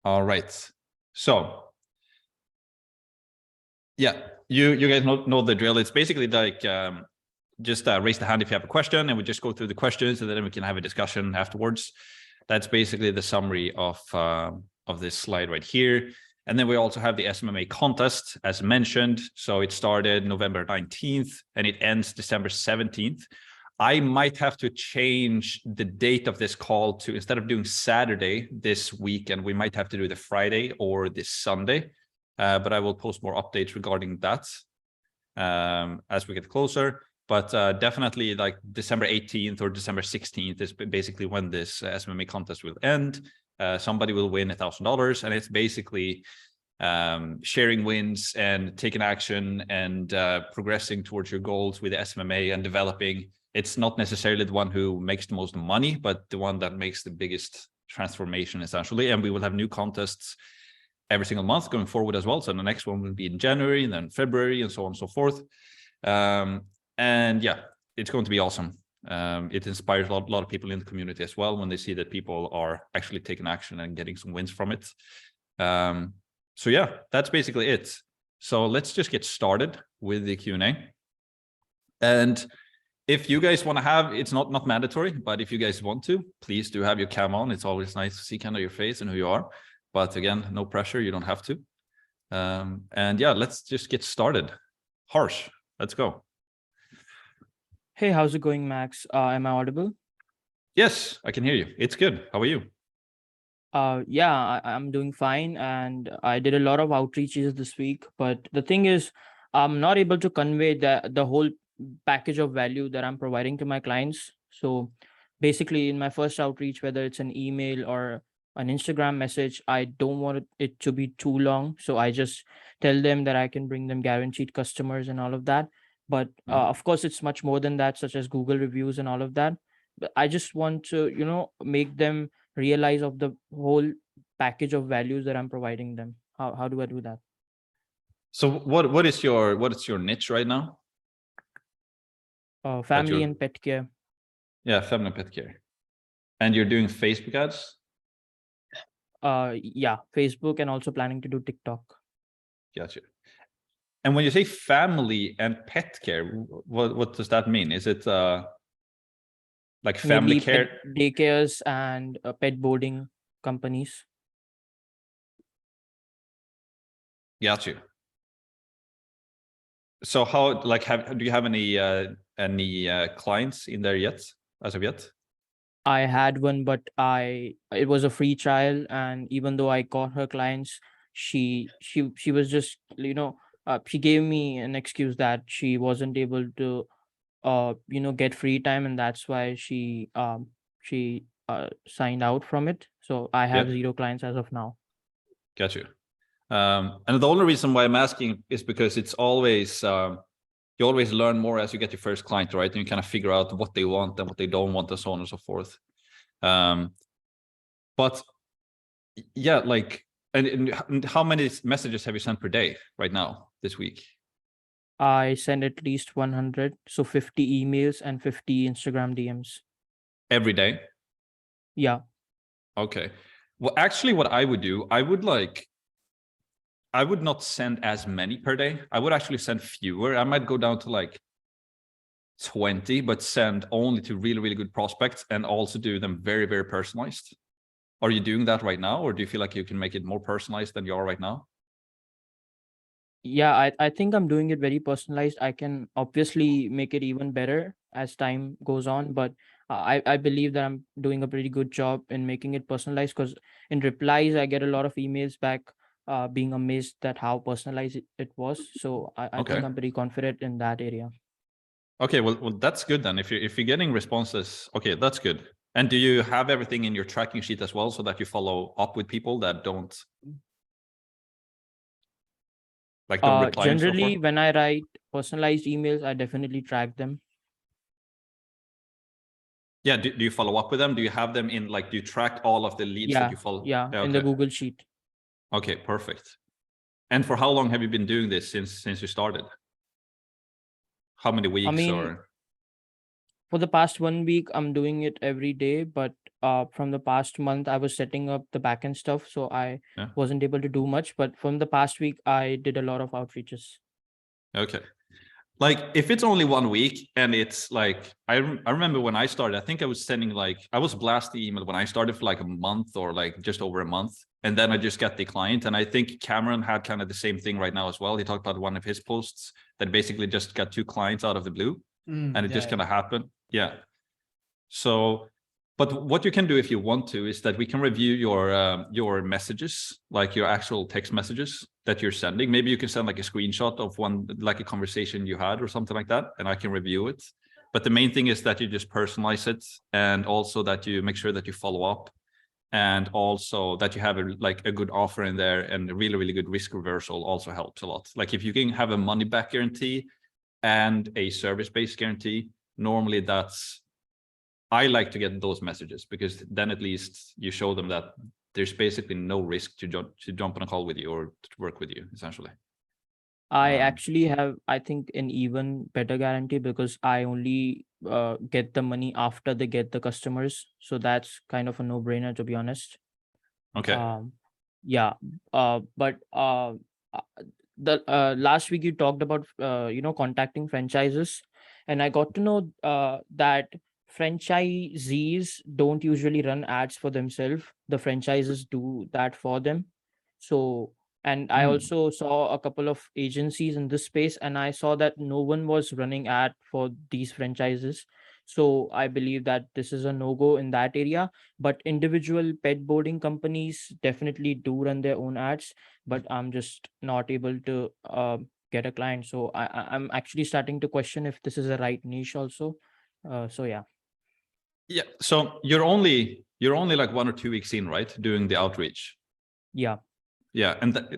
All right. So yeah, you guys know the drill. It's basically like just raise the hand if you have a question, and we just go through the questions, and then we can have a discussion afterwards. That's basically the summary of this slide right here. And then we also have the SMMA contest, as mentioned. So it started November 19th and it ends December 17th. I might have to change the date of this call to, instead of doing Saturday this weekend, we might have to do the Friday or this Sunday. But I will post more updates regarding that as we get closer. But definitely like December 18th or December 16th is basically when this SMMA contest will end. Somebody will win $1,000, and it's basically sharing wins and taking action and progressing towards your goals with the SMMA and developing. It's not necessarily the one who makes the most money, but the one that makes the biggest transformation, essentially. And we will have new contests every single month going forward as well. So the next one will be in January, and then February, and so on and so forth. And yeah, it's going to be awesome. It inspires a lot of people in the community as well when they see that people are actually taking action and getting some wins from it. So yeah, that's basically it. So let's just get started with the Q&A. And if you guys want to have, it's not mandatory, but if you guys want to, please do have your cam on. It's always nice to see kind of your face and who you are. But again, no pressure, you don't have to. And yeah, let's just get started. Harsh, let's go. Hey, how's it going, Max? Am I audible? Yes, I can hear you. It's good. How are you? Yeah, I'm doing fine, and I did a lot of outreaches this week. But the thing is, I'm not able to convey the whole package of value that I'm providing to my clients. So basically, in my first outreach, whether it's an email or an Instagram message, I don't want it to be too long. So I just tell them that I can bring them guaranteed customers and all of that. But of course, it's much more than that, such as Google reviews and all of that. But I just want to, make them realize of the whole package of values that I'm providing them. How do I do that? So what is your niche right now? Family and pet care. Yeah, family and pet care. And you're doing Facebook ads? Yeah, Facebook, and also planning to do TikTok. Gotcha. And when you say family and pet care, what does that mean? Is it like family care? Pet daycares and pet boarding companies. Gotcha. So how, like, do you have any clients in there yet, as of yet? I had one, but it was a free trial, and even though I got her clients, she was just, she gave me an excuse that she wasn't able to get free time, and that's why she signed out from it. So I have 0 clients as of now. Got you. And the only reason why I'm asking is because it's always you always learn more as you get your first client, right? And you kind of figure out what they want and what they don't want, and so on and so forth. But yeah, like, and how many messages have you sent per day right now this week? I send at least 100, so 50 emails and 50 Instagram DMs. Every day? Yeah. Okay. Well, actually, what I would do, I would not send as many per day. I would actually send fewer. I might go down to like 20, but send only to really, really good prospects, and also do them very, very personalized. Are you doing that right now, or do you feel like you can make it more personalized than you are right now? Yeah, I think I'm doing it very personalized. I can obviously make it even better as time goes on, but I believe that I'm doing a pretty good job in making it personalized, because in replies, I get a lot of emails back being amazed at how personalized it was. So I think I'm pretty confident in that area. Okay, well, that's good then. If you're getting responses, okay, that's good. And do you have everything in your tracking sheet as well, so that you follow up with people that don't reply? Generally, when I write personalized emails, I definitely track them. Yeah, do you follow up with them? Do you have them in, like, do you track all of the leads that you follow? Yeah, okay. In the Google Sheet. Okay, perfect. And for how long have you been doing this since you started? How many weeks? For the past 1 week, I'm doing it every day, but from the past month, I was setting up the backend stuff, so I Yeah. wasn't able to do much. But from the past week, I did a lot of outreaches. Okay. Like if it's only 1 week and it's like, I remember when I started, I think I was sending I was blasting email when I started for like a month or like just over a month. And then I just got declined. And I think Cameron had kind of the same thing right now as well. He talked about one of his posts that basically just got 2 clients out of the blue. And it just kind of happened. Yeah. So, but what you can do if you want to is that we can review your messages, like your actual text messages that you're sending. Maybe you can send like a screenshot of one, like a conversation you had or something like that, and I can review it. But the main thing is that you just personalize it, and also that you make sure that you follow up, and also that you have a good offer in there, and a really, really good risk reversal also helps a lot. Like if you can have a money back guarantee and a service-based guarantee, normally I like to get those messages, because then at least you show them that there's basically no risk to jump on a call with you or to work with you, essentially. I actually have, I think, an even better guarantee, because I only get the money after they get the customers. So that's kind of a no-brainer, to be honest. Okay. Yeah. But the last week you talked about contacting franchises, and I got to know that franchisees don't usually run ads for themselves. The franchises do that for them. So, and I also saw a couple of agencies in this space, and I saw that no one was running ad for these franchises. So I believe that this is a no-go in that area. But individual pet boarding companies definitely do run their own ads, but I'm just not able to get a client. So I'm actually starting to question if this is a right niche also. So yeah. Yeah. So you're only like 1 or 2 weeks in, right? Doing the outreach. Yeah. Yeah. And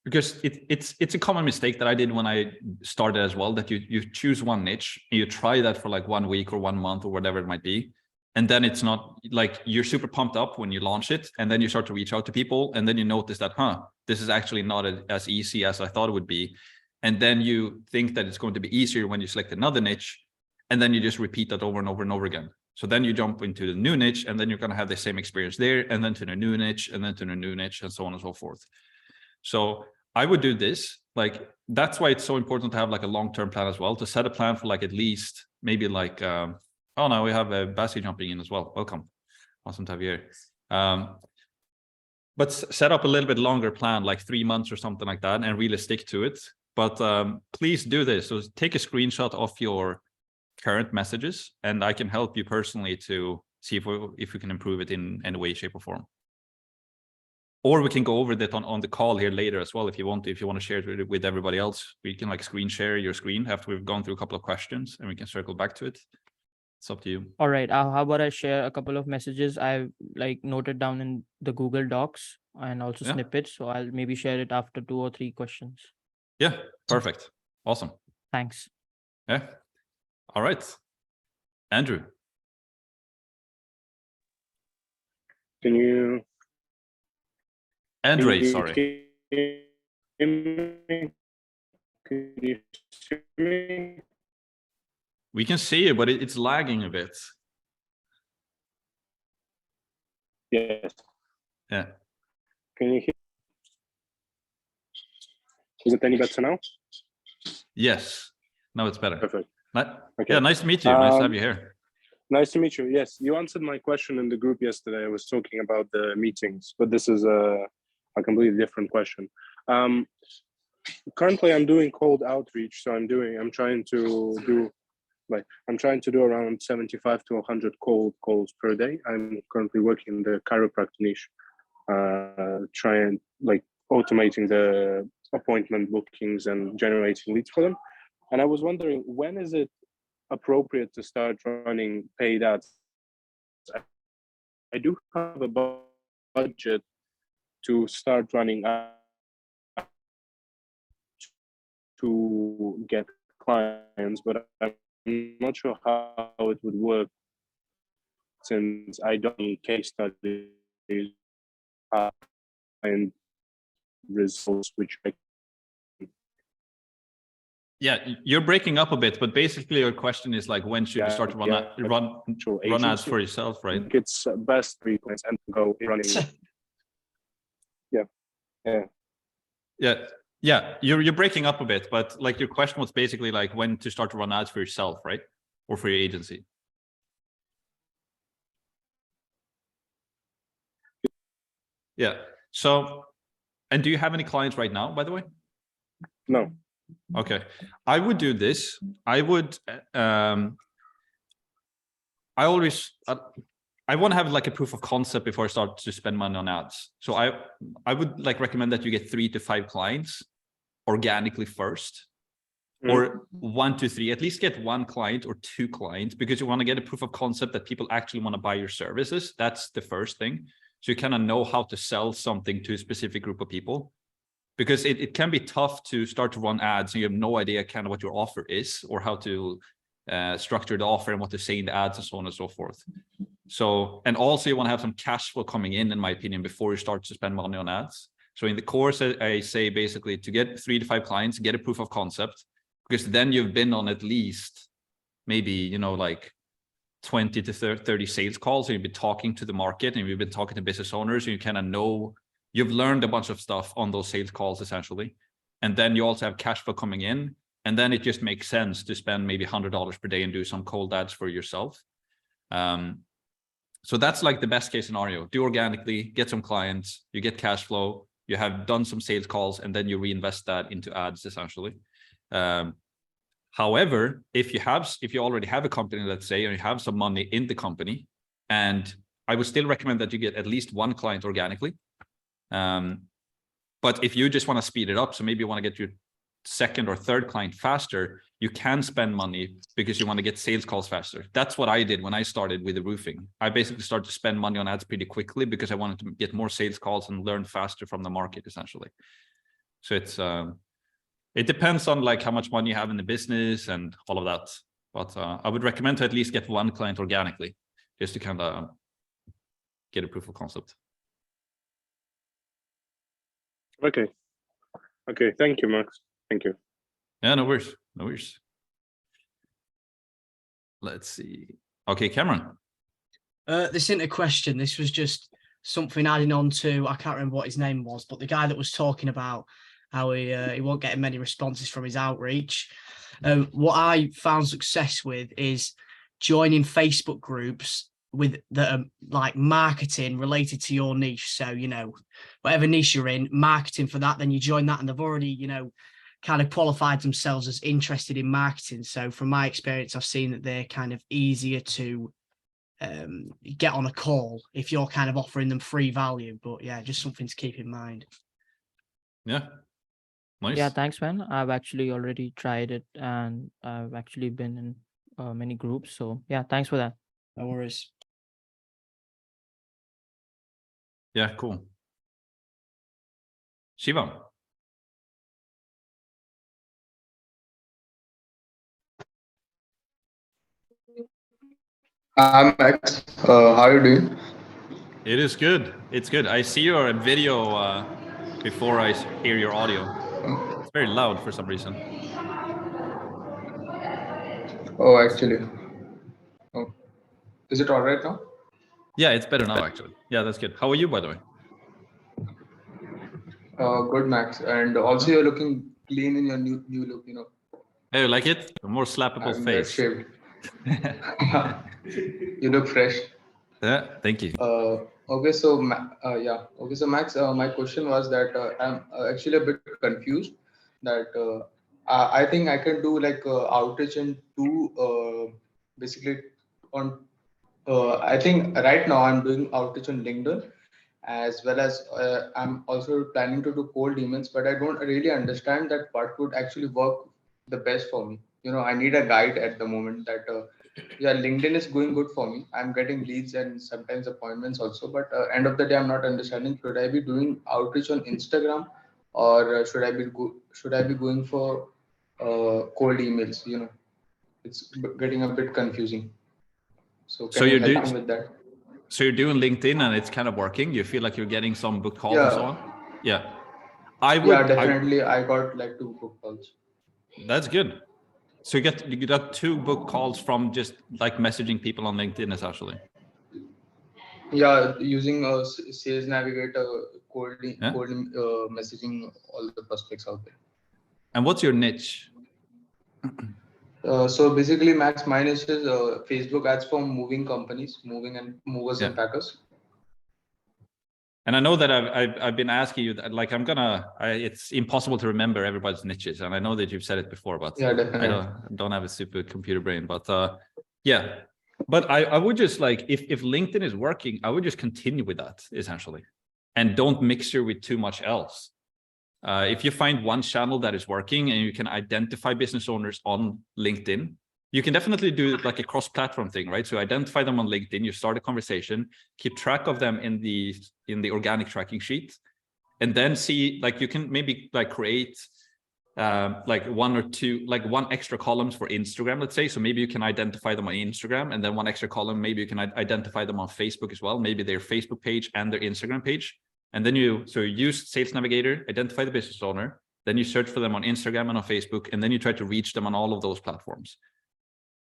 because it's a common mistake that I did when I started as well, that you choose one niche and you try that for like 1 week or 1 month or whatever it might be. And then it's not like, you're super pumped up when you launch it, and then you start to reach out to people, and then you notice that, this is actually not as easy as I thought it would be. And then you think that it's going to be easier when you select another niche, and then you just repeat that over and over and over again. So then you jump into the new niche, and then you're going to have the same experience there, and then to the new niche, and then to the new niche, and so on and so forth. So I would do this. Like, that's why it's so important to have like a long-term plan as well, to set a plan for like at least maybe like, oh no, we have a Bassi jumping in as well. Welcome. Awesome to have you here. But set up a little bit longer plan, like 3 months or something like that, and really stick to it. But please do this. So take a screenshot of your current messages, and I can help you personally to see if we can improve it in any way, shape, or form. Or we can go over that on the call here later as well, if you want to share it with everybody else. We can like screen share your screen after we've gone through a couple of questions, and we can circle back to it. It's up to you. All right. How about I share a couple of messages I've like noted down in the Google Docs, and also snippets. So I'll maybe share it after 2 or 3 questions. Yeah, perfect. Awesome. Thanks. Yeah. All right. Andrew. Can you? Andre, sorry. Can you see me? We can see you, but it's lagging a bit. Yes. Yeah. Can you hear? Is it any better now? Yes. No, it's better. Perfect. Okay. Yeah, nice to meet you. Nice to have you here. Nice to meet you. Yes, you answered my question in the group yesterday. I was talking about the meetings, but this is a completely different question. Currently, I'm doing cold outreach, so I'm trying to do around 75 to 100 cold calls per day. I'm currently working in the chiropractic niche, trying like automating the appointment bookings and generating leads for them. And I was wondering, when is it appropriate to start running paid ads? I do have a budget to start running ads to get clients, but I'm not sure how it would work, since I don't need case studies and results which I Yeah, you're breaking up a bit, but basically your question is like, when should you start to run ads for yourself, right? It's best frequency and go running. Yeah. You're breaking up a bit, but like your question was basically like when to start to run ads for yourself, right? Or for your agency. Yeah. So, and do you have any clients right now, by the way? No. Okay. I would do this. I would, I want to have like a proof of concept before I start to spend money on ads. So I would like recommend that you get 3 to 5 clients organically first, or 1 to 3, at least get 1 client or 2 clients, because you want to get a proof of concept that people actually want to buy your services. That's the first thing. So you kind of know how to sell something to a specific group of people, because it can be tough to start to run ads and you have no idea kind of what your offer is or how to structure the offer and what to say in the ads and so on and so forth. So, and also you want to have some cash flow coming in my opinion, before you start to spend money on ads. So in the course, I say basically to get 3 to 5 clients, get a proof of concept, because then you've been on at least maybe, you know, like 20 to 30 sales calls, and you've been talking to the market and you've been talking to business owners, and you kind of know, you've learned a bunch of stuff on those sales calls essentially. And then you also have cash flow coming in, and then it just makes sense to spend maybe $100 per day and do some cold ads for yourself. So that's like the best case scenario. Do organically, get some clients, you get cash flow, you have done some sales calls, and then you reinvest that into ads essentially. However, if you already have a company, let's say, or you have some money in the company, and I would still recommend that you get at least 1 client organically. But if you just want to speed it up, so maybe you want to get your 2nd or 3rd client faster, you can spend money because you want to get sales calls faster. That's what I did when I started with the roofing. I basically started to spend money on ads pretty quickly because I wanted to get more sales calls and learn faster from the market essentially. So it depends on like how much money you have in the business and all of that. But I would recommend to at least get 1 client organically, just to kind of get a proof of concept. Okay. Thank you, Max. Thank you. Yeah, no worries. No worries. Let's see. Okay, Cameron. This isn't a question. This was just something adding on to, I can't remember what his name was, but the guy that was talking about how he won't get many responses from his outreach. What I found success with is joining Facebook groups that are like marketing related to your niche. So, you know, whatever niche you're in, marketing for that, then you join that and they've already, you know, kind of qualified themselves as interested in marketing. So from my experience, I've seen that they're kind of easier to get on a call if you're kind of offering them free value. But yeah, just something to keep in mind. Yeah. Nice. Yeah, thanks, man. I've actually already tried it and I've actually been in many groups. So yeah, thanks for that. No worries. Yeah, cool. Shivam. I'm Max. How are you doing? It is good. It's good. I see your video before I hear your audio. It's very loud for some reason. Oh, actually. Oh. Is it all right now? Yeah, it's better now, actually. Yeah, that's good. How are you, by the way? Good, Max. And also, you're looking clean in your new look. You know. Hey, you like it? A more slappable I'm face. shaved. You look fresh. Yeah, thank you. Okay, so yeah. Okay, so Max, my question was that I'm actually a bit confused. That I think I can do like outreach in 2 basically on. I think right now I'm doing outreach on LinkedIn, as well as I'm also planning to do cold emails, but I don't really understand that what would actually work the best for me. You know, I need a guide at the moment that, yeah, LinkedIn is going good for me. I'm getting leads and sometimes appointments also, but end of the day, I'm not understanding, should I be doing outreach on Instagram, or should I be going for cold emails? You know, it's getting a bit confusing. So can you help me with that? So you're doing LinkedIn and it's kind of working. You feel like you're getting some book calls and so on. Yeah. Yeah, definitely. I got like 2 book calls. That's good. So you got 2 book calls from just like messaging people on LinkedIn, essentially. Yeah, using Sales Navigator, cold Yeah. messaging all the prospects out there. And what's your niche? So basically, Max, mine is Facebook ads for moving companies, movers and packers. And I know that I've been asking you that, like, it's impossible to remember everybody's niches, and I know that you've said it before, but yeah, definitely. I don't have a super computer brain, but yeah. But I would just like, if LinkedIn is working, I would just continue with that essentially, and don't mixture with too much else. If you find one channel that is working and you can identify business owners on LinkedIn, you can definitely do like a cross-platform thing, right? So identify them on LinkedIn, you start a conversation, keep track of them in the organic tracking sheet, and then see, like, you can maybe like create like 1 or 2, like 1 extra columns for Instagram, let's say. So maybe you can identify them on Instagram, and then 1 extra column, maybe you can identify them on Facebook as well, maybe their Facebook page and their Instagram page. And then you use Sales Navigator, identify the business owner, then you search for them on Instagram and on Facebook, and then you try to reach them on all of those platforms.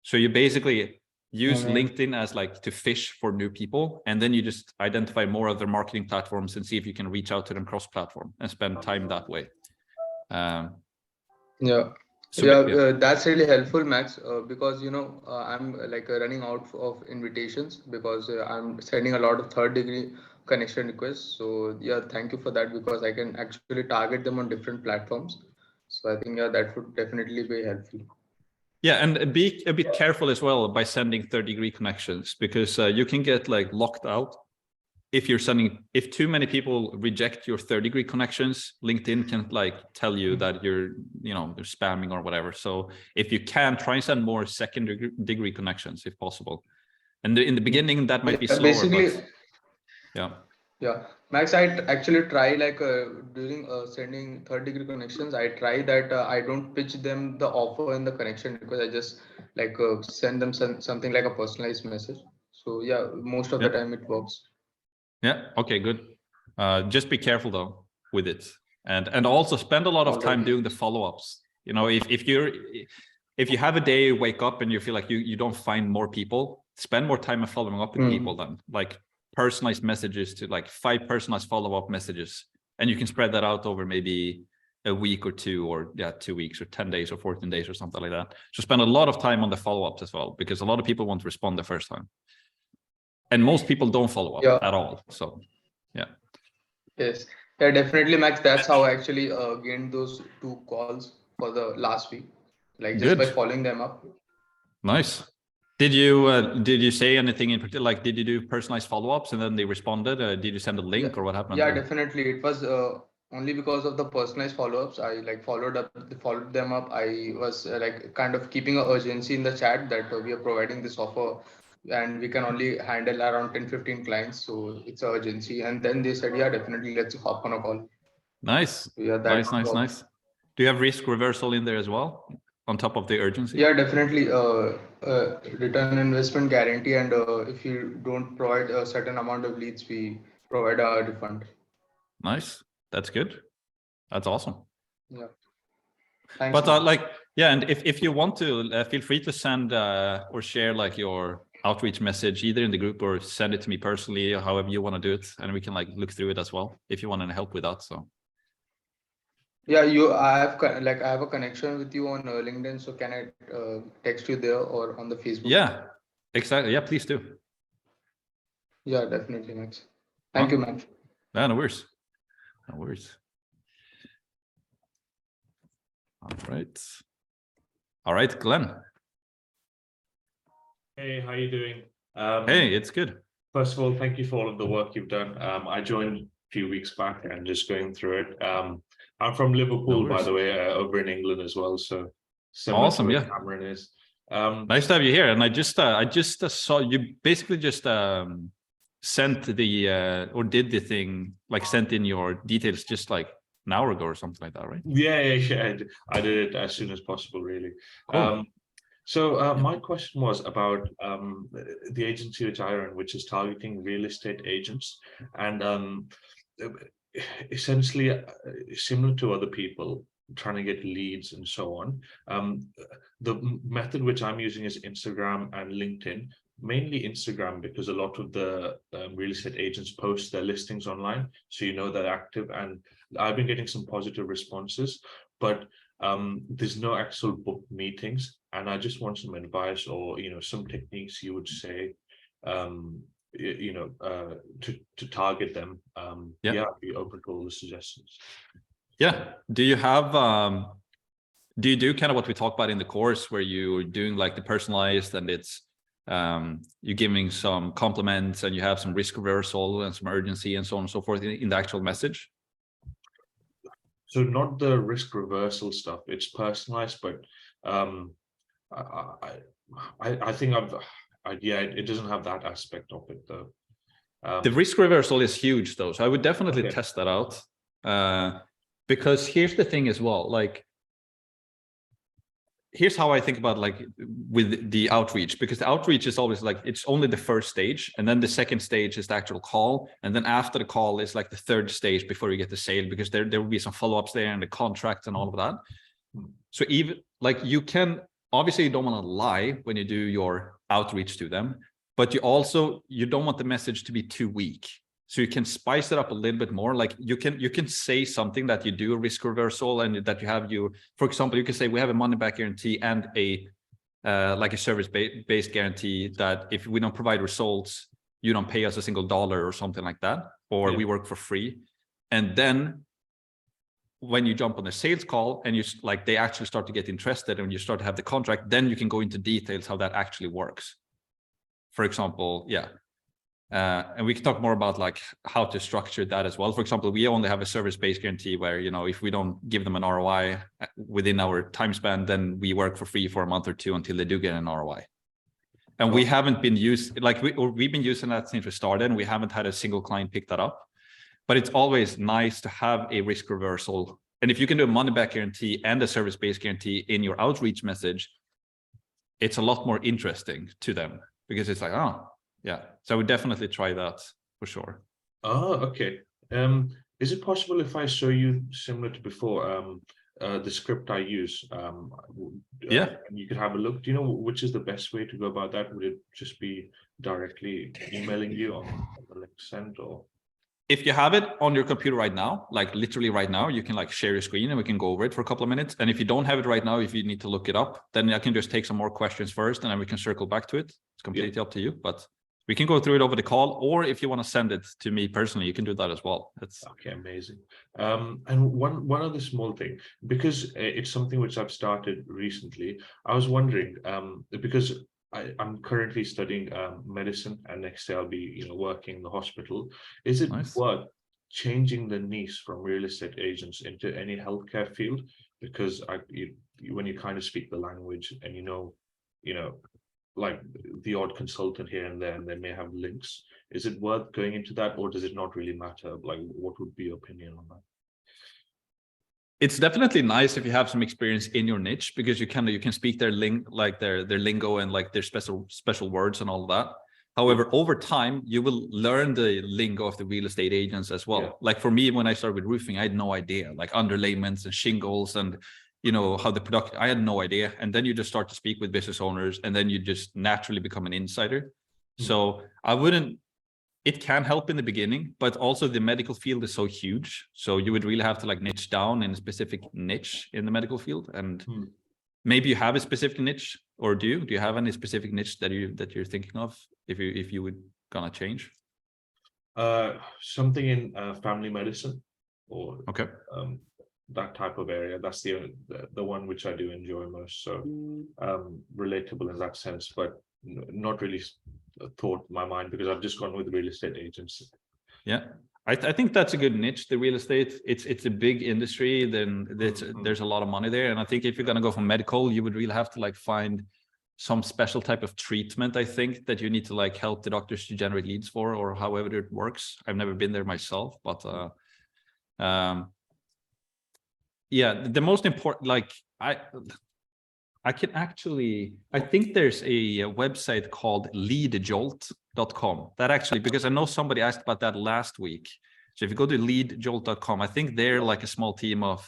So you basically use LinkedIn as like to fish for new people, and then you just identify more of their marketing platforms and see if you can reach out to them cross-platform and spend time that way. That's really helpful, Max, because I'm like running out of invitations because I'm sending a lot of third-degree connection requests. So yeah, thank you for that, because I can actually target them on different platforms. So I think that would definitely be helpful. Yeah, and be a bit careful as well by sending third-degree connections, because you can get like locked out if too many people reject your third-degree connections. LinkedIn can like tell you that you're spamming or whatever. So if you can, try and send more second-degree connections if possible. And in the beginning, that might be slower. Basically, but yeah, Max, I actually try like during sending third-degree connections, I try that I don't pitch them the offer in the connection, because I just like send them something like a personalized message. So yeah, most of the time it works. Yeah. Okay, good. Just be careful though with it, and also spend a lot of time doing the follow-ups. If you have a day you wake up and you feel like you don't find more people, spend more time on following up with people then, like personalized messages to like 5 personalized follow-up messages, and you can spread that out over maybe a week or 2, or 2 weeks or 10 days or 14 days or something like that. So spend a lot of time on the follow-ups as well, because a lot of people won't respond the first time. And most people don't follow up at all. So, yeah. Yes. Yeah, definitely, Max. That's how I actually gained those 2 calls for the last week, like just by following them up. Nice. Did you say anything in particular? Like, did you do personalized follow-ups and then they responded? Did you send a link or what happened? Yeah, definitely. It was only because of the personalized follow-ups. I like followed them up. I was like kind of keeping an urgency in the chat that we are providing this offer, and we can only handle around 10-15 clients, so it's an urgency. And then they said, yeah, definitely, let's hop on a call. Nice. So yeah, nice. Do you have risk reversal in there as well on top of the urgency? Yeah, definitely. Return on investment guarantee, and if you don't provide a certain amount of leads, we provide a refund. Nice. That's good. That's awesome. Yeah. Thanks. But and if you want to, feel free to send or share like your outreach message either in the group, or send it to me personally, or however you want to do it, and we can like look through it as well if you want any help with that. So yeah, I have a connection with you on LinkedIn, so can I text you there or on the Facebook? Yeah, exactly. Yeah, please do. Yeah, definitely, Max. Thank you, Max. No worries. All right, Glenn. Hey, how you doing? Hey, it's good. First of all, thank you for all of the work you've done. I joined a few weeks back and just going through it. I'm from Liverpool, by the way, over in England as well. So awesome, yeah. Cameron is. Nice to have you here. And I just saw you basically just sent the or did the thing, like sent in your details just like an hour ago or something like that, right? Yeah. I did it as soon as possible, really. Cool. So my question was about the agency which I run, which is targeting real estate agents, and essentially similar to other people, trying to get leads and so on. The method which I'm using is Instagram and LinkedIn. Mainly Instagram, because a lot of the real estate agents post their listings online, so you know they're active, and I've been getting some positive responses, but there's no actual book meetings, and I just want some advice, or some techniques you would say to target them. I'd be open to all the suggestions. Do you have do you do kind of what we talked about in the course, where you're doing like the personalized, and it's you're giving some compliments and you have some risk reversal and some urgency and so on and so forth in the actual message? So not the risk reversal stuff, it's personalized, but I think it doesn't have that aspect of it though. The risk reversal is huge though, so I would definitely test that out, because here's the thing as well, like here's how I think about like with the outreach, because the outreach is always like, it's only the first stage, and then the second stage is the actual call, and then after the call is like the third stage before you get the sale, because there will be some follow-ups there and the contract and all of that. So even like you don't want to lie when you do your outreach to them, but you don't want the message to be too weak. So you can spice it up a little bit more. Like you can say something that you do a risk reversal, and that you have for example, you can say we have a money back guarantee and a like a service-based guarantee that if we don't provide results, you don't pay us a single dollar or something like that, or we work for free. And then when you jump on a sales call and they actually start to get interested and you start to have the contract, then you can go into details how that actually works. For example, and we can talk more about like how to structure that as well. For example, we only have a service-based guarantee where, if we don't give them an ROI within our time span, then we work for free for a month or two until they do get an ROI. And we haven't been we've been using that since we started, and we haven't had a single client pick that up. But it's always nice to have a risk reversal. And if you can do a money back guarantee and a service-based guarantee in your outreach message, it's a lot more interesting to them, because it's like, so I would definitely try that for sure. Oh, okay. Is it possible if I show you, similar to before, the script I use? You could have a look. Do you know which is the best way to go about that? Would it just be directly emailing you on the link sent, or? If you have it on your computer right now, like literally right now, you can like share your screen and we can go over it for a couple of minutes. And if you don't have it right now, if you need to look it up, then I can just take some more questions first, and then we can circle back to it. It's completely up to you, but we can go through it over the call, or if you want to send it to me personally, you can do that as well. That's okay, amazing. And one other small thing, because it's something which I've started recently, I was wondering, because I'm currently studying medicine, and next year I'll be working in the hospital. Is it worth changing the niche from real estate agents into any healthcare field? Because when you kind of speak the language, and like the odd consultant here and there, and they may have links, is it worth going into that, or does it not really matter? Like, what would be your opinion on that? It's definitely nice if you have some experience in your niche, because you can speak their lingo and like their special words and all of that. However, over time, you will learn the lingo of the real estate agents as well. Like for me, when I started with roofing, I had no idea, like underlayments and shingles and how the production, I had no idea. And then you just start to speak with business owners, and then you just naturally become an insider. So it can help in the beginning, but also the medical field is so huge. So you would really have to like niche down in a specific niche in the medical field. And maybe you have a specific niche, or do you have any specific niche that you're thinking of if you would gonna change? Something in family medicine, or that type of area. That's the one which I do enjoy most. So relatable in that sense, but not really thought in my mind, because I've just gone with real estate agents. I think that's a good niche, the real estate. It's a big industry, then there's a lot of money there. And I think if you're going to go for medical, you would really have to like find some special type of treatment, I think, that you need to like help the doctors to generate leads for, or however it works. I've never been there myself, but the most important, like I can actually, I think there's a website called leadjolt.com that actually, because I know somebody asked about that last week. So if you go to leadjolt.com, I think they're like a small team of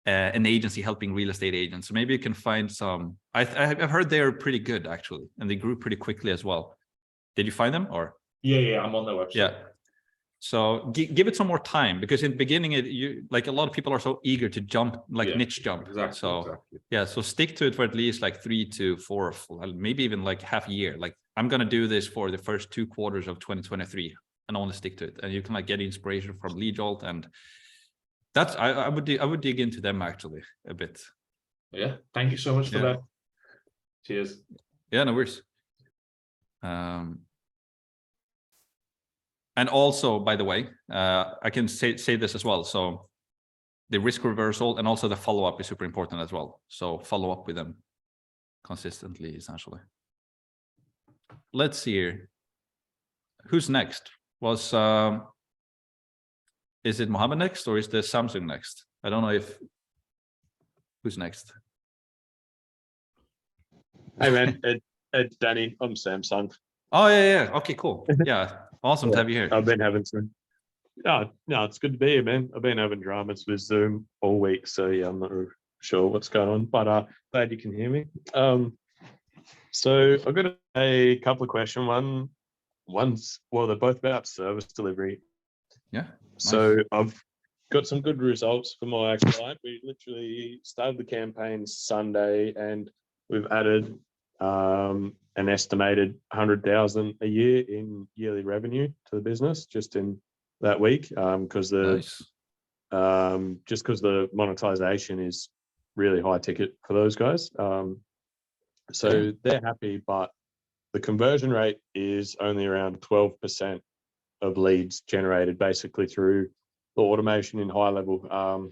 an agency helping real estate agents. So maybe you can find some. I've heard they're pretty good actually, and they grew pretty quickly as well. Did you find them or? Yeah, I'm on their website. Yeah. So give it some more time, because in the beginning, you like a lot of people are so eager to jump, like niche jump. Exactly. So exactly. yeah, so stick to it for at least like 3 to 4, maybe even like half a year. Like I'm gonna do this for the first 2 quarters of 2023, and only stick to it. And you can like get inspiration from LeadJolt, and that's I would dig into them actually a bit. Yeah, thank you so much for that. Cheers. Yeah, no worries. And also, by the way, I can say this as well. So the risk reversal and also the follow-up is super important as well. So follow up with them consistently, essentially. Let's see here. Who's next? Is it Mohammed next, or is the Samsung next? I don't know if who's next. Hey man, it's Danny. I'm Samsung. Oh yeah. Okay, cool. Yeah, awesome to have you here. I've been having some. No, it's good to be here, man. I've been having dramas with Zoom all week, so yeah, I'm not really sure what's going on, but glad you can hear me. So I've got a couple of questions. Well, they're both about service delivery. Yeah. So I've got some good results for my client. We literally started the campaign Sunday, and we've added an estimated 100,000 a year in yearly revenue to the business just in that week, because just because the monetization is really high ticket for those guys. So they're happy, but the conversion rate is only around 12% of leads generated basically through the automation in high level.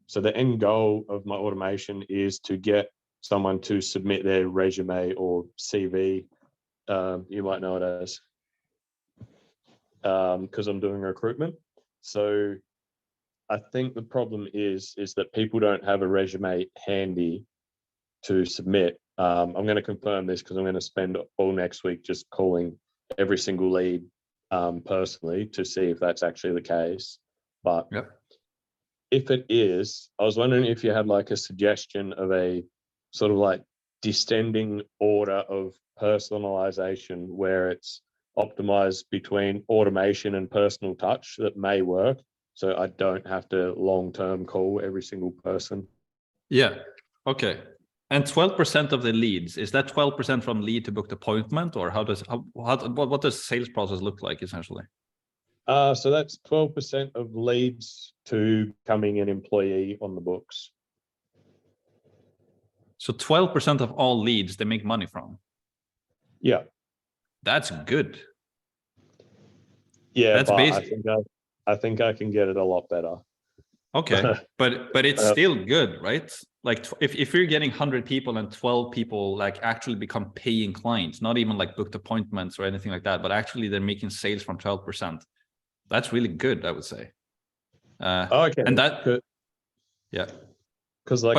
So the end goal of my automation is to get someone to submit their resume or CV. You might know it as, because I'm doing recruitment. So I think the problem is that people don't have a resume handy to submit. I'm going to confirm this because I'm going to spend all next week just calling every single lead personally to see if that's actually the case. But if it is, I was wondering if you had like a suggestion of a sort of like descending order of personalization where it's optimized between automation and personal touch that may work, so I don't have to long-term call every single person. Yeah. Okay. And 12% of the leads, is that 12% from lead to booked appointment, or what does sales process look like essentially? So that's 12% of leads to becoming an employee on the books. So 12% of all leads they make money from. Yeah. That's good. Yeah, that's basic. I think I can get it a lot better. Okay, but it's still good, right? Like if you're getting 100 people and 12 people like actually become paying clients, not even like booked appointments or anything like that, but actually they're making sales from 12%. That's really good, I would say. Okay, and that good. Yeah, because like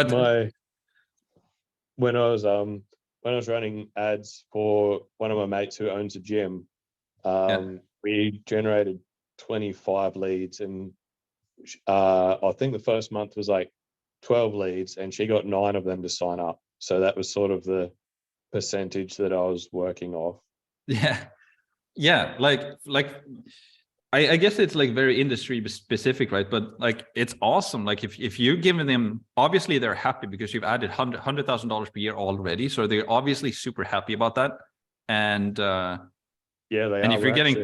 when I was running ads for one of my mates who owns a gym, we generated 25 leads, and I think the first month was like 12 leads, and she got 9 of them to sign up. So that was sort of the percentage that I was working off. Yeah, like I guess it's like very industry specific, right? But like it's awesome. Like if you're giving them, obviously they're happy because you've added $100,000 per year already, so they're obviously super happy about that. And yeah, they and are. if you're getting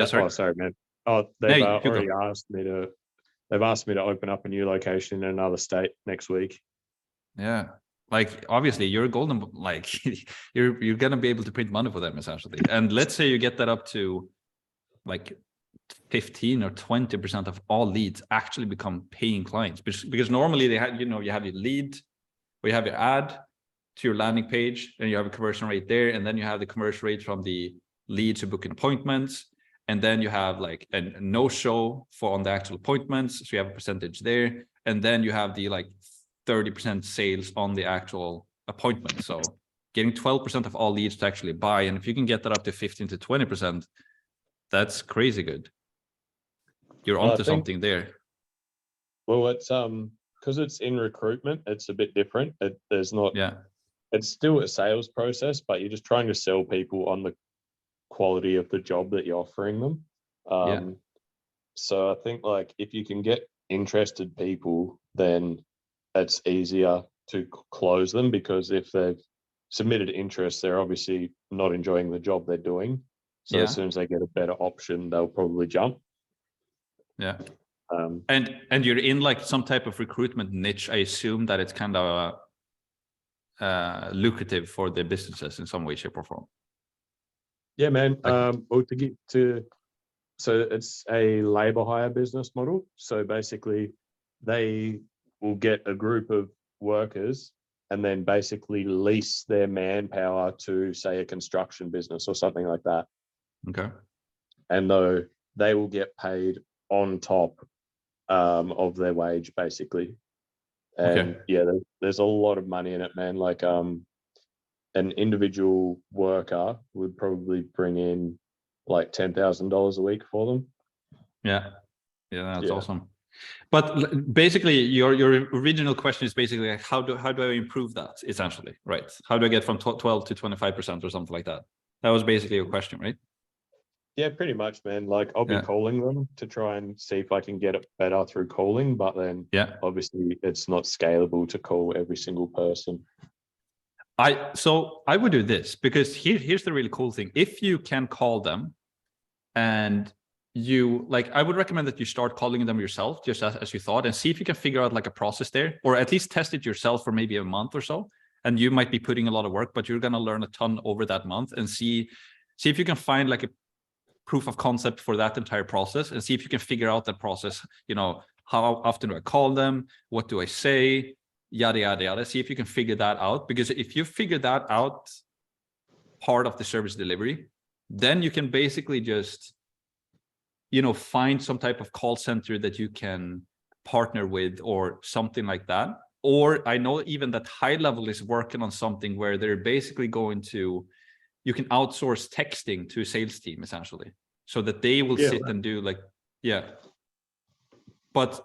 sorry. Oh, sorry, man. Oh, they've already asked me to. They've asked me to open up a new location in another state next week. Yeah, like obviously you're golden. Like you're gonna be able to print money for them essentially. And let's say you get that up to like 15 or 20% of all leads actually become paying clients, because normally they have, you have your lead, or you have your ad to your landing page, and you have a conversion rate there, and then you have the conversion rate from the lead to booking appointments, and then you have like a no-show for on the actual appointments, so you have a percentage there, and then you have the like 30% sales on the actual appointment. So getting 12% of all leads to actually buy, and if you can get that up to 15 to 20%, that's crazy good. You're onto something there. Well, it's because it's in recruitment, it's a bit different. There's not. Yeah. It's still a sales process, but you're just trying to sell people on the quality of the job that you're offering them. Yeah. So I think like if you can get interested people, then it's easier to close them, because if they've submitted interest, they're obviously not enjoying the job they're doing. So as soon as they get a better option, they'll probably jump. Yeah. And you're in like some type of recruitment niche. I assume that it's kind of lucrative for the businesses in some way, shape, or form. Yeah, man. Well, so it's a labor hire business model. So basically, they will get a group of workers and then basically lease their manpower to, say, a construction business or something like that. Okay. And though they will get paid on top of their wage, basically. And yeah, there's a lot of money in it, man. Like an individual worker would probably bring in like $10,000 a week for them. Yeah, that's awesome. But basically, your original question is basically like, how do I improve that? Essentially, right? How do I get from 12 to 25% or something like that? That was basically your question, right? Yeah, pretty much, man. Like I'll be calling them to try and see if I can get it better through calling, but then obviously it's not scalable to call every single person. So I would do this, because here's the really cool thing. If you can call them, and you like, I would recommend that you start calling them yourself, just as you thought, and see if you can figure out like a process there, or at least test it yourself for maybe a month or so. And you might be putting a lot of work, but you're going to learn a ton over that month, and see if you can find like a proof of concept for that entire process, and see if you can figure out that process. You know, how often do I call them? What do I say? Yada, yada, yada. See if you can figure that out, because if you figure that out, part of the service delivery, then you can basically just, you know, find some type of call center that you can partner with or something like that. Or I know even that High Level is working on something where they're basically going to, you can outsource texting to a sales team essentially, so that they will sit and do like, But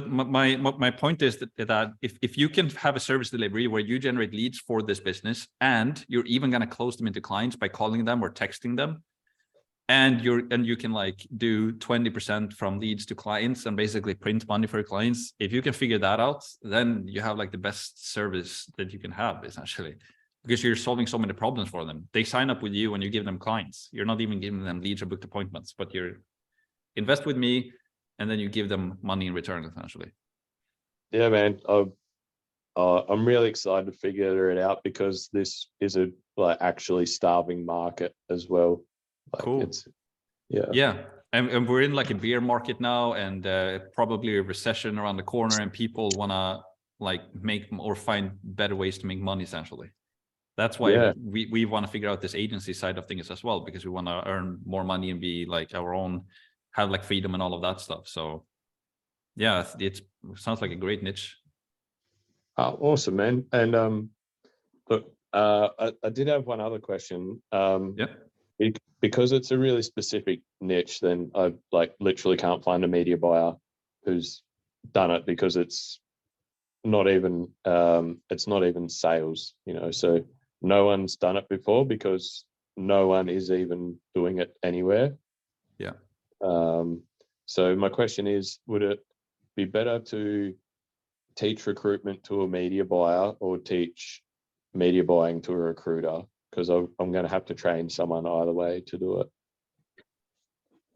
my point is that if you can have a service delivery where you generate leads for this business, and you're even going to close them into clients by calling them or texting them, and you can like do 20% from leads to clients and basically print money for your clients. If you can figure that out, then you have like the best service that you can have essentially, because you're solving so many problems for them. They sign up with you and you give them clients. You're not even giving them leads or booked appointments, but you're invest with me, and then you give them money in return essentially. Yeah, man. I'm really excited to figure it out, because this is a like actually starving market as well. Like cool. And we're in like a bear market now, and probably a recession around the corner, and people want to like make or find better ways to make money essentially. That's why we want to figure out this agency side of things as well, because we want to earn more money and be like our own, have like freedom and all of that stuff. So yeah, it sounds like a great niche. Awesome, man. And look, I did have one other question. Because it's a really specific niche, then I like literally can't find a media buyer who's done it, because it's not even sales, you know. So no one's done it before, because no one is even doing it anywhere. So my question is, would it be better to teach recruitment to a media buyer, or teach media buying to a recruiter? Because I'm going to have to train someone either way to do it.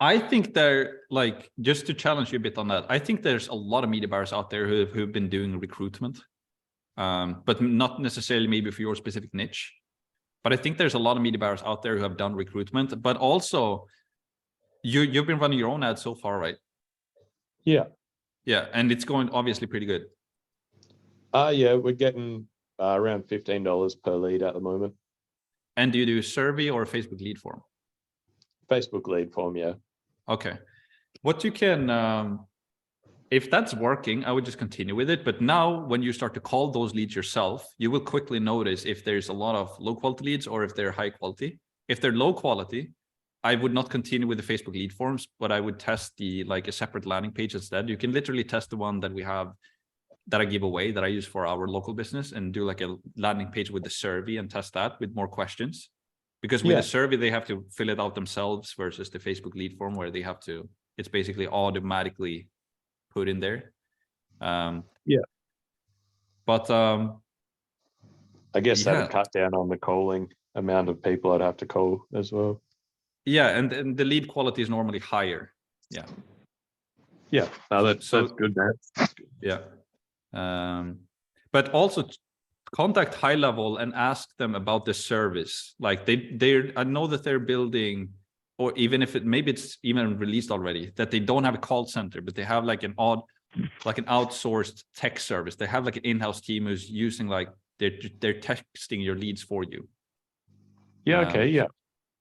I think there, like, just to challenge you a bit on that, I think there's a lot of media buyers out there who've been doing recruitment, but not necessarily maybe for your specific niche. But I think there's a lot of media buyers out there who have done recruitment, but also you've been running your own ads so far, right? Yeah, and it's going obviously pretty good. Yeah, we're getting around $15 per lead at the moment. And do you do a survey or a Facebook lead form? Facebook lead form, yeah. Okay. What you can, if that's working, I would just continue with it. But now when you start to call those leads yourself, you will quickly notice if there's a lot of low quality leads or if they're high quality. If they're low quality, I would not continue with the Facebook lead forms, but I would test the like a separate landing page instead. You can literally test the one that we have that I give away that I use for our local business and do like a landing page with the survey and test that with more questions. Because with the survey, they have to fill it out themselves versus the Facebook lead form where they have to, it's basically automatically put in there. But I guess that would cut down on the calling amount of people I'd have to call as well. Yeah, and the lead quality is normally higher. Yeah. Yeah, no, that's good, man. Yeah. But also contact high level and ask them about the service. Like I know that they're building, or even if maybe it's even released already, that they don't have a call center, but they have like an outsourced tech service. They have like an in-house team who's using like they're texting your leads for you. Yeah. Okay. Yeah.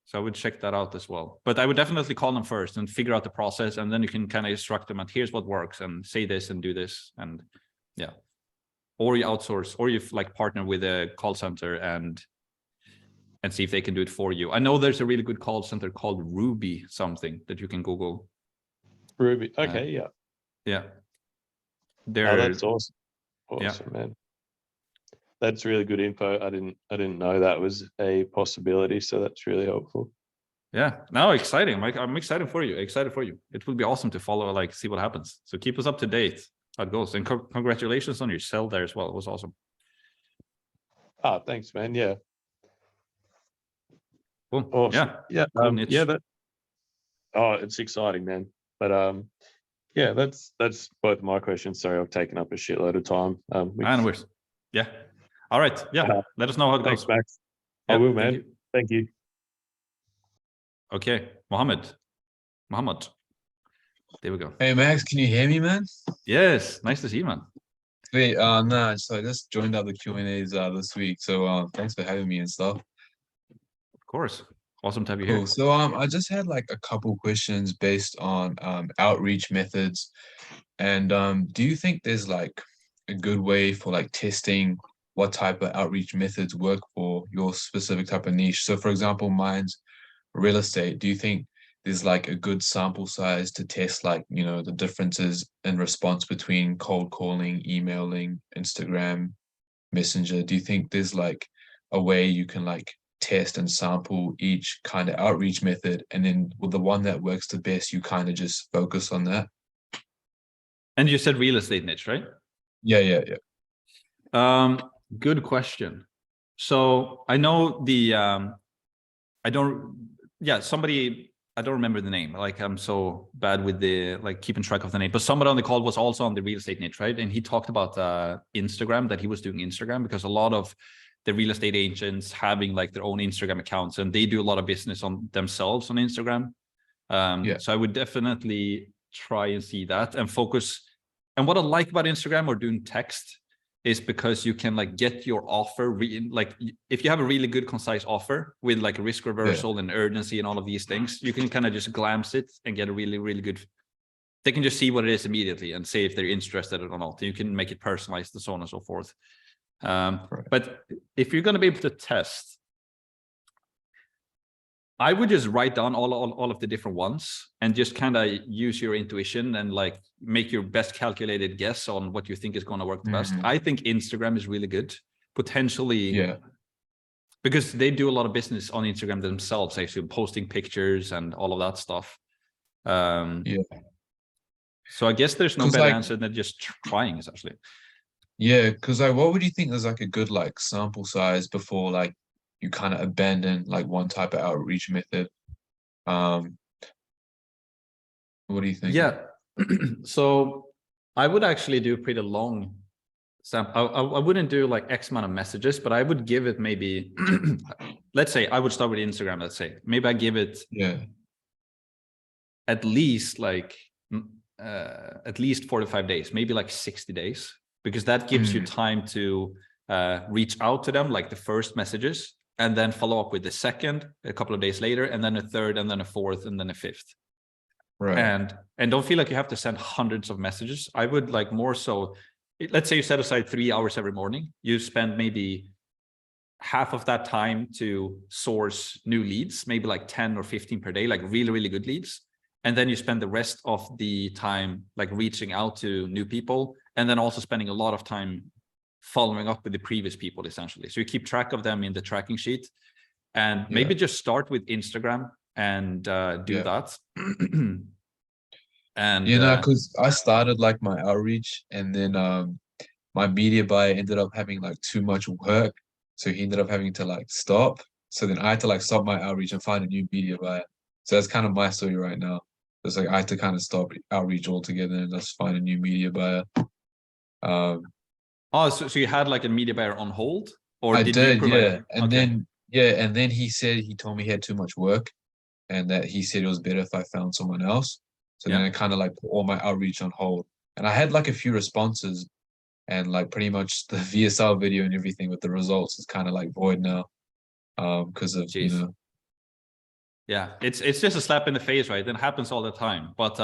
So I would check that out as well. But I would definitely call them first and figure out the process, and then you can kind of instruct them and here's what works and say this and do this, and yeah. Or you outsource, or you like partner with a call center and see if they can do it for you. I know there's a really good call center called Ruby something that you can Google. Ruby. Okay. Yeah. Yeah. That's awesome. Awesome, man. That's really good info. I didn't know that was a possibility, so that's really helpful. Yeah, no, exciting. I'm excited for you. It will be awesome to follow, like, see what happens. So keep us up to date how it goes, and congratulations on your sell there as well. It was awesome. Oh, thanks, man. Yeah. Cool. Awesome. Yeah. Cool it's exciting, man. But yeah, that's both my questions. Sorry, I've taken up a shitload of time. Yeah. All right. Yeah. Let us know how it thanks, goes. Max. Yeah, I will, man. Thank you. Okay, Mohammed. There we go. Hey Max, can you hear me, man? Yes, nice to see you, man. Wait, nah, so I just joined up the Q&As this week. So thanks for having me and stuff. Of course. Awesome to have you Cool. here. So I just had like a couple questions based on outreach methods. And do you think there's like a good way for like testing what type of outreach methods work for your specific type of niche? So for example, mine's real estate. Do you think there's like a good sample size to test, like, you know, the differences in response between cold calling, emailing, Instagram, Messenger? Do you think there's like a way you can like test and sample each kind of outreach method, and then with the one that works the best, you kind of just focus on that? And you said real estate niche, right? Yeah. Good question. So I know I don't remember the name. Like, I'm so bad with the like keeping track of the name, but somebody on the call was also on the real estate niche, right? And he talked about Instagram, that he was doing Instagram because a lot of the real estate agents having like their own Instagram accounts, and they do a lot of business on themselves on Instagram. So I would definitely try and see that and focus. And what I like about Instagram or doing text is because you can like get your offer, like if you have a really good concise offer with like a risk reversal and urgency and all of these things, you can kind of just glance it and get a really, really good, they can just see what it is immediately and say if they're interested or not. You can make it personalized and so on and so forth. But if you're going to be able to test, I would just write down all of the different ones and just kind of use your intuition and like make your best calculated guess on what you think is going to work the best. I think Instagram is really good, potentially, because they do a lot of business on Instagram themselves, actually posting pictures and all of that stuff. So I guess there's no better answer than just trying, essentially. Yeah, because like, what would you think is like a good like sample size before like you kind of abandon like one type of outreach method? What do you think? Yeah. So I would actually do pretty long sample. I wouldn't do like X amount of messages, but I would give it maybe, let's say I would start with Instagram. Let's say maybe I give it at least 45 days, maybe like 60 days, because that gives you time to reach out to them, like the first messages, and then follow up with the second a couple of days later, and then a third, and then a fourth, and then a fifth. Right. And don't feel like you have to send hundreds of messages. I would like more so, let's say you set aside 3 hours every morning. You spend maybe half of that time to source new leads, maybe like 10 or 15 per day, like really, really good leads. And then you spend the rest of the time like reaching out to new people, and then also spending a lot of time following up with the previous people, essentially. So you keep track of them in the tracking sheet, and maybe just start with Instagram and do that. And because I started like my outreach, and then my media buyer ended up having like too much work, so he ended up having to like stop. So then I had to like stop my outreach and find a new media buyer. So that's kind of my story right now. It's like I had to kind of stop outreach altogether and just find a new media buyer. So you had like a media buyer on hold, or I did did, you provide? and then he told me he had too much work, and that he said it was better if I found someone else. So then I kind of like put all my outreach on hold, and I had like a few responses, and like pretty much the VSL video and everything with the results is kind of like void now, because of Yeah, it's just a slap in the face, right? It happens all the time. But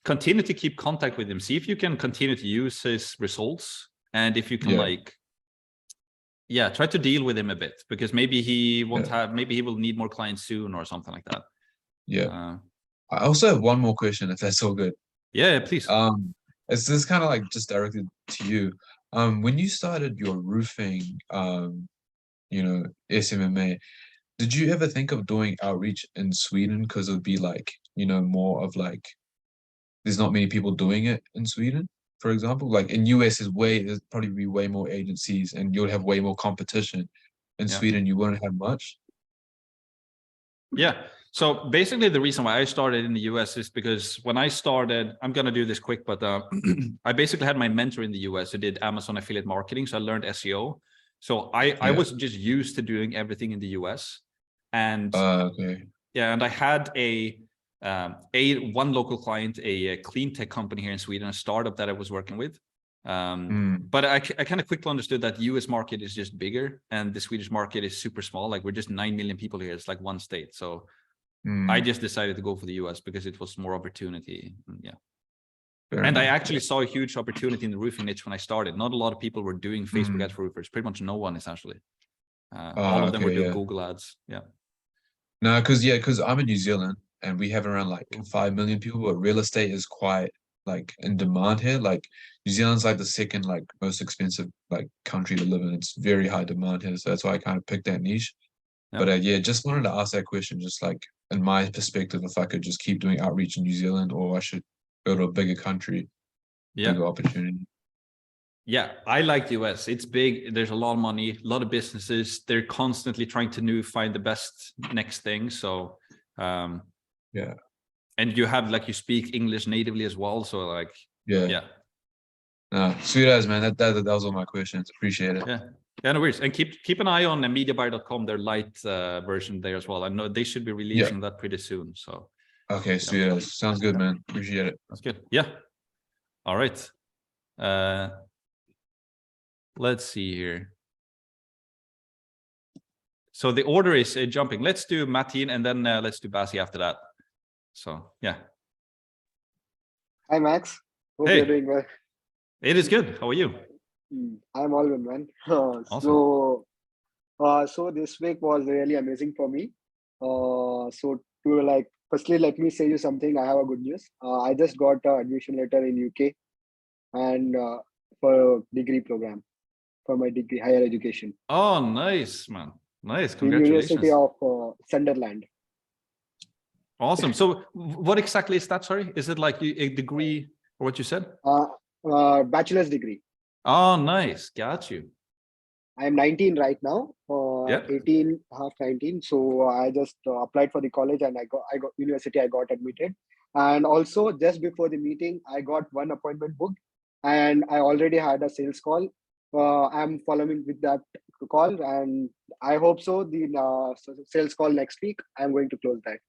continue to keep contact with him. See if you can continue to use his results, and if you can try to deal with him a bit, because maybe he won't have, maybe he will need more clients soon or something like that. I also have one more question, if that's all good. Yeah, please. It's this kind of like just directed to you. When you started your roofing, SMMA, did you ever think of doing outreach in Sweden? Because it would be like, more of like, there's not many people doing it in Sweden, for example. Like in US there's probably be way more agencies, and you'll have way more competition. In Sweden, you wouldn't have much. Yeah. So basically the reason why I started in the US is because when I started, I'm going to do this quick, but I basically had my mentor in the US who did Amazon affiliate marketing. So I learned SEO. So I was just used to doing everything in the US. And and I had one local client, a clean tech company here in Sweden, a startup that I was working with. But I kind of quickly understood that the US market is just bigger, and the Swedish market is super small. Like we're just 9 million people here. It's like one state. So I just decided to go for the US because it was more opportunity. And I actually saw a huge opportunity in the roofing niche when I started. Not a lot of people were doing Facebook ads for roofers. Pretty much no one, essentially. All of them were doing Google ads. No, because I'm in New Zealand, and we have around like 5 million people, but real estate is quite like in demand here. Like New Zealand's like the second like most expensive like country to live in. It's very high demand here, so that's why I kind of picked that niche. But just wanted to ask that question, just like in my perspective, if I could just keep doing outreach in New Zealand, or I should go to a bigger country, bigger opportunity. Yeah, I like the US. It's big. There's a lot of money, a lot of businesses. They're constantly trying to find the best next thing. So and you have like, you speak English natively as well. So like sweet as, man. That was all my questions. Appreciate it. Yeah, no worries. And keep an eye on mediabuyer.com, their light version there as well. I know they should be releasing that pretty soon. So okay, sweet as. Sounds good, man. Appreciate it. That's good. Yeah. All right. Let's see here. So the order is jumping. Let's do Martin, and then let's do Basi after that. So Hi Max. Hope hey, you're doing well. It is good. How are you? I'm all good, man. Awesome. So this week was really amazing for me. So to like, firstly, let me say you something. I have a good news. I just got an admission letter in UK, and for a degree program, for my degree, higher education. Oh, nice, man. Nice. Congratulations. University of Sunderland. Awesome. So what exactly is that? Sorry, is it like a degree or what you said? Bachelor's degree. Oh, nice. Got you. I'm 19 right now. 18, half 19. So I just applied for the college, and I got university. I got admitted, and also just before the meeting, I got one appointment booked, and I already had a sales call. I'm following with that call, and I hope so. The sales call next week, I'm going to close that,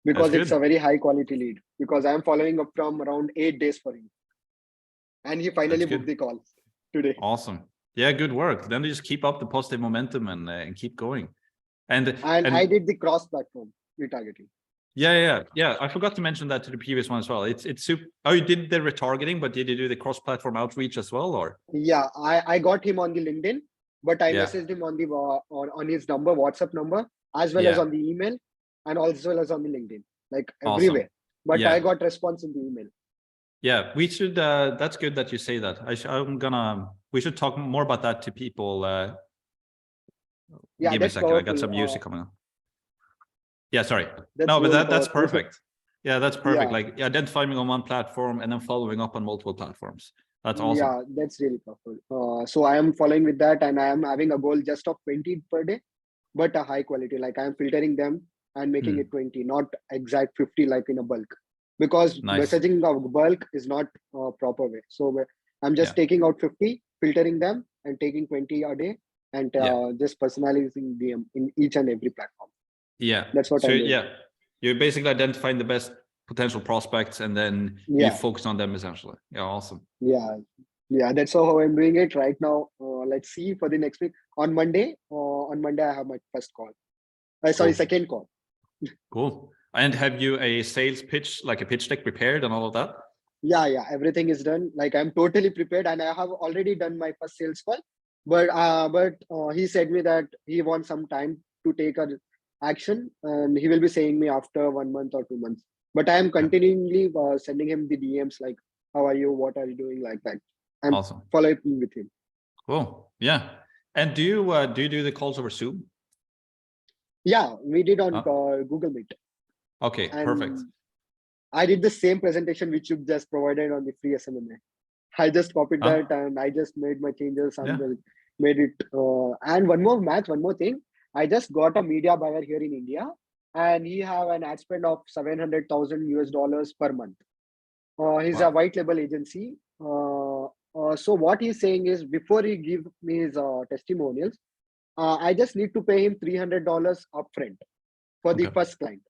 because it's a very high quality lead, because I'm following up from around 8 days for him, and he finally booked the call today. Awesome. Yeah, good work. Then you just keep up the positive momentum and keep going. And I did the cross platform retargeting. Yeah. I forgot to mention that to the previous one as well. It's super. Oh, you did the retargeting, but did you do the cross platform outreach as well, or? Yeah, I got him on the LinkedIn, but I messaged him on the on his number, WhatsApp number, as well as on the email, and as well as on the LinkedIn, like everywhere. But I got response in the email. Yeah, we should. That's good that you say that. We should talk more about that to people. Give me a second. I got some music coming on. Yeah, sorry. No, but that's perfect. Yeah, that's perfect. Like identifying on one platform and then following up on multiple platforms. That's awesome. Yeah, that's really powerful. So I am following with that, and I am having a goal just of 20 per day, but a high quality. Like I am filtering them and making it 20, not exact 50 like in a bulk, because messaging of bulk is not a proper way. So I'm just taking out 50, filtering them, and taking 20 a day, and just personalizing them in each and every platform. Yeah, that's what I'm doing. Yeah, you're basically identifying the best potential prospects, and then you focus on them essentially. Yeah, awesome. Yeah, that's how I'm doing it right now. Let's see for the next week. On Monday I have my first call. Second call. Cool. And have you a sales pitch, like a pitch deck prepared and all of that? Yeah, everything is done. Like I'm totally prepared, and I have already done my first sales call. But he said me that he wants some time to take an action, and he will be saying me after 1 month or 2 months. But I am continually sending him the DMs like, how are you? What are you doing? Like that. I'm following with him. Cool. Yeah. And do you do the calls over Zoom? Yeah, we did on Google Meet. Okay, perfect. I did the same presentation which you just provided on the free SMMA. I just copied that and I just made my changes and made it. And one more thing. I just got a media buyer here in India, and he have an ad spend of $700,000 per month. He's a white label agency. So what he's saying is, before he give me his testimonials, I just need to pay him $300 upfront for the first client.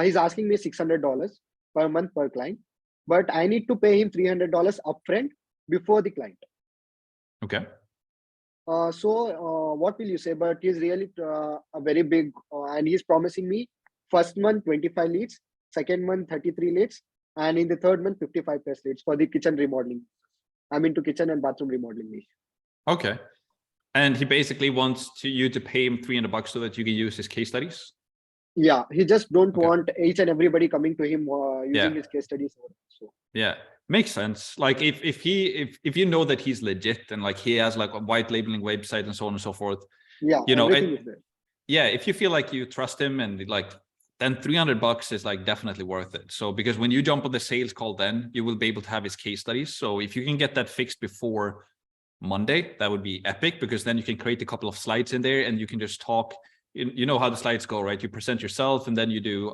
He's asking me $600 per month per client, but I need to pay him $300 upfront before the client. Okay. So what will you say? But he's really a very big, and he's promising me first month 25 leads, second month 33 leads, and in the third month 55 plus leads for the kitchen remodeling. I'm into kitchen and bathroom remodeling niche. Okay. And he basically wants you to pay him $300 so that you can use his case studies? Yeah, he just don't want each and everybody coming to him using his case studies. So. Yeah, makes sense. Like if you know that he's legit and like he has like a white labeling website and so on and so forth. Yeah, you know, everything is there. Yeah, if you feel like you trust him and like, then $300 is like definitely worth it. So because when you jump on the sales call, then you will be able to have his case studies. So if you can get that fixed before Monday, that would be epic, because then you can create a couple of slides in there and you can just talk. You know how the slides go, right? You present yourself and then you do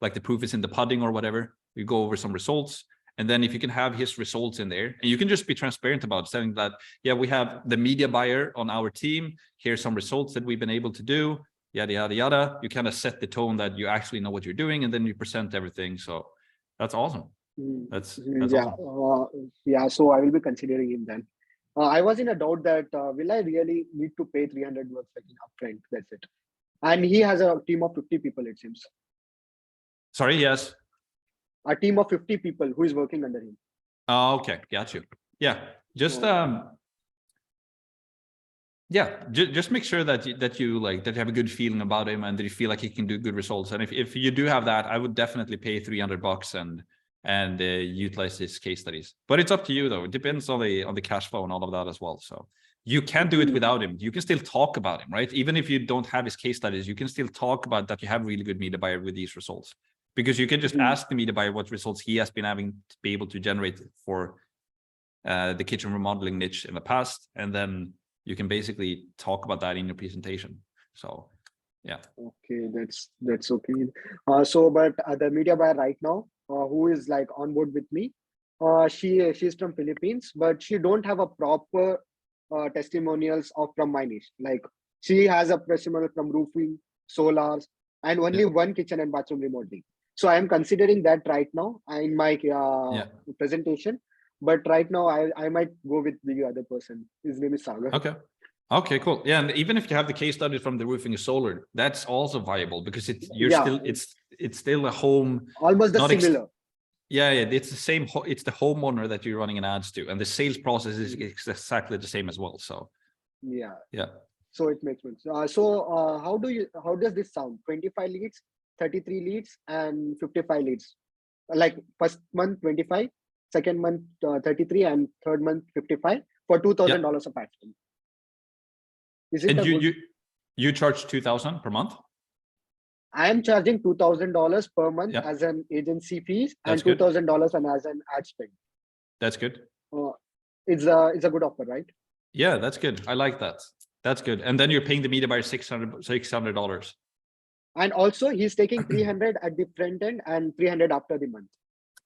like the proof is in the pudding or whatever. You go over some results. And then if you can have his results in there, and you can just be transparent about saying that, yeah, we have the media buyer on our team. Here's some results that we've been able to do, yada, yada, yada. You kind of set the tone that you actually know what you're doing, and then you present everything. So that's awesome. That's awesome. Yeah, so I will be considering him then. I was in a doubt that will I really need to pay $300 upfront? That's it. And he has a team of 50 people, it seems. Sorry, yes. A team of 50 people who is working under him. Oh, okay, got you. Yeah, just just make sure that you have a good feeling about him and that you feel like he can do good results. And if you do have that, I would definitely pay $300 and utilize his case studies. But it's up to you though. It depends on the cash flow and all of that as well. So you can do it without him. You can still talk about him, right? Even if you don't have his case studies, you can still talk about that you have really good media buyer with these results, because you can just ask the media buyer what results he has been having to be able to generate for the kitchen remodeling niche in the past, and then you can basically talk about that in your presentation. So yeah. Okay, that's okay. So but the media buyer right now, who is like on board with me, she's from Philippines, but she don't have a proper testimonials from my niche. Like she has a testimonial from roofing, solars, and only one kitchen and bathroom remodeling. So I am considering that right now in my presentation. But right now I might go with the other person. His name is Sagar. Okay, cool. Yeah, and even if you have the case study from the roofing and solar, that's also viable, because it's still a home. Almost the similar. Yeah, it's the same. It's the homeowner that you're running an ads to, and the sales process is exactly the same as well. So Yeah. Yeah. So it makes sense. How does this sound? 25 leads, 33 leads, and 55 leads. Like first month 25, second month 33, and third month 55 for $2,000 of ad spend. Is it And you charge 2,000 per month? I am charging $2,000 per month as an agency fees and $2,000 as an ad spend. That's good. It's a good offer, right? Yeah, that's good. I like that. That's good. And then you're paying the media buyer $600. And also he's taking 300 at the front end and 300 after the month.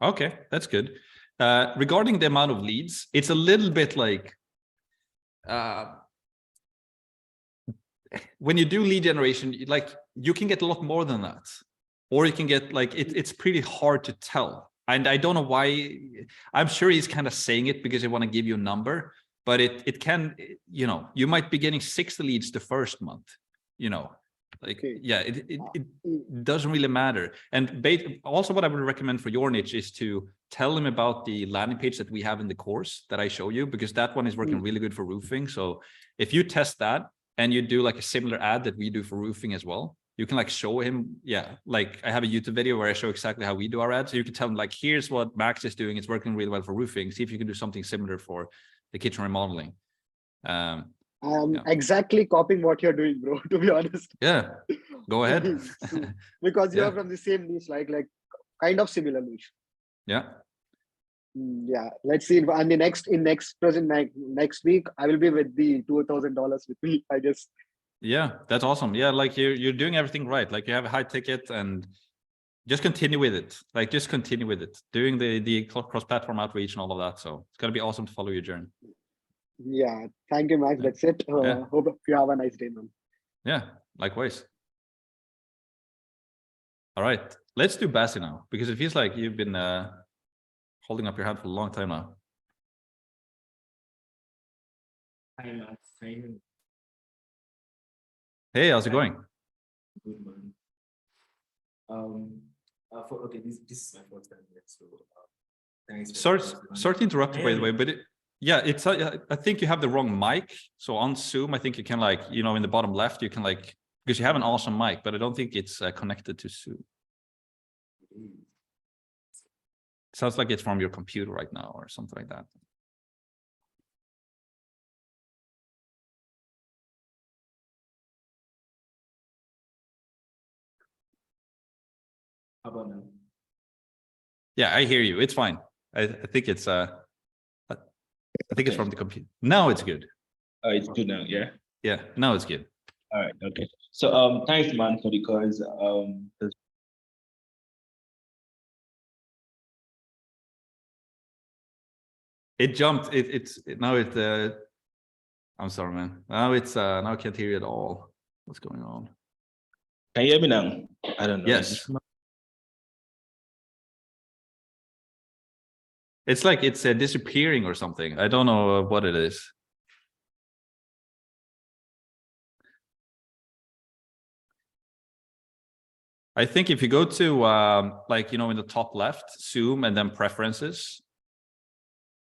Okay, that's good. Regarding the amount of leads, it's a little bit like when you do lead generation, like you can get a lot more than that, or you can get like it's pretty hard to tell. And I don't know why. I'm sure he's kind of saying it because they want to give you a number, but it can, you know, you might be getting 60 leads the first month, you know, like, yeah, it doesn't really matter. And also what I would recommend for your niche is to tell him about the landing page that we have in the course that I show you, because that one is working really good for roofing. So if you test that and you do like a similar ad that we do for roofing as well, you can like show him, like I have a YouTube video where I show exactly how we do our ads. So you can tell him like, here's what Max is doing. It's working really well for roofing. See if you can do something similar for the kitchen remodeling. Exactly copying what you're doing, bro, to be honest. Yeah, go ahead. Because you're from the same niche, like kind of similar niche. Yeah. Yeah, let's see. And the next week, I will be with the $2,000 with me, I guess. Yeah, that's awesome. Yeah, like you're doing everything right. Like you have a high ticket and just continue with it. Like just continue with it. Doing the cross-platform outreach and all of that. So it's gonna be awesome to follow your journey. Yeah, thank you, Max. That's it. Hope you have a nice day, man. Yeah, likewise. All right, let's do Bassi now, because it feels like you've been holding up your hand for a long time now. Hi, Max. Hey, how's it going? Good, man. Okay, this is my first time here, so thanks. Sorry to interrupt you, by the way, but it's I think you have the wrong mic. So on Zoom, I think you can like, you know, in the bottom left, you can like, because you have an awesome mic, but I don't think it's connected to Zoom. Sounds like it's from your computer right now or something like that. How about now? Yeah, I hear you. It's fine. I think it's it's from the computer. Now it's good. It's good now, yeah? Yeah, now it's good. All right, okay. So thanks, man, for the calls. It jumped. Now I'm sorry, man. Now I can't hear you at all. What's going on? Can you hear me now? I don't know. Yes. It's like it's disappearing or something. I don't know what it is. I think if you go to like, you know, in the top left, Zoom, and then preferences,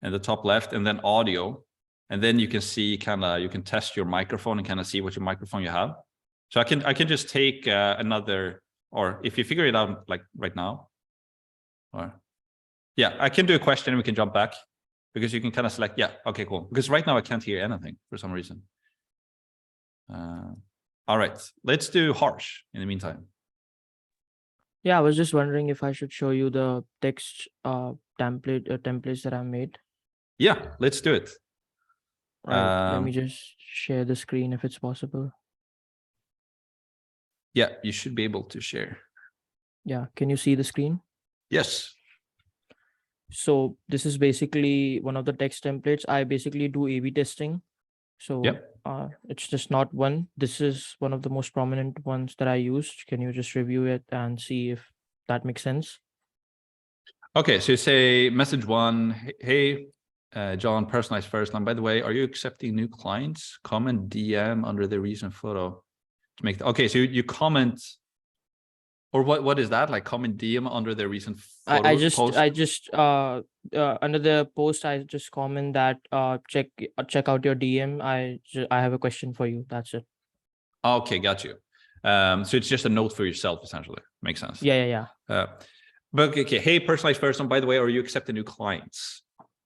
and the top left, and then audio, and then you can see you can test your microphone and kind of see what your microphone you have. So I can just take another, or if you figure it out like right now, or yeah, I can do a question and we can jump back, because you can kind of select, yeah, okay, cool. Because right now I can't hear anything for some reason. All right, let's do harsh in the meantime. Yeah, I was just wondering if I should show you the text templates that I made. Yeah, let's do it. Right, let me just share the screen if it's possible. Yeah, you should be able to share. Yeah, can you see the screen? Yes. So this is basically one of the text templates. I basically do A/B testing. So it's just not one. This is one of the most prominent ones that I used. Can you just review it and see if that makes sense? Okay, so you say message one, hey, John, personalized first line. By the way, are you accepting new clients? Comment DM under the recent photo to make. Okay, so you comment Or what is that? Like comment DM under the recent I photos post? I just under the post I just comment that check out your DM. I have a question for you. That's it. Okay, got you. So it's just a note for yourself, essentially. Makes sense. Yeah. But okay, hey, personalized person, by the way, are you accepting new clients?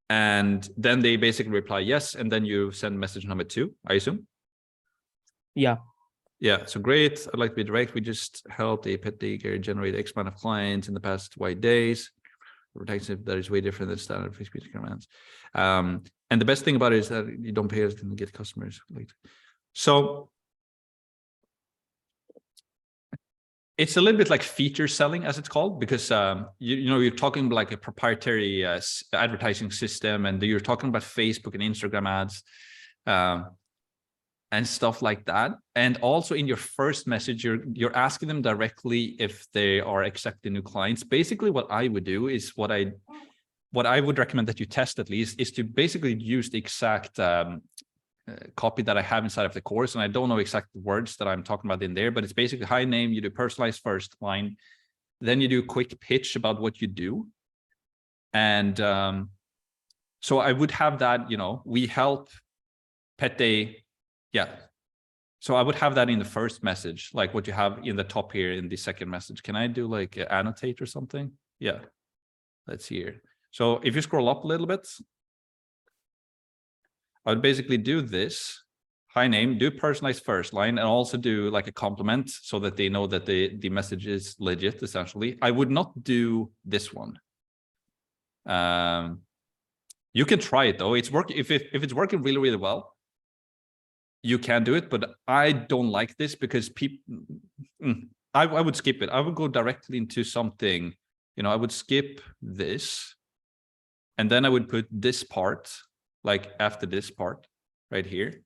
And then they basically reply yes, and then you send message number 2, I assume. Yeah. Yeah, so great. I'd like to be direct. We just helped a pet daycare generate X amount of clients in the past Y days. Advertising that is way different than standard Facebook commands. And the best thing about it is that you don't pay us to get customers. So it's a little bit like feature selling, as it's called, because you know, you're talking like a proprietary advertising system, and you're talking about Facebook and Instagram ads. And stuff like that. And also in your first message, you're asking them directly if they are accepting new clients. Basically, what I would do is what I would recommend that you test at least is to basically use the exact copy that I have inside of the course. And I don't know exact words that I'm talking about in there, but it's basically hi name, you do personalized first line, then you do a quick pitch about what you do. And so I would have that, you know, we help pet day. Yeah. So I would have that in the first message, like what you have in the top here in the second message. Can I do like annotate or something? Yeah. Let's see here. So if you scroll up a little bit, I would basically do this. Hi name, do personalized first line, and also do like a compliment so that they know that the message is legit, essentially. I would not do this one. You can try it though. It's working. If it's working really, really well, you can do it, but I don't like this because people, I would skip it. I would go directly into something, you know, I would skip this, and then I would put this part, like after this part right here.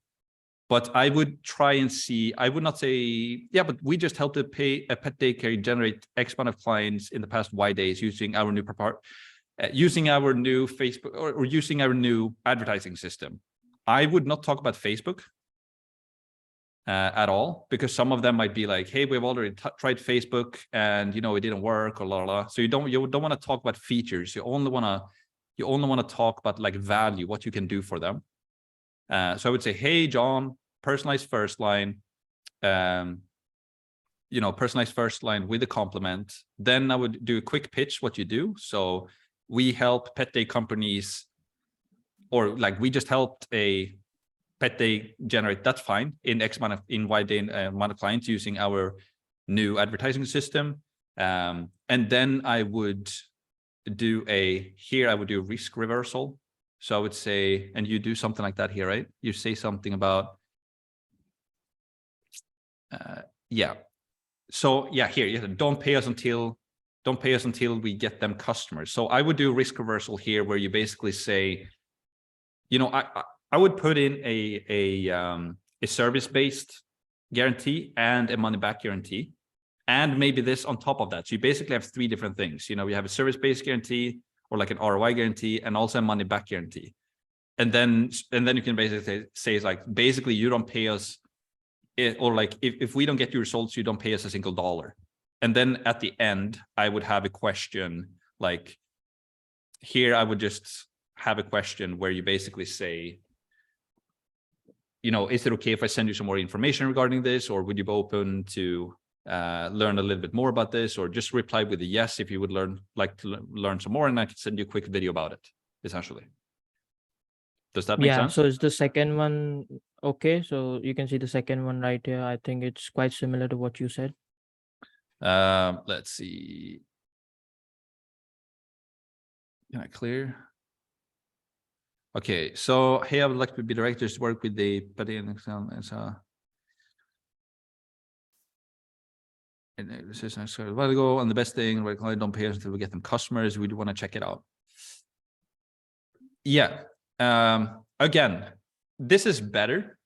But I would try and see, I would not say, yeah, but we just helped a pet daycare generate X amount of clients in the past Y days using our new using our new Facebook or using our new advertising system. I would not talk about Facebook at all, because some of them might be like, hey, we've already tried Facebook and, you know, it didn't work, or la. So you don't want to talk about features. You only want to talk about like value, what you can do for them. So I would say, hey, John, personalized first line, you know, personalized first line with a compliment. Then I would do a quick pitch, what you do. So we help pet day companies, or like we just helped a pet day generate, that's fine, in X amount of, in Y day amount of clients using our new advertising system. And then I would do here I would do risk reversal. So I would say, and you do something like that here, right? You say something about, yeah. So yeah, here, don't pay us until we get them customers. So I would do risk reversal here, where you basically say, you know, I would put in a service-based guarantee and a money-back guarantee, and maybe this on top of that. So you basically have 3 different things. You know, you have a service-based guarantee, or like an ROI guarantee, and also a money-back guarantee. And then you can basically say, like, basically you don't pay us, or like if we don't get your results, you don't pay us a single dollar. And then at the end, I would have a question like here. I would just have a question where you basically say, you know, is it okay if I send you some more information regarding this, or would you be open to learn a little bit more about this, or just reply with a yes if you would like to learn some more, and I can send you a quick video about it, essentially. Does that make sense? So is the second one okay? So you can see the second one right here. I think it's quite similar to what you said. Let's see. Can I clear? Okay, so hey, I would like to be directors to work with the petty and Excel and so. And this is a while ago, and the best thing, right? Don't pay us until we get them customers. We do want to check it out. Yeah. Again, this is better,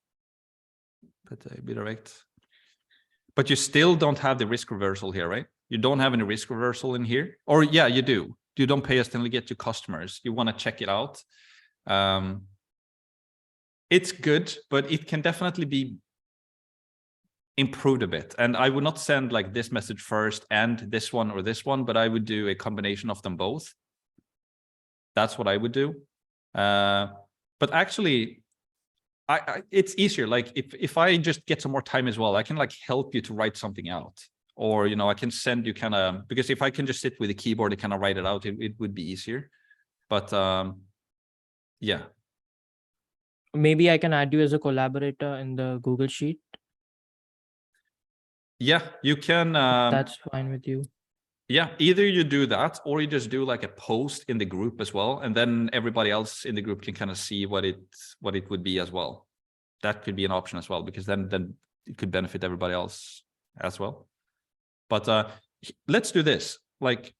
but be direct. But you still don't have the risk reversal here, right? You don't have any risk reversal in here, or yeah, you do. You don't pay us until we get you customers. You want to check it out. It's good, but it can definitely be improved a bit. And I would not send like this message first and this one or this one, but I would do a combination of them both. That's what I would do. But actually, it's easier. Like if I just get some more time as well, I can like help you to write something out. Or, you know, I can send you kind of, because if I can just sit with the keyboard and kind of write it out, it would be easier. But yeah. Maybe I can add you as a collaborator in the Google Sheet. Yeah, you can. That's fine with you. Yeah, either you do that or you just do like a post in the group as well. And then everybody else in the group can kind of see what it would be as well. That could be an option as well, because then it could benefit everybody else as well. But let's do this. Like,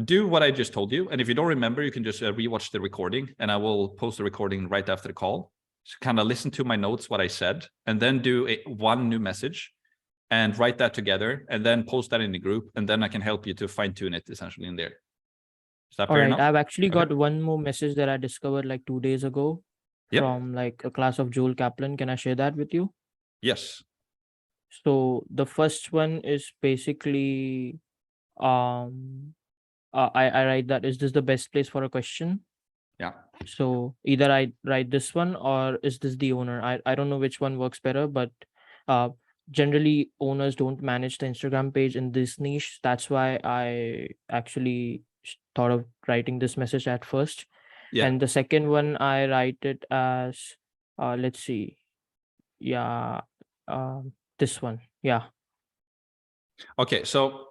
do what I just told you. And if you don't remember, you can just rewatch the recording, and I will post the recording right after the call. So kind of listen to my notes, what I said, and then do one new message and write that together, and then post that in the group. And then I can help you to fine tune it essentially in there. Is that fair enough? I've actually Okay. got one more message that I discovered like 2 days ago from like a class of Joel Kaplan. Can I share that with you? Yes. So the first one is basically, I write that, is this the best place for a question? Yeah. So either I write this one or is this the owner? I don't know which one works better, but generally owners don't manage the Instagram page in this niche. That's why I actually thought of writing this message at first. Yeah. And the second one, I write it as, let's see. Yeah. This one. Yeah. Okay. So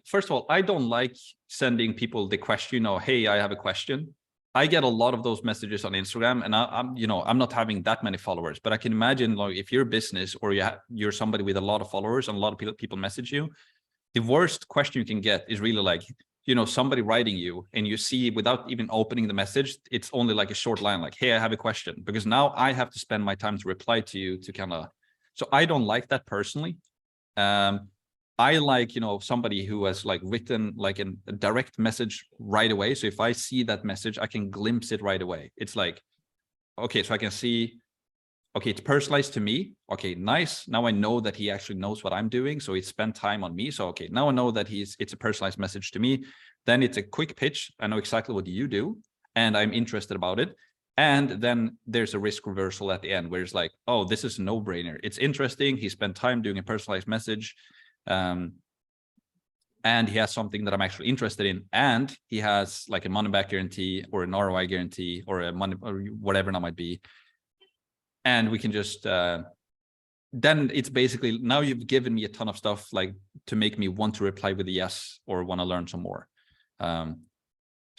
first of all, I don't like sending people the question, hey, I have a question. I get a lot of those messages on Instagram, and I'm not having that many followers, but I can imagine, like, if you're a business or you're somebody with a lot of followers and a lot of people message you, the worst question you can get is really like, somebody writing you, and you see without even opening the message, it's only like a short line, like, hey, I have a question, because now I have to spend my time to reply to you to kind of, so I don't like that personally. I like, somebody who has like written like a direct message right away. So if I see that message, I can glimpse it right away. It's like, okay, so I can see, okay, it's personalized to me. Okay, nice. Now I know that he actually knows what I'm doing. So he spent time on me. So, okay, now I know that it's a personalized message to me. Then it's a quick pitch. I know exactly what you do, and I'm interested about it. And then there's a risk reversal at the end where it's like, oh, this is a no-brainer. It's interesting. He spent time doing a personalized message. And he has something that I'm actually interested in, and he has like a money back guarantee or an ROI guarantee or a money or whatever that might be. And we can just, then it's basically, now you've given me a ton of stuff like to make me want to reply with a yes or want to learn some more.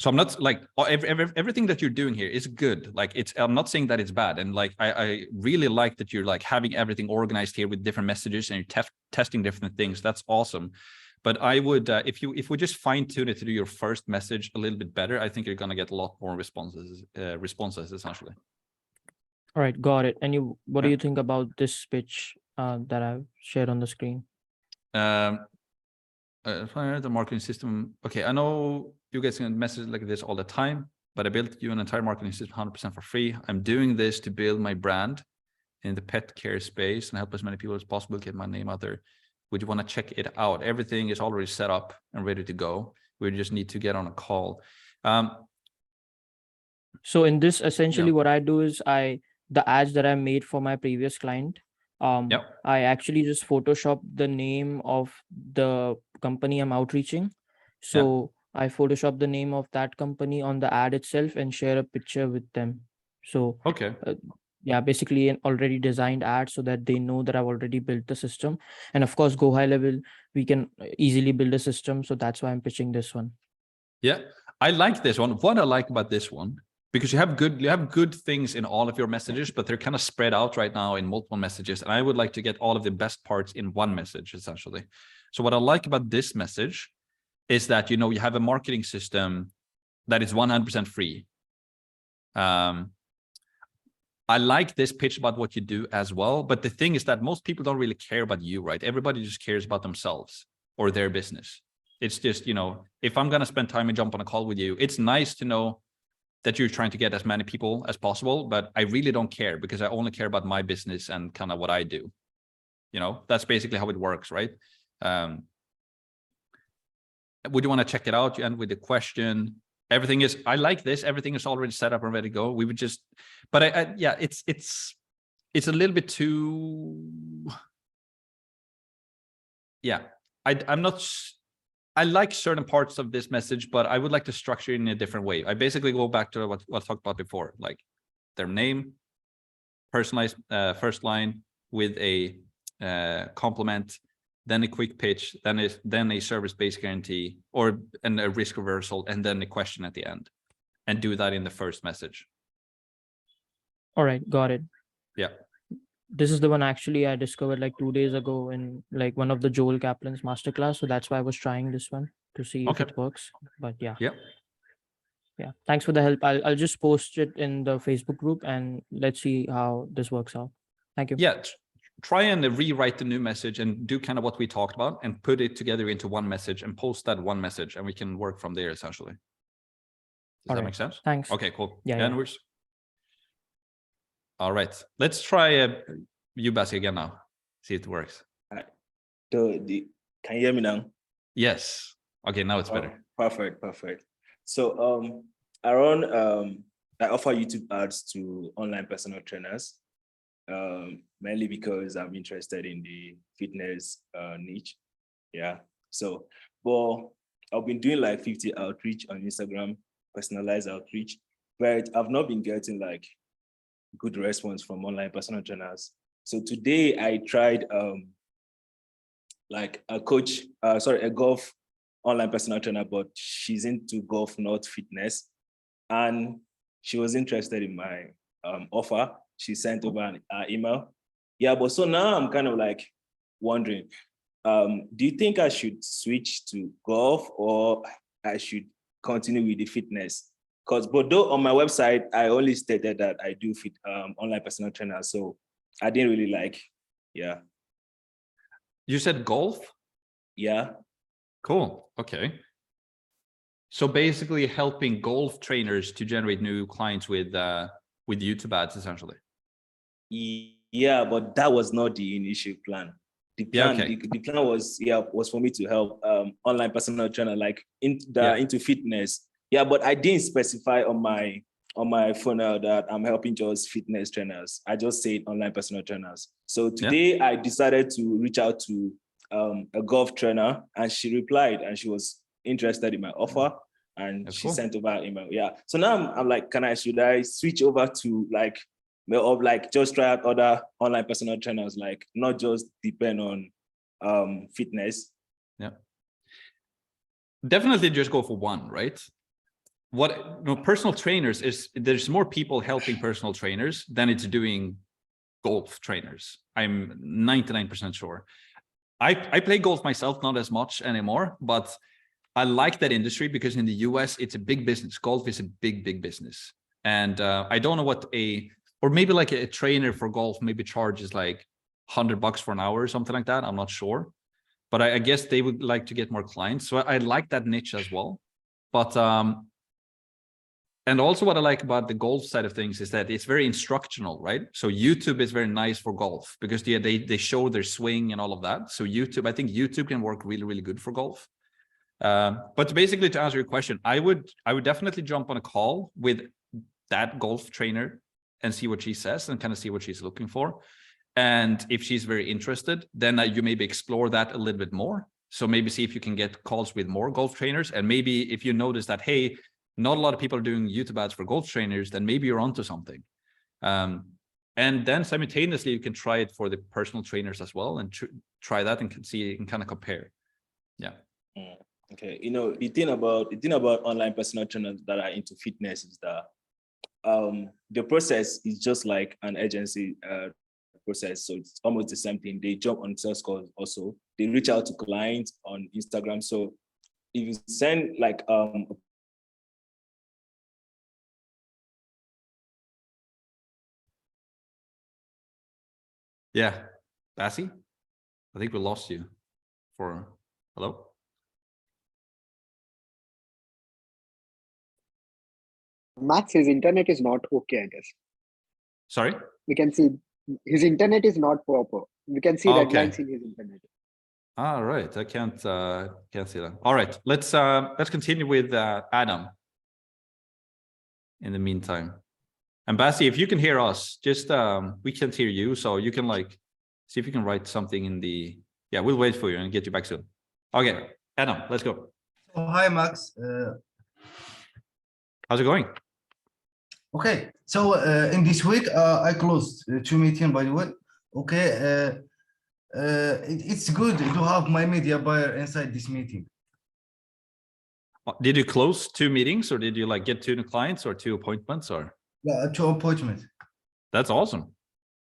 So I'm not like, everything that you're doing here is good. Like I'm not saying that it's bad. And like, I really like that you're like having everything organized here with different messages and you're testing different things. That's awesome. But I would, if we just fine tune it to do your first message a little bit better, I think you're going to get a lot more responses essentially. All right. Got it. And what do you think about this pitch that I've shared on the screen? The marketing system. Okay. I know you guys can message like this all the time, but I built you an entire marketing system 100% for free. I'm doing this to build my brand in the pet care space and help as many people as possible get my name out there. Would you want to check it out? Everything is already set up and ready to go. We just need to get on a call. So in this, essentially what I do is the ads that I made for my previous client, I actually just Photoshop the name of the company I'm outreaching. So I Photoshop the name of that company on the ad itself and share a picture with them. So basically an already designed ad so that they know that I've already built the system. And of course, go high level, we can easily build a system. So that's why I'm pitching this one. Yeah, I like this one. What I like about this one, because you have good things in all of your messages, but they're kind of spread out right now in multiple messages. And I would like to get all of the best parts in one message, essentially. So what I like about this message is that, you have a marketing system that is 100% free. I like this pitch about what you do as well. But the thing is that most people don't really care about you, right? Everybody just cares about themselves or their business. It's just, if I'm going to spend time and jump on a call with you, it's nice to know that you're trying to get as many people as possible, but I really don't care because I only care about my business and kind of what I do. You know, that's basically how it works, right? Would you want to check it out? You end with the question. Everything is, I like this. Everything is already set up and ready to go. We would just, but yeah, it's a little bit too, yeah. I'm not, I like certain parts of this message, but I would like to structure it in a different way. I basically go back to what I talked about before, like their name, personalized first line with a compliment, then a quick pitch, then a service-based guarantee and a risk reversal, and then a question at the end, and do that in the first message. All right, got it. Yeah. This is the one actually I discovered like 2 days ago in like one of the Joel Kaplan's masterclass. So that's why I was trying this one to see if it works. But yeah. Yeah. Thanks for the help. I'll just post it in the Facebook group and let's see how this works out. Thank you. Yeah. Try and rewrite the new message and do kind of what we talked about and put it together into one message and post that one message, and we can work from there essentially. Does that make sense? Thanks. Okay, cool. Yeah. Anyways. All right, let's try you, Basi, again now. See if it works. Can you hear me now? Yes. Okay, now it's better. Perfect. So I run I offer YouTube ads to online personal trainers, mainly because I'm interested in the fitness niche. Yeah. So, but I've been doing like 50 outreach on Instagram, personalized outreach, but I've not been getting like good response from online personal trainers. So today I tried like a golf online personal trainer, but she's into golf, not fitness. And she was interested in my offer. She sent over an email. Yeah, but so now I'm kind of like wondering, do you think I should switch to golf or I should continue with the fitness? But though on my website, I only stated that I do fit online personal trainer. So I didn't really like, yeah. You said golf? Yeah. Cool. Okay. So basically helping golf trainers to generate new clients with YouTube ads, essentially. Yeah, but that was not the initial plan. The plan, the plan was for me to help online personal trainer like into fitness. Yeah, but I didn't specify on my funnel that I'm helping just fitness trainers. I just said online personal trainers. So today I decided to reach out to a golf trainer, and she replied, and she was interested in my offer, and she sent over an email. Yeah. So now I'm like, should I switch over to like, or like just try out other online personal trainers, like not just depend on fitness? Yeah. Definitely just go for one, right? Personal trainers there's more people helping personal trainers than it's doing golf trainers. I'm 99% sure. I play golf myself, not as much anymore, but I like that industry because in the US it's a big business. Golf is a big business, and I don't know or maybe like a trainer for golf maybe charges like $100 for an hour or something like that. I'm not sure, but I guess they would like to get more clients. So I like that niche as well. But and also what I like about the golf side of things is that it's very instructional, right? So YouTube is very nice for golf because they show their swing and all of that. So I think YouTube can work really good for golf. But basically to answer your question, I would definitely jump on a call with that golf trainer and see what she says and kind of see what she's looking for. And if she's very interested, then you maybe explore that a little bit more. So maybe see if you can get calls with more golf trainers. And maybe if you notice that, hey, not a lot of people are doing YouTube ads for golf trainers, then maybe you're onto something. And then simultaneously, you can try it for the personal trainers as well and try that and see and kind of compare. Yeah. Okay. The thing about online personal trainers that are into fitness is that the process is just like an agency process. So it's almost the same thing. They jump on sales calls also. They reach out to clients on Instagram. So if you send like yeah, Basi, I think we lost you hello? Max, his internet is not okay, I guess. Sorry? We can see his internet is not proper. We can see red Okay. lines in his internet. All right, I can't see that. All right, let's continue with Adam. In the meantime, and Basti, if you can hear us, just we can't hear you, so you can like see if you can write something in the. Yeah, we'll wait for you and get you back soon. Okay, Adam, let's go. Oh, hi, Max. How's it going? Okay, so in this week, I closed 2 meetings, by the way. Okay, it's good to have my media buyer inside this meeting. Did you close 2 meetings, or did you like get 2 new clients or 2 appointments, or? Yeah, 2 appointments. That's awesome.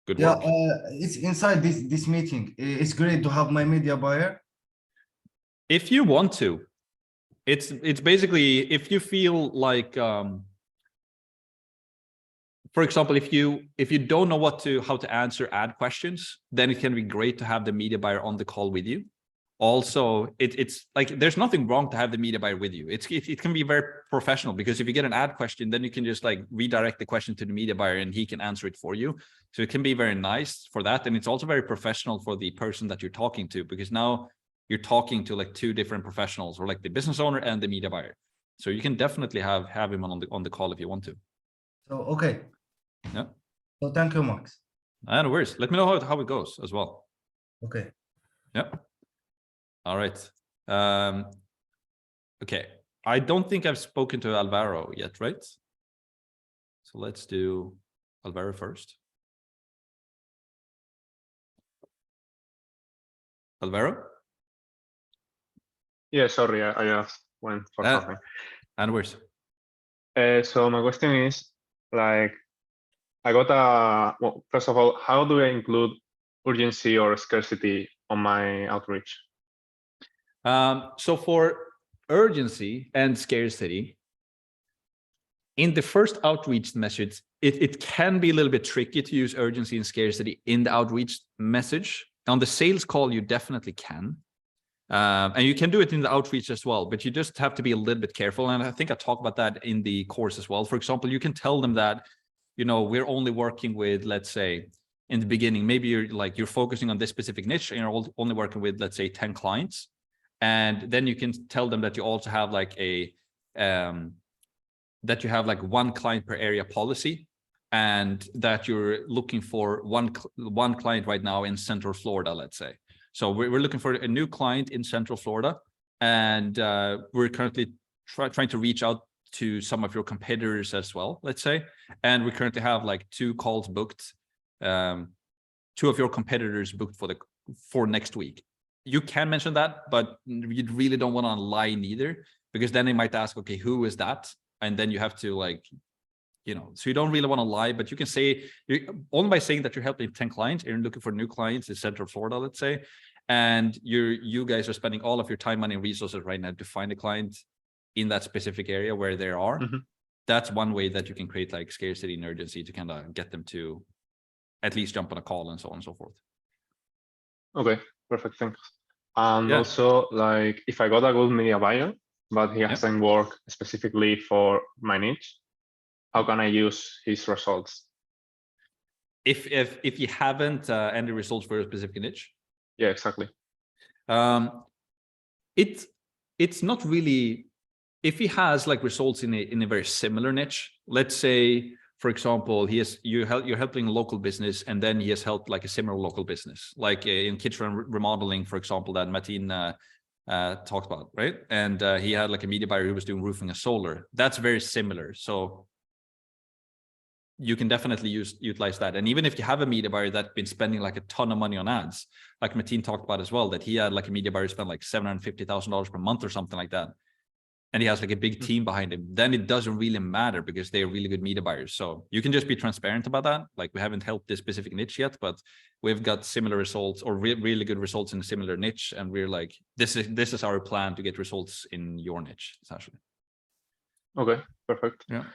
Good Yeah, work. it's inside this meeting. It's great to have my media buyer. If you want to, it's basically if you feel like for example, if you don't know how to answer ad questions, then it can be great to have the media buyer on the call with you. Also, it's like there's nothing wrong to have the media buyer with you. It can be very professional, because if you get an ad question, then you can just like redirect the question to the media buyer and he can answer it for you. So it can be very nice for that, and it's also very professional for the person that you're talking to, because now you're talking to like 2 different professionals, or like the business owner and the media buyer. So you can definitely have him on the call if you want to. So okay. Yeah. So thank you, Max. No worries. Let me know how it goes as well. Okay. Yeah. All right. Okay. I don't think I've spoken to Alvaro yet, right? So let's do Alvaro first. Alvaro? Yeah, sorry, I just went for something. And worse. So my question is, like, I got well, first of all, how do I include urgency or scarcity on my outreach? So for urgency and scarcity, in the first outreach message, it can be a little bit tricky to use urgency and scarcity in the outreach message. On the sales call, you definitely can. And you can do it in the outreach as well, but you just have to be a little bit careful. And I think I talk about that in the course as well. For example, you can tell them that, you know, we're only working with, let's say, in the beginning, maybe you're focusing on this specific niche and you're only working with, let's say, 10 clients. And then you can tell them that you also have like that you have like 1 client per area policy, and that you're looking for one client right now in Central Florida, let's say. So we're looking for a new client in Central Florida, and we're currently trying to reach out to some of your competitors as well, let's say. And we currently have like 2 calls booked, 2 of your competitors booked for next week. You can mention that, but you really don't want to lie neither, because then they might ask, okay, who is that? And then you have to like, you know, so you don't really want to lie, but you can say, only by saying that you're helping 10 clients and you're looking for new clients in Central Florida, let's say, and you guys are spending all of your time, money, and resources right now to find a client in that specific area where they are. Mm-hmm. That's one way that you can create like scarcity and urgency to kind of get them to at least jump on a call and so on and so forth. Okay, perfect, thanks. And also, like, if I got a good media buyer, but he hasn't worked specifically for my niche, how can I use his results? If you haven't any results for a specific niche? Yeah, exactly. It's not really, if he has like results in a very similar niche, let's say, for example, you're helping a local business, and then he has helped like a similar local business, like in kitchen remodeling, for example, that Martin talked about, right? And he had like a media buyer who was doing roofing and solar. That's very similar. So you can definitely utilize that. And even if you have a media buyer that's been spending like a ton of money on ads, like Martin talked about as well, that he had like a media buyer spend like $750,000 per month or something like that, and he has like a big team behind him, then it doesn't really matter, because they're really good media buyers. So you can just be transparent about that. Like, we haven't helped this specific niche yet, but we've got similar results, or really good results in a similar niche, and we're like, this is our plan to get results in your niche, essentially. Okay, perfect. Yeah.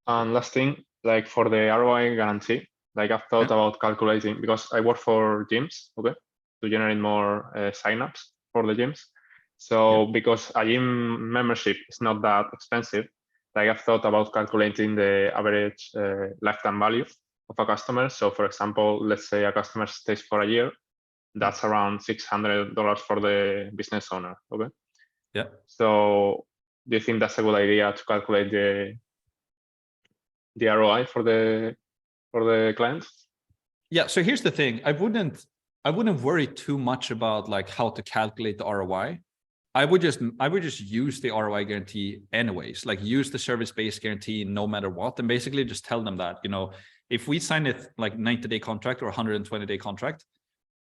And last thing, like for the ROI guarantee, like I've thought about calculating, because I work for gyms, okay, to generate more signups for the gyms. So because a gym membership is not that expensive, like I've thought about calculating the average lifetime value of a customer. So for example, let's say a customer stays for a year, that's around $600 for the business owner. Okay. Yeah. So do you think that's a good idea to calculate the ROI for the clients? Yeah. So here's the thing. I wouldn't worry too much about like how to calculate the ROI. I would just use the ROI guarantee anyways, like use the service-based guarantee no matter what. And basically just tell them that, you know, if we sign it like 90-day contract or 120-day contract,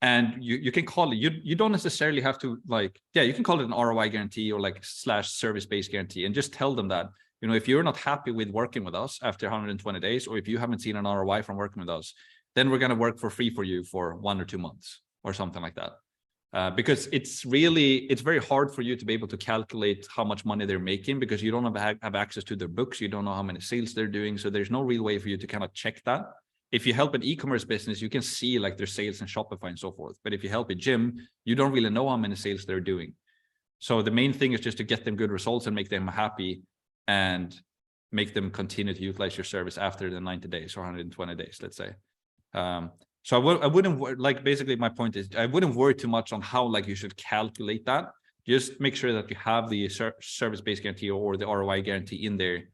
and you can call it, you don't necessarily have to like, yeah, you can call it an ROI guarantee or like / service-based guarantee, and just tell them that, you know, if you're not happy with working with us after 120 days, or if you haven't seen an ROI from working with us, then we're going to work for free for you for 1 or 2 months or something like that. Because it's very hard for you to be able to calculate how much money they're making, because you don't have access to their books. You don't know how many sales they're doing. So there's no real way for you to kind of check that. If you help an e-commerce business, you can see like their sales in Shopify and so forth. But if you help a gym, you don't really know how many sales they're doing. So the main thing is just to get them good results and make them happy and make them continue to utilize your service after the 90 days or 120 days, let's say. So I wouldn't, like, basically my point is I wouldn't worry too much on how like you should calculate that. Just make sure that you have the service-based guarantee or the ROI guarantee in there,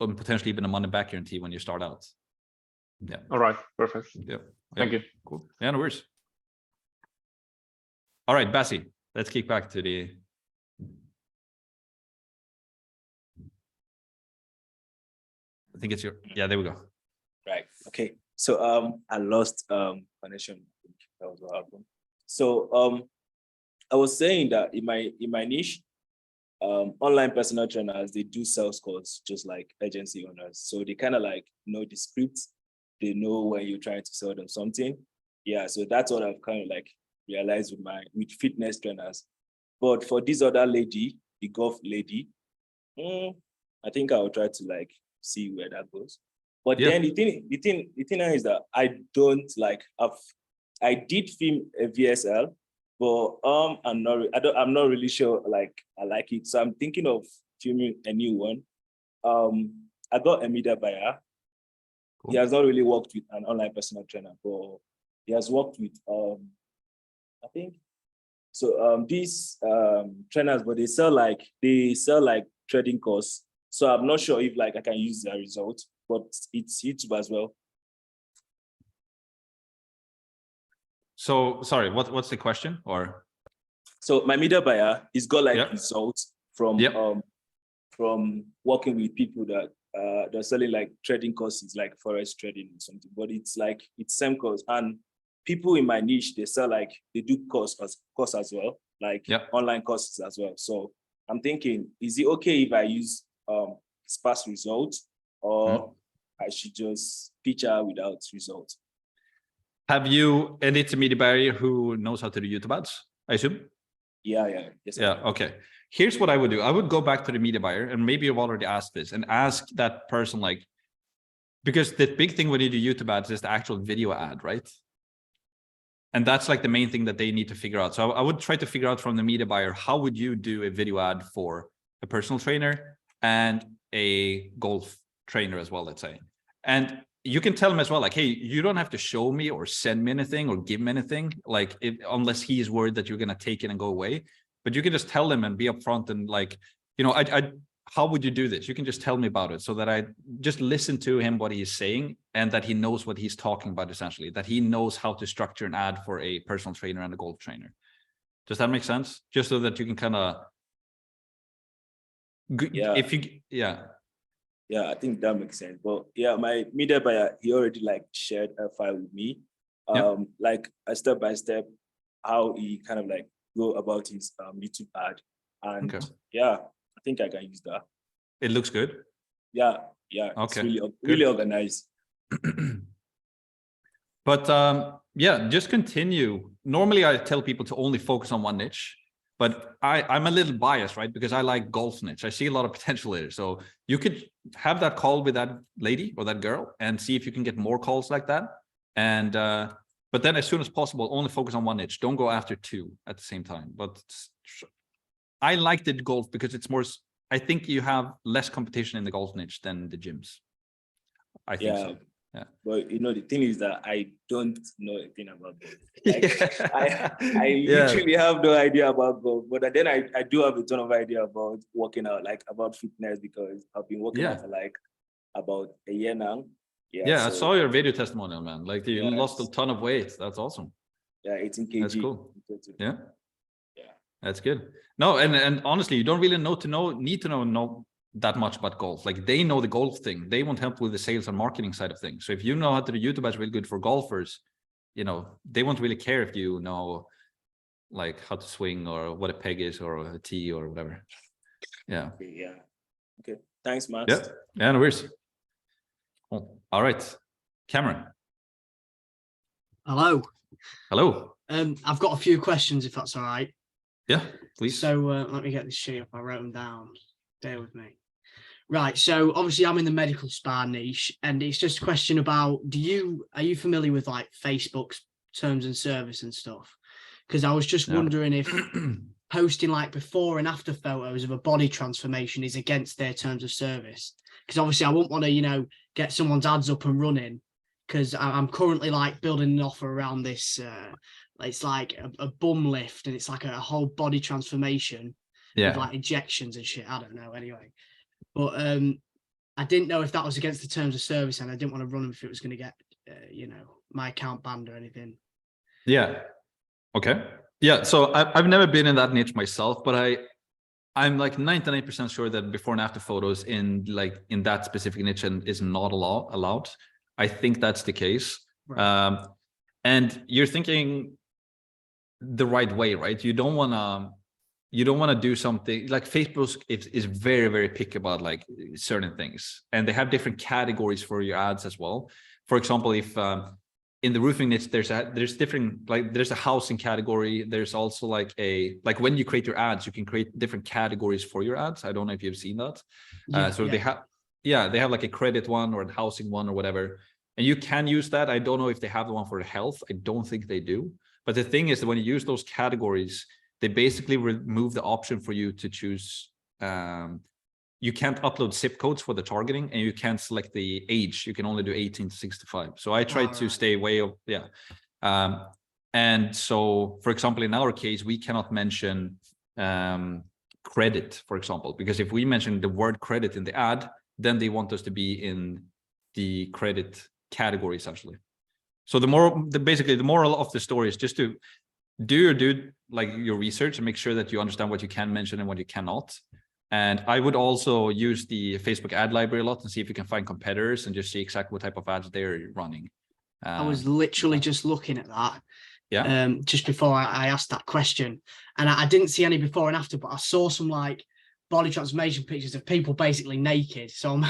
and potentially even a money-back guarantee when you start out. Yeah. All right. Perfect. Yeah. Thank you. Cool. Yeah, no worries. All right, Bassi, let's kick back to the. I think it's your. Yeah, there we go. Right. Okay. So I lost connection. That was what happened. So I was saying that in my niche, online personal trainers, they do sales calls just like agency owners. So they kind of like know the script. They know when you're trying to sell them something. Yeah, so that's what I've kind of like realized with fitness trainers. But for this other lady, the golf lady, I think I'll try to like see where that goes. But then the thing is that I don't like I did film a VSL, but I'm not really sure like I like it. So I'm thinking of filming a new one. I got a media buyer. Cool. He has not really worked with an online personal trainer, but he has worked with I think so these trainers, but they sell like trading courses. So I'm not sure if like I can use their result, but it's YouTube as well. So sorry, what's the question? Or so my media buyer, he's got like results from working with people that they're selling like trading courses, like forex trading or something, but it's same course. And people in my niche, they sell like they do course as well, like online courses as well. So I'm thinking, is it okay if I use his past results, or I should just feature without results? Have you, and it's a media buyer who knows how to do YouTube ads, I assume? Yeah. Yes, yeah, okay. Here's what I would do. I would go back to the media buyer, and maybe you've already asked this, and ask that person, like, because the big thing when you do YouTube ads is the actual video ad, right? And that's like the main thing that they need to figure out. So I would try to figure out from the media buyer, how would you do a video ad for a personal trainer and a golf trainer as well, let's say. And you can tell them as well, like, hey, you don't have to show me or send me anything or give me anything, like, unless he's worried that you're going to take it and go away. But you can just tell them and be upfront and like, you know, how would you do this? You can just tell me about it, so that I just listen to him, what he's saying, and that he knows what he's talking about, essentially, that he knows how to structure an ad for a personal trainer and a golf trainer. Does that make sense? Just so that you can kind of, Yeah, I think that makes sense. But yeah, my media buyer, he already like shared a file with me, like a step by step, how he kind of like go about his YouTube ad. And yeah, I think I can use that. It looks good. Yeah. Okay. It's really organized. But yeah, just continue. Normally I tell people to only focus on one niche, but I'm a little biased, right? Because I like golf niche. I see a lot of potential there. So you could have that call with that lady or that girl and see if you can get more calls like that. And but then as soon as possible, only focus on one niche. Don't go after two at the same time. But I liked it golf because it's more, I think you have less competition in the golf niche than the gyms. I think so. But the thing is that I don't know a thing about golf. Like, I literally have no idea about golf, but then I do have a ton of idea about working out, like about fitness, because I've been working out for like about a year now. Yeah, I saw your video testimonial, man. Like you lost a ton of weight. That's awesome. Yeah, 18 kg. That's cool. Yeah. That's good. No, and honestly, you don't really need to know that much about golf. Like they know the golf thing. They want help with the sales and marketing side of things. So if you know how to do YouTube ads really good for golfers, they won't really care if you know like how to swing or what a peg is or a tee or whatever. Yeah. Okay. Thanks, Max. Yeah, no worries. Oh, all right. Cameron. Hello. I've got a few questions, if that's all right. Yeah, please. So let me get this sheet up. I wrote them down. Bear with me. Right. So obviously I'm in the medical spa niche, and it's just a question about, are you familiar with like Facebook's terms and service and stuff? Because I was just wondering if posting like before and after photos of a body transformation is against their terms of service. Because obviously I wouldn't want to, get someone's ads up and running, because I'm currently like building an offer around this. It's like a bum lift, and it's like a whole body transformation with like injections and shit. I don't know anyway. But I didn't know if that was against the terms of service, and I didn't want to run them if it was going to get, my account banned or anything. Yeah. Okay. Yeah. So I've never been in that niche myself, but I'm like 99% sure that before and after photos in that specific niche is not allowed. I think that's the case. Right. And you're thinking the right way, right? You don't want to do something like Facebook is very, very picky about like certain things, and they have different categories for your ads as well. For example, if in the roofing niche, there's different, like there's a housing category. There's also like when you create your ads, you can create different categories for your ads. I don't know if you've seen that. They have like a credit one or a housing one or whatever, and you can use that. I don't know if they have the one for health. I don't think they do. But the thing is that when you use those categories, they basically remove the option for you to choose. You can't upload zip codes for the targeting, and you can't select the age. You can only do 18 to 65. So I tried to stay away of, and so, for example, in our case, we cannot mention credit, for example, because if we mention the word credit in the ad, then they want us to be in the credit category, essentially. So basically the moral of the story is just to do your research and make sure that you understand what you can mention and what you cannot. And I would also use the Facebook ad library a lot and see if you can find competitors and just see exactly what type of ads they're running. I was literally just looking at that. Just before I asked that question, and I didn't see any before and after, but I saw some like body transformation pictures of people basically naked. So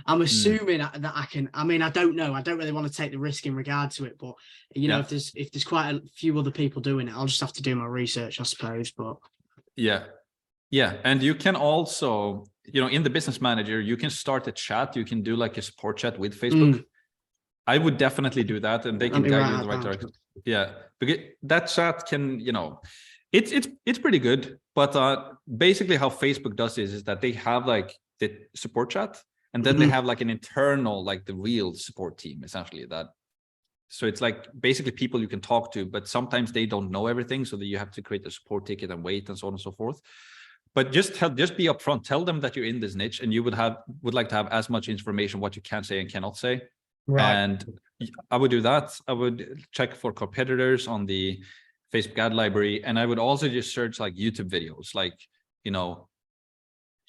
I'm assuming that I can. I mean, I don't know. I don't really want to take the risk in regard to it, but if there's quite a few other people doing it, I'll just have to do my research, I suppose. But yeah, and you can also, in the business manager, you can start a chat. You can do like a support chat with Facebook. I would definitely do that, and they can guide you in the right direction. Yeah, because that chat can, it's pretty good. But basically, how Facebook does is that they have like the support chat, and then they have like an internal, like the real support team, essentially. So it's like basically people you can talk to, but sometimes they don't know everything, so that you have to create a support ticket and wait and so on and so forth. But just be upfront. Tell them that you're in this niche and you would like to have as much information what you can say and cannot say. Right. And I would do that. I would check for competitors on the Facebook ad library, and I would also just search like YouTube videos, like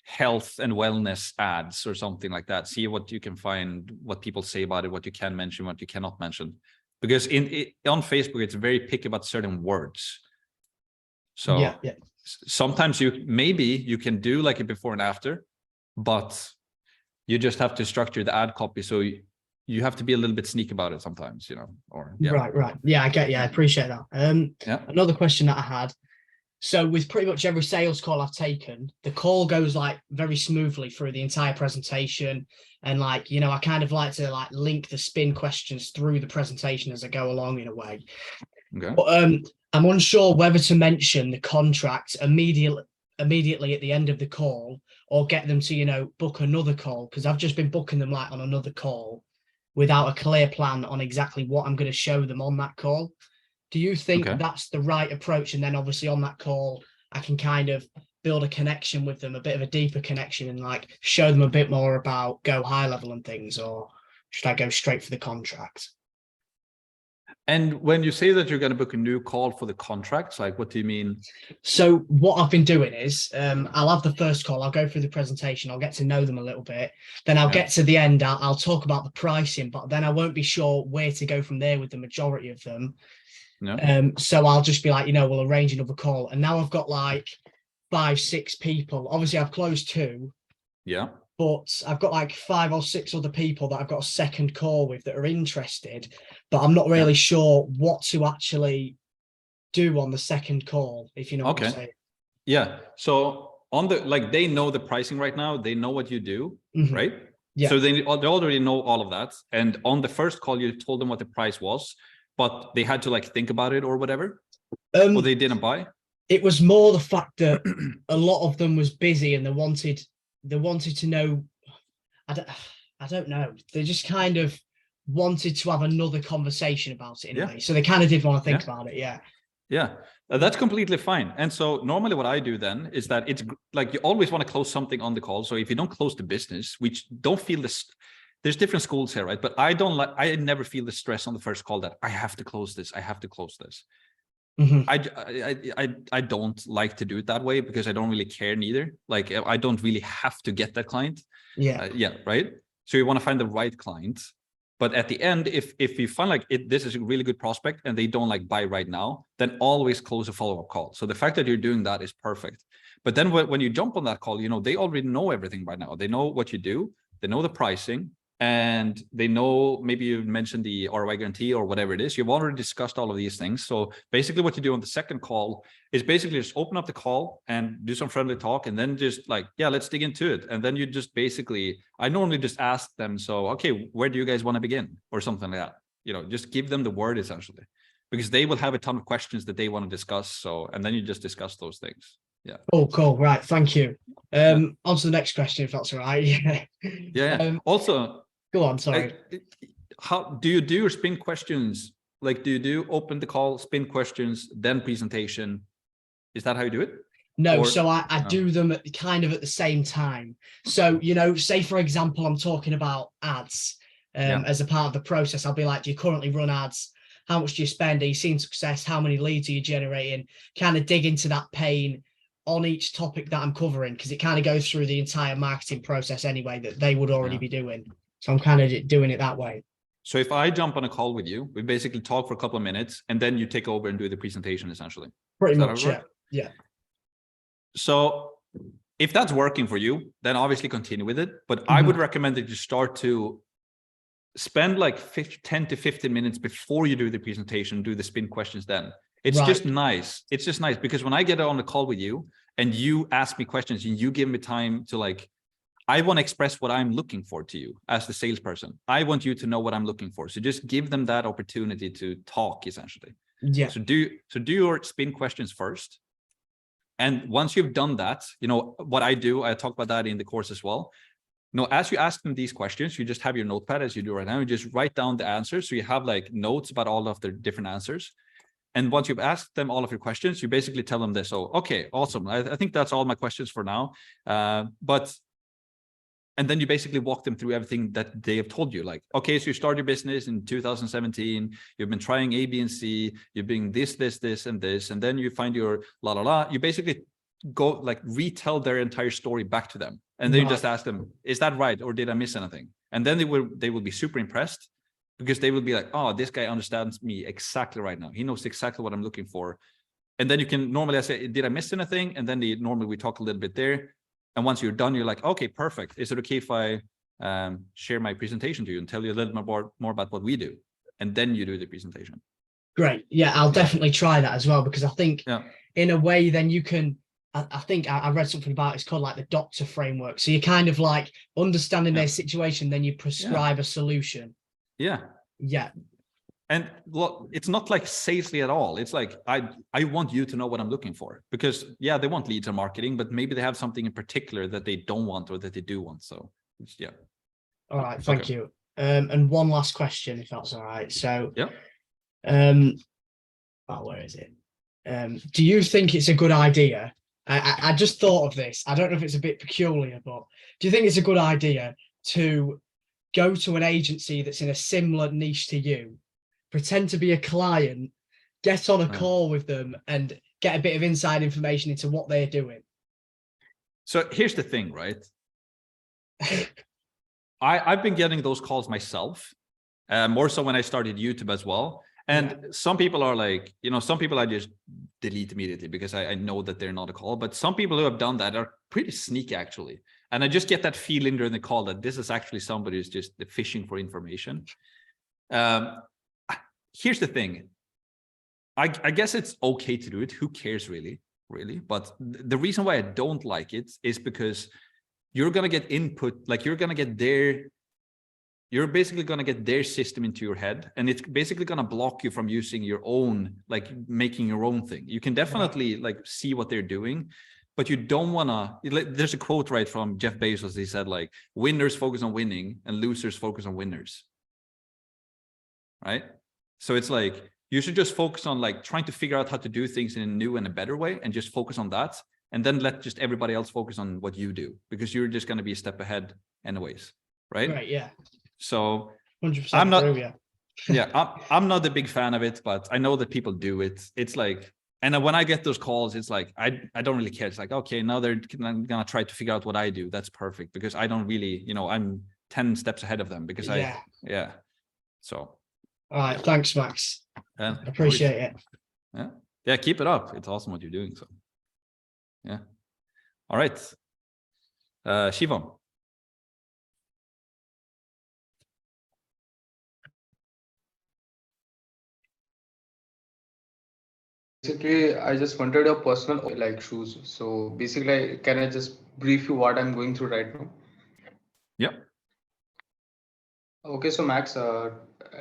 health and wellness ads or something like that. See what you can find, what people say about it, what you can mention, what you cannot mention. Because on Facebook, it's very picky about certain words. So sometimes you can do like a before and after, but you just have to structure the ad copy. So you have to be a little bit sneaky about it sometimes, Right. Yeah, I get. Yeah, I appreciate that. Another question that I had. So with pretty much every sales call I've taken, the call goes like very smoothly through the entire presentation. And like, I kind of like to like link the spin questions through the presentation as I go along in a way. Okay. But I'm unsure whether to mention the contract immediately at the end of the call, or get them to, book another call, because I've just been booking them like on another call without a clear plan on exactly what I'm going to show them on that call. Do you think that's the right approach? And then obviously on that call, I can kind of build a connection with them, a bit of a deeper connection, and like show them a bit more about Go high level and things, or should I go straight for the contract? And when you say that you're going to book a new call for the contracts, like what do you mean? So what I've been doing is I'll have the first call, I'll go through the presentation, I'll get to know them a little bit. Then I'll get to the end, I'll talk about the pricing, but then I won't be sure where to go from there with the majority of them. So I'll just be like, you know, we'll arrange another call. And now I've got like 5, 6 people. Obviously I've closed 2. Yeah. But I've got like 5 or 6 other people that I've got a second call with that are interested, but I'm not really sure what to actually do on the second call, if you know what I'm saying. Yeah. So on the, like, they know the pricing right now, they know what you do, right? Yeah. So they already know all of that. And on the first call, you told them what the price was, but they had to like think about it or whatever, or they didn't buy. It was more the fact that a lot of them was busy and they wanted to know, I don't know. They just kind of wanted to have another conversation about it in a way. So they kind of did want to think about it. Yeah. Yeah, that's completely fine. And so normally what I do then is that it's like you always want to close something on the call. So if you don't close the business, which don't feel this, there's different schools here, right? But I never feel the stress on the first call that I have to close this. I have to close this. I don't like to do it that way because I don't really care neither. Like I don't really have to get that client. Right. So you want to find the right client, but at the end, if you find like this is a really good prospect and they don't like buy right now, then always close a follow-up call. So the fact that you're doing that is perfect. But then when you jump on that call, you know, they already know everything by now. They know what you do, they know the pricing, and they know, maybe you mentioned the ROI guarantee or whatever it is. You've already discussed all of these things. So basically what you do on the second call is basically just open up the call and do some friendly talk, and then just like, yeah, let's dig into it. And then you just basically, I normally just ask them, so, okay, where do you guys want to begin? Or something like that. You know, just give them the word essentially, because they will have a ton of questions that they want to discuss. So, and then you just discuss those things. Yeah. Oh, cool. Right. Thank you. On to the next question, if that's all right. Also, go on. Sorry. How do you do your spin questions? Like, do you do open the call, spin questions, then presentation? Is that how you do it? No, so I do them kind of at the same time. So, you know, say for example, I'm talking about ads as a part of the process. I'll be like, do you currently run ads? How much do you spend? Are you seeing success? How many leads are you generating? Kind of dig into that pain on each topic that I'm covering, because it kind of goes through the entire marketing process anyway that they would already be doing. So I'm kind of doing it that way. So if I jump on a call with you, we basically talk for a couple of minutes and then you take over and do the presentation essentially. Pretty much, yeah. So if that's working for you, then obviously continue with it. But I would recommend that you start to spend like 10 to 15 minutes before you do the presentation, do the spin questions then. It's just nice. It's just nice because when I get on the call with you and you ask me questions and you give me time to like, I want to express what I'm looking for to you as the salesperson. I want you to know what I'm looking for. So just give them that opportunity to talk essentially. Yeah. So do your spin questions first. And once you've done that, you know, what I do, I talk about that in the course as well. You know, as you ask them these questions, you just have your notepad as you do right now. You just write down the answers. So you have like notes about all of the different answers. And once you've asked them all of your questions, you basically tell them this. Oh, okay, awesome. I think that's all my questions for now. And then you basically walk them through everything that they have told you. Like, okay, so you start your business in 2017. You've been trying A, B, and C. You're being this, and this. And then you find your la, la, la. You basically go like retell their entire story back to them. And then you just ask them, is that right? Or did I miss anything? And then they will be super impressed because they will be like, oh, this guy understands me exactly right now. He knows exactly what I'm looking for. And then you can normally say, did I miss anything? And then normally we talk a little bit there. And once you're done, you're like, okay, perfect. Is it okay if I share my presentation to you and tell you a little more about what we do? And then you do the presentation. Great. Yeah, I'll definitely try that as well, because I think in a way, then you can, I think I read something about it's called like the doctor framework. So you're kind of like understanding their situation, then you prescribe a solution. Yeah. And look, it's not like salesy at all. It's like, I want you to know what I'm looking for, because they want leads and marketing, but maybe they have something in particular that they don't want or that they do want. So all right. Thank you. And one last question, if that's all right. So, yeah. Where is it? Do you think it's a good idea? I just thought of this. I don't know if it's a bit peculiar, but do you think it's a good idea to go to an agency that's in a similar niche to you, pretend to be a client, get on a call with them, and get a bit of inside information into what they're doing? So here's the thing, right? I've been getting those calls myself, more so when I started YouTube as well. And some people are like, some people I just delete immediately because I know that they're not a call. But some people who have done that are pretty sneaky, actually. And I just get that feeling during the call that this is actually somebody who's just fishing for information. Here's the thing. I guess it's okay to do it. Who cares, really? But the reason why I don't like it is because you're going to get input, like you're basically going to get their system into your head, and it's basically going to block you from using your own, like making your own thing. You can definitely like see what they're doing, but you don't want to, there's a quote right from Jeff Bezos. He said like, winners focus on winning and losers focus on winners. Right? So it's like, you should just focus on like trying to figure out how to do things in a new and a better way, and just focus on that. And then let just everybody else focus on what you do, because you're just going to be a step ahead anyways. Right? Right. Yeah. So 100%. I'm not, agree, I'm not a big fan of it, but I know that people do it. It's like, and when I get those calls, it's like, I don't really care. It's like, okay, now they're going to try to figure out what I do. That's perfect, because I don't really, I'm 10 steps ahead of them because So. All right. Thanks, Max. Appreciate it. Yeah. Keep it up. It's awesome what you're doing. So yeah. All right. Shivam. Basically, I just wanted your personal like shoes. So basically, can I just brief you what I'm going through right now? Yeah. Okay, so Max,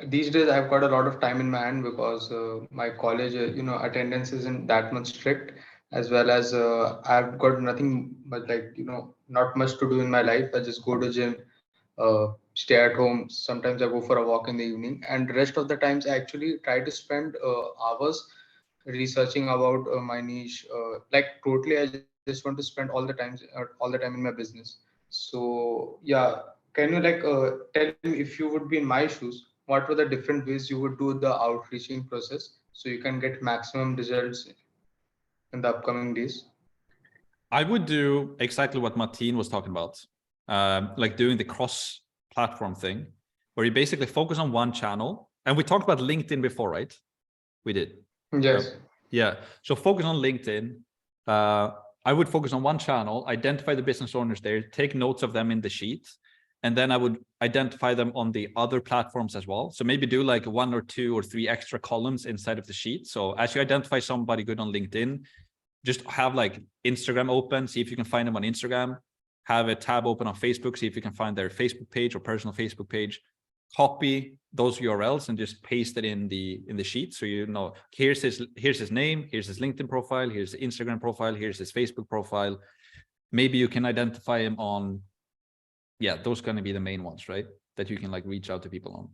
these days I've got a lot of time in my hand because my college, attendance isn't that much strict, as well as I've got nothing but like, not much to do in my life. I just go to gym, stay at home. Sometimes I go for a walk in the evening, and the rest of the times I actually try to spend hours researching about my niche. Like totally, I just want to spend all the time in my business. So yeah, can you like tell me, if you would be in my shoes, what were the different ways you would do the outreaching process so you can get maximum results in the upcoming days? I would do exactly what Martin was talking about, like doing the cross-platform thing, where you basically focus on one channel. And we talked about LinkedIn before, right? We did. Yes. Yeah. So focus on LinkedIn. I would focus on one channel, identify the business owners there, take notes of them in the sheet, and then I would identify them on the other platforms as well. So maybe do like 1 or 2 or 3 extra columns inside of the sheet. So as you identify somebody good on LinkedIn, just have like Instagram open, see if you can find them on Instagram, have a tab open on Facebook, see if you can find their Facebook page or personal Facebook page, copy those URLs and just paste it in the sheet. So, here's his name, here's his LinkedIn profile, here's the Instagram profile, here's his Facebook profile. Maybe you can identify him on, those are going to be the main ones, right? That you can like reach out to people on.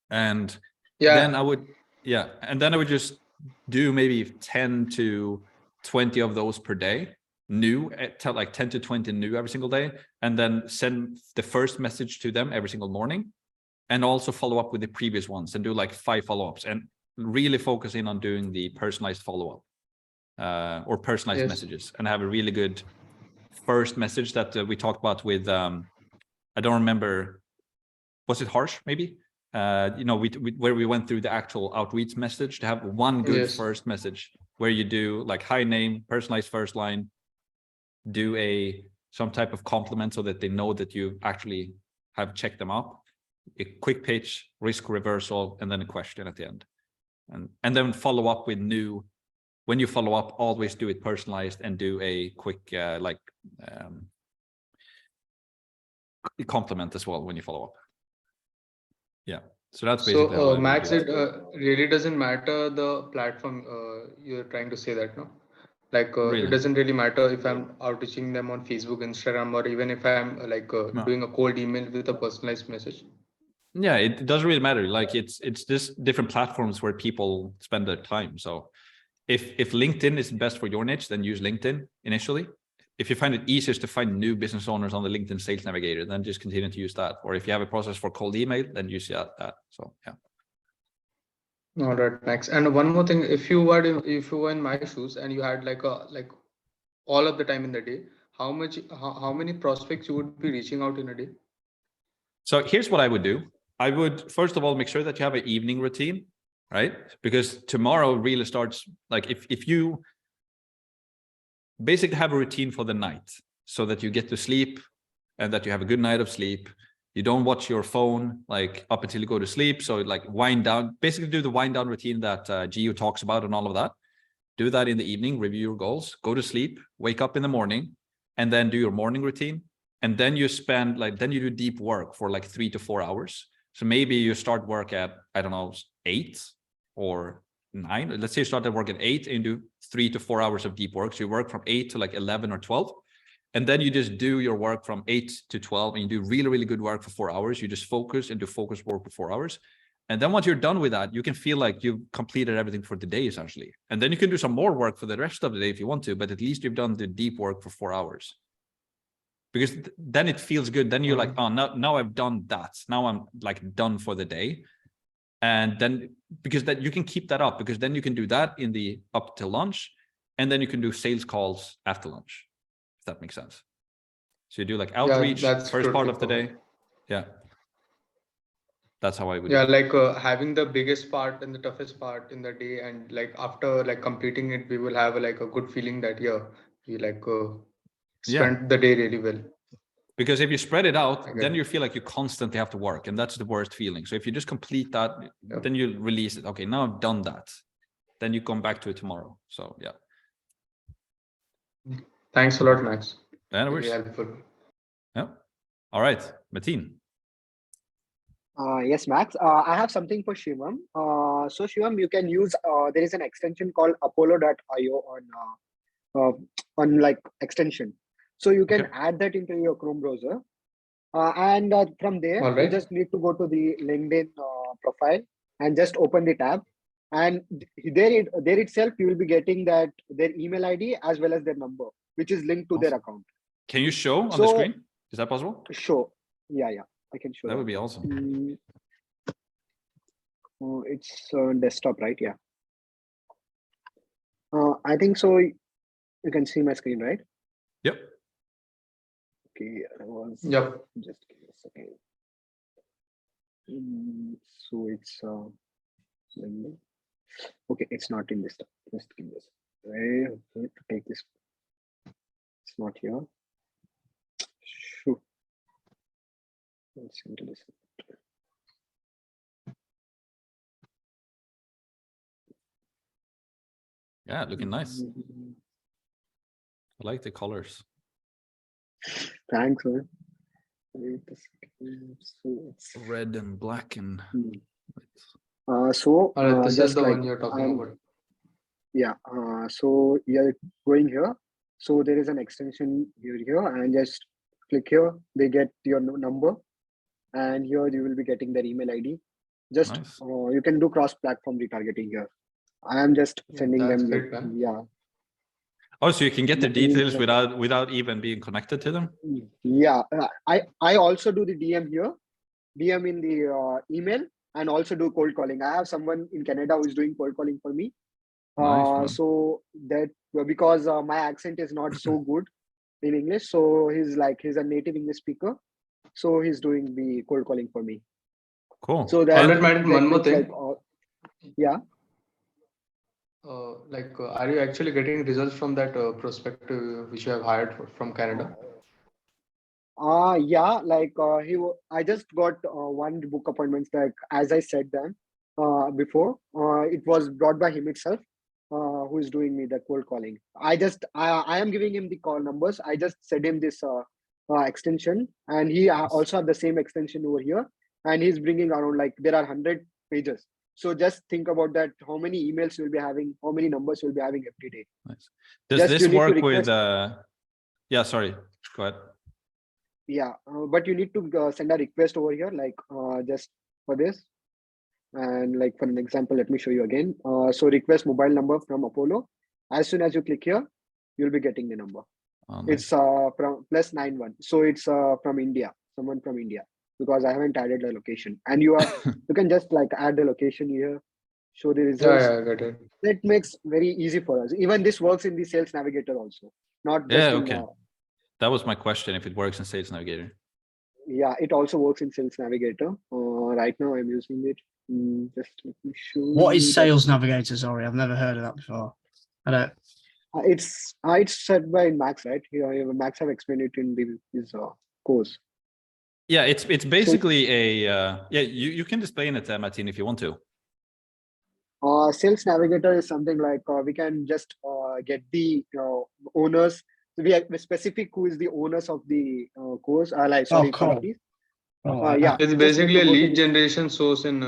And then I would just do maybe 10 to 20 of those per day, new, like 10 to 20 new every single day, and then send the first message to them every single morning, and also follow up with the previous ones and do like 5 follow-ups, and really focus in on doing the personalized follow-up or personalized messages, and have a really good first message that we talked about with, I don't remember, was it Harsh maybe? Where we went through the actual outreach message, to have one good first message where you do like hi name, personalized first line, do some type of compliment so that they know that you actually have checked them up, a quick pitch, risk reversal, and then a question at the end, and then follow up with new. When you follow up, always do it personalized and do a quick compliment as well when you follow up. Yeah. So that's basically. So Max, it really doesn't matter the platform you're trying to say that, no? Like Really? It doesn't really matter if I'm outreaching them on Facebook, Instagram, or even if I'm doing a cold email with a personalized message. Yeah, it doesn't really matter. Like it's just different platforms where people spend their time. So if LinkedIn is best for your niche, then use LinkedIn initially. If you find it easiest to find new business owners on the LinkedIn Sales Navigator, then just continue to use that. Or if you have a process for cold email, then use that. So yeah. All right, thanks. And one more thing, if you were in my shoes and you had like all of the time in the day, how many prospects you would be reaching out in a day? So here's what I would do. I would first of all make sure that you have an evening routine, right? Because tomorrow really starts like if you basically have a routine for the night so that you get to sleep and that you have a good night of sleep. You don't watch your phone like up until you go to sleep. So like wind down, basically do the wind down routine that Gio talks about and all of that. Do that in the evening, review your goals, go to sleep, wake up in the morning, and then do your morning routine. And then you then you do deep work for like 3 to 4 hours. So maybe you start work at, I don't know, 8 or 9. Let's say you start at work at 8 and you do 3 to 4 hours of deep work. So you work from 8 to like 11 or 12. And then you just do your work from 8 to 12 and you do really, really good work for 4 hours. You just focus and do focus work for 4 hours. And then once you're done with that, you can feel like you've completed everything for the day essentially. And then you can do some more work for the rest of the day if you want to, but at least you've done the deep work for 4 hours. Because then it feels good. Then you're like, oh, now I've done that. Now I'm like done for the day. And then because that you can keep that up because then you can do that in the up till lunch. And then you can do sales calls after lunch, if that makes sense. So you do like outreach first part of the day. Yeah. That's how I would. Yeah, like having the biggest part and the toughest part in the day, and like after like completing it, we will have like a good feeling that we like spent the day really well. Because if you spread it out, then you feel like you constantly have to work, and that's the worst feeling. So if you just complete that, then you release it. Okay, now I've done that. Then you come back to it tomorrow. So yeah. Thanks a lot, Max. Yeah, no worries. Really helpful. Yeah. All right, Mateen. Yes, Max. I have something for Shivam. So Shivam, you can use, there is an extension called apollo.io on like extension. So you can add that into your Chrome browser. And from there, you just need to go to the LinkedIn profile and just open the tab. And there itself, you will be getting that their email ID as well as their number, which is linked to their account. Can you show on the screen? Is that possible? Sure. Yeah, I can show. That would be awesome. It's desktop, right? Yeah. I think so. You can see my screen, right? Yep. Okay. Just give me a second. So it's okay. It's not in this. Just give me this. Okay, to take this. It's not here. Sure. Let's into this. Yeah, looking nice. I like the colors. Thanks, man. So it's red and black and so this is the one you're talking about. Yeah. So you're going here. So there is an extension here, and just click here. They get your number, and here you will be getting their email ID. Just you can do cross-platform retargeting here. I am just sending them. Like, Oh, so you can get the details without even being connected to them? Yeah, I also do the DM here, DM in the email, and also do cold calling. I have someone in Canada who is doing cold calling for me. Nice, so that because my accent is not so good in English, so he's a native English speaker, so he's doing the cold calling for me. Cool. So that one more thing. Yeah. Are you actually getting results from that prospect which you have hired from Canada? Yeah, I just got one book appointments, like as I said them before. It was brought by him itself, who is doing me the cold calling. I am giving him the call numbers. I just sent him this extension, and he also have the same extension over here, and he's bringing around like there are 100 pages. So just think about that, how many emails you'll be having, how many numbers you'll be having every day. Nice. Does this work with, yeah, sorry, go ahead. Yeah, but you need to send a request over here, like just for this. And like for an example, let me show you again. So request mobile number from Apollo. As soon as you click here, you'll be getting the number. Oh, It's from +91. So it's from India, someone from India, because I haven't added the location. And you can just like add the location here, show the results. Yeah, I got it. That makes very easy for us. Even this works in the Sales Navigator also, not just yeah, in, okay. That was my question, if it works in Sales Navigator. yeah, it also works in Sales Navigator. Right now I'm using it. Just let me show What you is that. Sales Navigator? Sorry, I've never heard of that before. I don't. It's said by Max, right? Here, Max have explained it in his course. Yeah, it's basically a yeah. You can explain it, Martin, if you want to. Sales Navigator is something like we can just get the owners. We have specific who is the owners of the course. Like sorry, cool. companies. Oh, Yeah, It's just basically need a to go to lead the- generation source in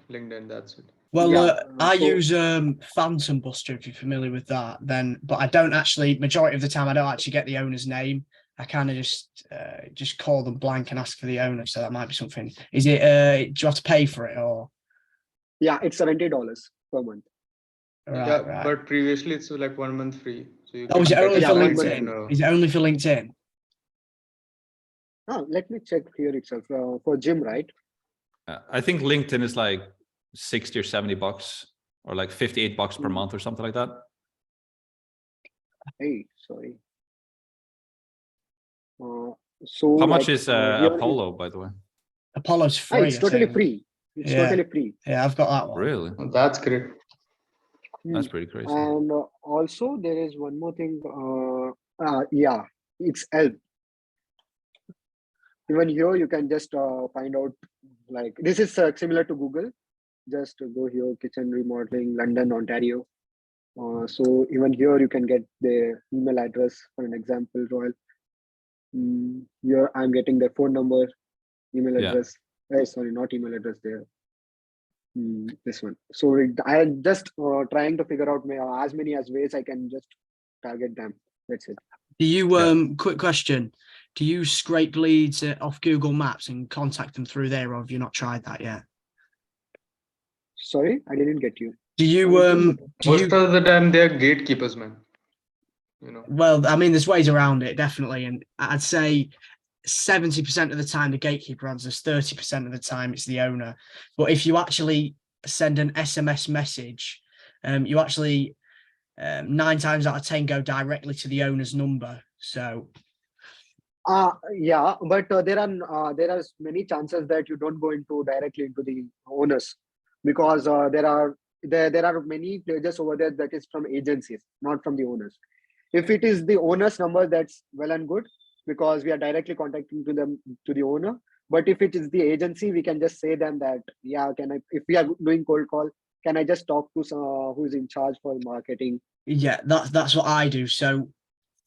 LinkedIn. That's it. Well, Yeah, I so- use Phantom Buster, if you're familiar with that. Then, but I don't actually. Majority of the time, I don't actually get the owner's name. I kind of just call them blank and ask for the owner. So that might be something. Is it? Do you have to pay for it or? Yeah, it's $70 per month. Right, Yeah, right. but previously it's like 1 month free. So you Oh, is it can only get for it LinkedIn? Is it only for LinkedIn? Let me check here itself for Jim, right? I think LinkedIn is like 60 or 70 bucks, or like 58 bucks per month or something like that. Hey, sorry. So How much like, is here Apollo, by the way? Apollo's free. it's I totally think. free. It's Yeah. totally free. Yeah, I've got that one. Really? That's great. That's pretty crazy. And also there is one more thing. Yeah, it's help. Even here you can just find out, like this is similar to Google. Just go here, kitchen remodeling, London, Ontario. So even here you can get the email address for an example, Royal. Here I'm getting their phone number, email Yeah. address. Sorry, not email address there. This one. So I just trying to figure out as many as ways I can just target them. That's it. Do you quick question? Do you scrape leads off Google Maps and contact them through there, or have you not tried that yet? Sorry, I didn't get you. Do you Most of the time they're gatekeepers, man. You know. Well, I mean, there's ways around it, definitely, and I'd say 70% of the time the gatekeeper answers, 30% of the time it's the owner. But if you actually send an SMS message, you actually 9 times out of 10 go directly to the owner's number. So yeah, but there are many chances that you don't go into directly into the owners, because there are many pages over there that is from agencies, not from the owners. If it is the owner's number, that's well and good, because we are directly contacting to the owner. But if it is the agency, we can just say them that, yeah, if we are doing cold call, can I just talk to who's in charge for marketing? Yeah, that's what I do. So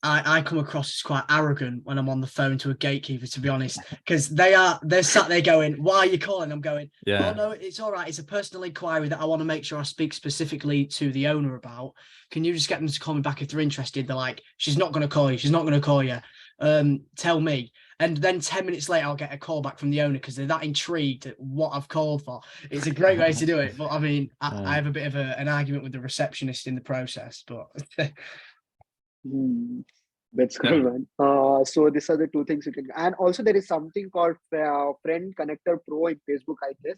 I come across as quite arrogant when I'm on the phone to a gatekeeper, to be honest, because they're sat there going, "Why are you calling?" I'm going, Yeah. "Oh no, it's all right. It's a personal inquiry that I want to make sure I speak specifically to the owner about. Can you just get them to call me back if they're interested?" They're like, "She's not going to call you. She's not going to call you. Tell me." And then 10 minutes later, I'll get a call back from the owner because they're that intrigued at what I've called for. It's a great way to do it. But I mean, I have a bit of an argument with the receptionist in the process, but. That's cool, man. So these are the two things you can, and also there is something called Friend Connector Pro in Facebook, I guess.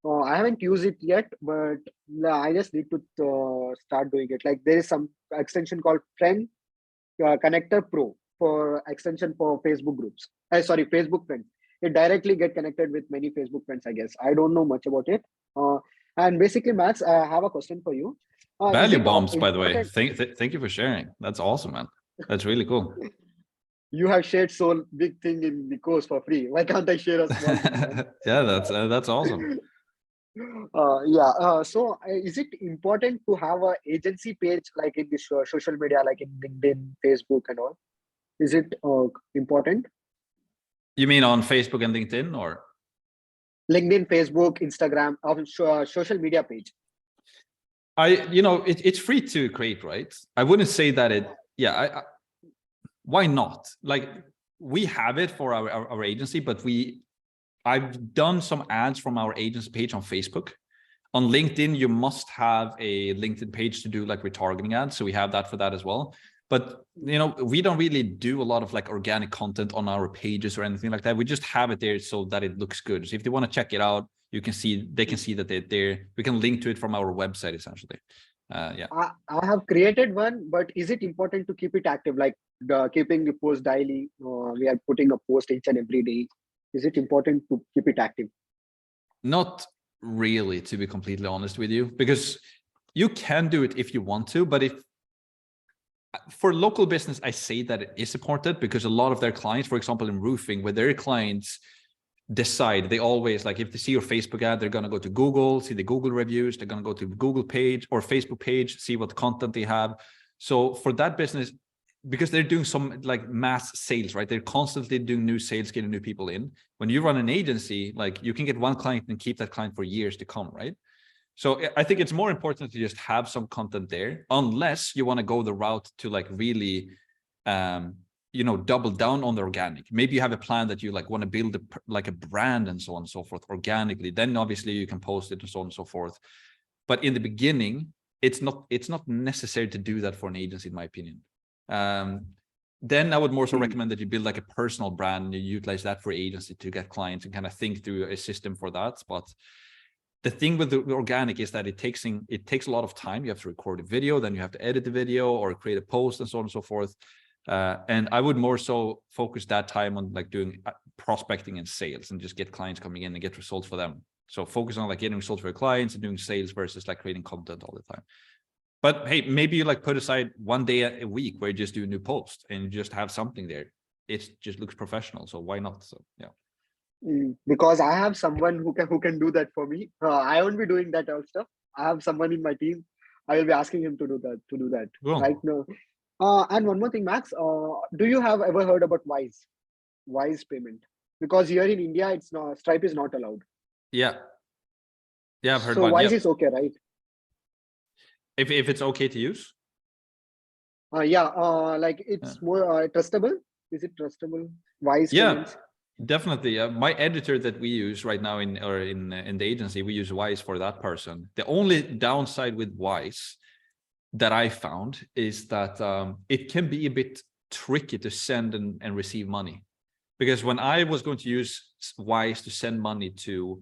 I haven't used it yet, but I just need to start doing it. Like there is some extension called Friend Connector Pro for extension for Facebook groups. Sorry, Facebook friends. It directly get connected with many Facebook friends, I guess. I don't know much about it. And basically, Max, I have a question for you. Value bombs, by the way. Thank you for sharing. That's awesome, man. That's really cool. You have shared so big thing in the course for free. Why can't I share a small thing? Yeah, that's awesome. So is it important to have a agency page like in this social media, like in LinkedIn, Facebook and all? Is it important? You mean on Facebook and LinkedIn, or? LinkedIn, Facebook, Instagram, social media page. It's free to create, right? I wouldn't say that why not? Like, we have it for our agency, but I've done some ads from our agency page on Facebook. On LinkedIn, you must have a LinkedIn page to do like retargeting ads. So we have that for that as well. But, you know, we don't really do a lot of like organic content on our pages or anything like that. We just have it there so that it looks good. So if they want to check it out, they can see that they're there. We can link to it from our website essentially. Yeah. I have created one, but is it important to keep it active? Like keeping the post daily, we are putting a post each and every day. Is it important to keep it active? Not really, to be completely honest with you, because you can do it if you want to, but if for local business, I say that it is important because a lot of their clients, for example, in roofing, where their clients decide, they always like, if they see your Facebook ad, they're going to go to Google, see the Google reviews, they're going to go to the Google page or Facebook page, see what content they have. So for that business, because they're doing some like mass sales, right? They're constantly doing new sales, getting new people in. When you run an agency, like you can get one client and keep that client for years to come, right? So I think it's more important to just have some content there, unless you want to go the route to like really, you know, double down on the organic. Maybe you have a plan that you like want to build like a brand and so on and so forth organically. Then obviously you can post it and so on and so forth. But in the beginning, it's not necessary to do that for an agency, in my opinion. Then I would more so recommend that you build like a personal brand and you utilize that for agency to get clients and kind of think through a system for that. But the thing with the organic is that it takes a lot of time. You have to record a video, then you have to edit the video or create a post and so on and so forth. And I would more so focus that time on like doing prospecting and sales and just get clients coming in and get results for them. So focus on like getting results for your clients and doing sales versus like creating content all the time. But hey, maybe you like put aside one day a week where you just do a new post and you just have something there. It just looks professional. So why not? So yeah. Because I have someone who can do that for me. I won't be doing that all stuff. I have someone in my team. I will be asking him to do that Cool. right now. And one more thing, Max. Do you have ever heard about Wise payment? Because here in India, it's not, Stripe is not allowed. Yeah. Yeah, I've heard so about it. Wise Yeah. is okay, right? If it's okay to use? Like it's more trustable. Is it trustable? Wise payments? Definitely. My editor that we use right now in the agency, we use Wise for that person. The only downside with Wise that I found is that it can be a bit tricky to send and receive money. Because when I was going to use Wise to send money to